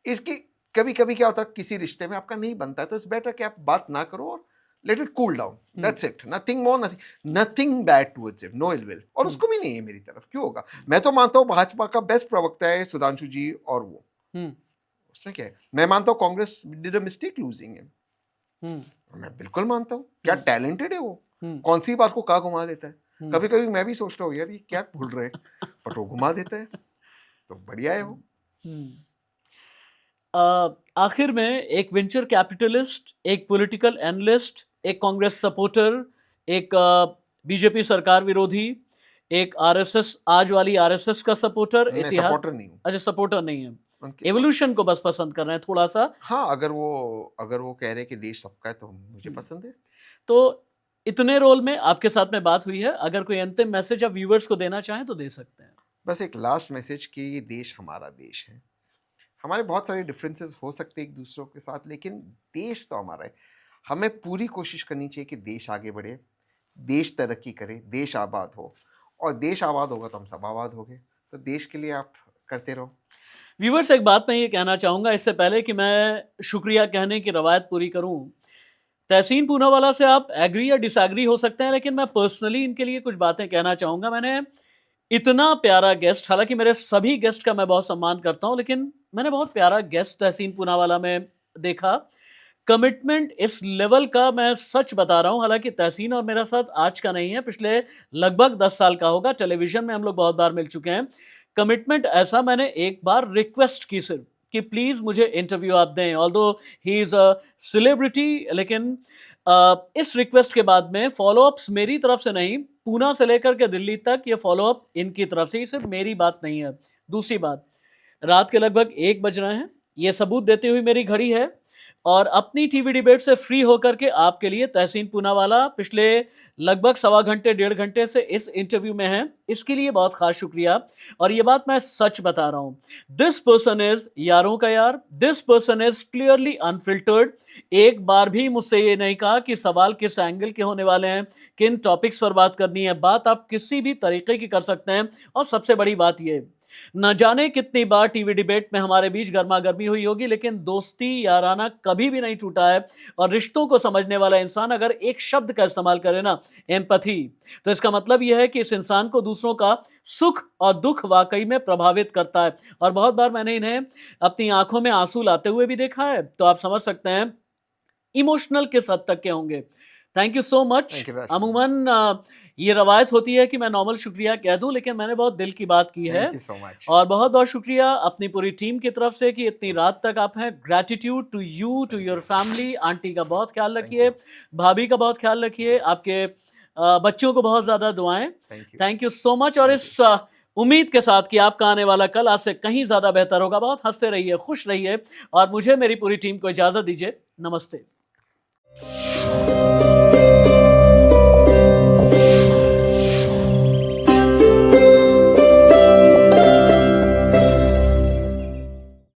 इसकी कभी कभी क्या होता है, किसी रिश्ते में आपका नहीं बनता है तो इट्स बेटर कि आप बात ना करो और let it cool down, that's it, nothing more, nothing bad towards it, no ill will, और उसको भी नहीं है मेरी तरफ, क्यों होगा? मैं तो मानता हूँ भाजपा का बेस्ट प्रवक्ता है सुधांशु जी, और वो उसमें क्या है? मैं मानता हूँ Congress did a mistake losing him, मैं बिल्कुल मानता हूँ, क्या टैलेंटेड है वो, कौन सी बात को कहाँ घुमा लेता है। कभी कभी मैं भी सोचता हूँ यार ये क्या भूल रहे हैं, बट वो घुमा देता है, तो बढ़िया है वो। आखिर में एक वेंचर कैपिटलिस्ट, एक पॉलिटिकल एनालिस्ट, एक कांग्रेस सपोर्टर, एक बीजेपी सरकार विरोधी, एक आरएसएस, आज वाली आरएसएस का सपोर्टर, मैं सपोर्टर नहीं हूँ। अच्छा, सपोर्टर नहीं है, एवोल्यूशन को बस पसंद कर रहे हैं थोड़ा सा। हाँ, अगर वो कह रहे हैं कि देश सबका है तो मुझे पसंद है। तो इतने रोल में आपके साथ में बात हुई है, अगर कोई अंतिम मैसेज आप व्यूवर्स को देना चाहें तो दे सकते हैं। बस एक लास्ट मैसेज कि ये देश हमारा देश है, हमारे बहुत सारे डिफरेंसेस हो सकते हैं एक दूसरों के साथ, लेकिन देश तो हमारा है। हमें पूरी कोशिश करनी चाहिए कि देश आगे बढ़े, देश तरक्की करे, देश आबाद हो, और देश आबाद होगा तो हम सब आबाद होंगे। तो देश के लिए आप करते रहो। व्यूवर्स, एक बात मैं ये कहना चाहूँगा इससे पहले कि मैं शुक्रिया कहने की रवायत पूरी करूँ। तहसीन पूनावाला से आप एग्री या डिसएग्री हो सकते हैं, लेकिन मैं पर्सनली इनके लिए कुछ बातें कहना चाहूँगा। मैंने इतना प्यारा गेस्ट, हालांकि मेरे सभी गेस्ट का मैं बहुत सम्मान करता हूँ, लेकिन मैंने बहुत प्यारा गेस्ट तहसीन पूनावाला में देखा। कमिटमेंट इस लेवल का, मैं सच बता रहा हूँ, हालांकि तहसीन और मेरा साथ आज का नहीं है, पिछले लगभग 10 साल का होगा। टेलीविजन में हम लोग बहुत बार मिल चुके हैं। कमिटमेंट ऐसा, मैंने एक बार रिक्वेस्ट की सिर्फ कि प्लीज़ मुझे इंटरव्यू आप दें, although he is a celebrity, लेकिन इस रिक्वेस्ट के बाद में फॉलोअप्स मेरी तरफ से नहीं, पूना से लेकर के दिल्ली तक ये फॉलोअप इनकी तरफ से, सिर्फ मेरी बात नहीं है। दूसरी बात, रात के लगभग 1 बज रहे हैं, ये सबूत देती हुई मेरी घड़ी है, और अपनी टीवी डिबेट से फ्री होकर के आपके लिए तहसीन पूनावाला पिछले लगभग 1.25 घंटे 1.5 घंटे से इस इंटरव्यू में हैं, इसके लिए बहुत खास शुक्रिया। और ये बात मैं सच बता रहा हूँ, दिस पर्सन इज यारों का यार, this person is clearly unfiltered. एक बार भी मुझसे ये नहीं कहा कि सवाल किस एंगल के होने वाले हैं, किन टॉपिक्स पर बात करनी है। बात आप किसी भी तरीके की कर सकते हैं, और सबसे बड़ी बात ये, न जाने कितनी बार टीवी डिबेट में हमारे बीच गर्मा गर्मी हुई होगी, लेकिन दोस्ती याराना कभी भी नहीं टूटा है। और रिश्तों को समझने वाला इंसान अगर एक शब्द का इस्तेमाल करे ना, एम्पैथी, तो इसका मतलब यह है कि इस इंसान को दूसरों का सुख और दुख वाकई में प्रभावित करता है। और बहुत बार मैंने इन्हें अपनी आंखों में आंसू लाते हुए भी देखा है, तो आप समझ सकते हैं इमोशनल किस हद तक के होंगे। Thank you so much. अमूमन ये रवायत होती है कि मैं नॉर्मल शुक्रिया कह दूं, लेकिन मैंने बहुत दिल की बात की है। और बहुत बहुत शुक्रिया अपनी पूरी टीम की तरफ से कि इतनी रात तक आप हैं। Gratitude to you, to your family. Aunty का बहुत ख्याल रखिए, भाभी का बहुत ख्याल रखिए, आपके बच्चों को बहुत ज़्यादा दुआएं। Thank you so much. और इस उम्मीद के साथ कि आपका आने वाला कल आज से कहीं ज़्यादा बेहतर होगा। बहुत हंसते रहिए, खुश रहिए, और मुझे मेरी पूरी टीम को इजाज़त दीजिए। नमस्ते।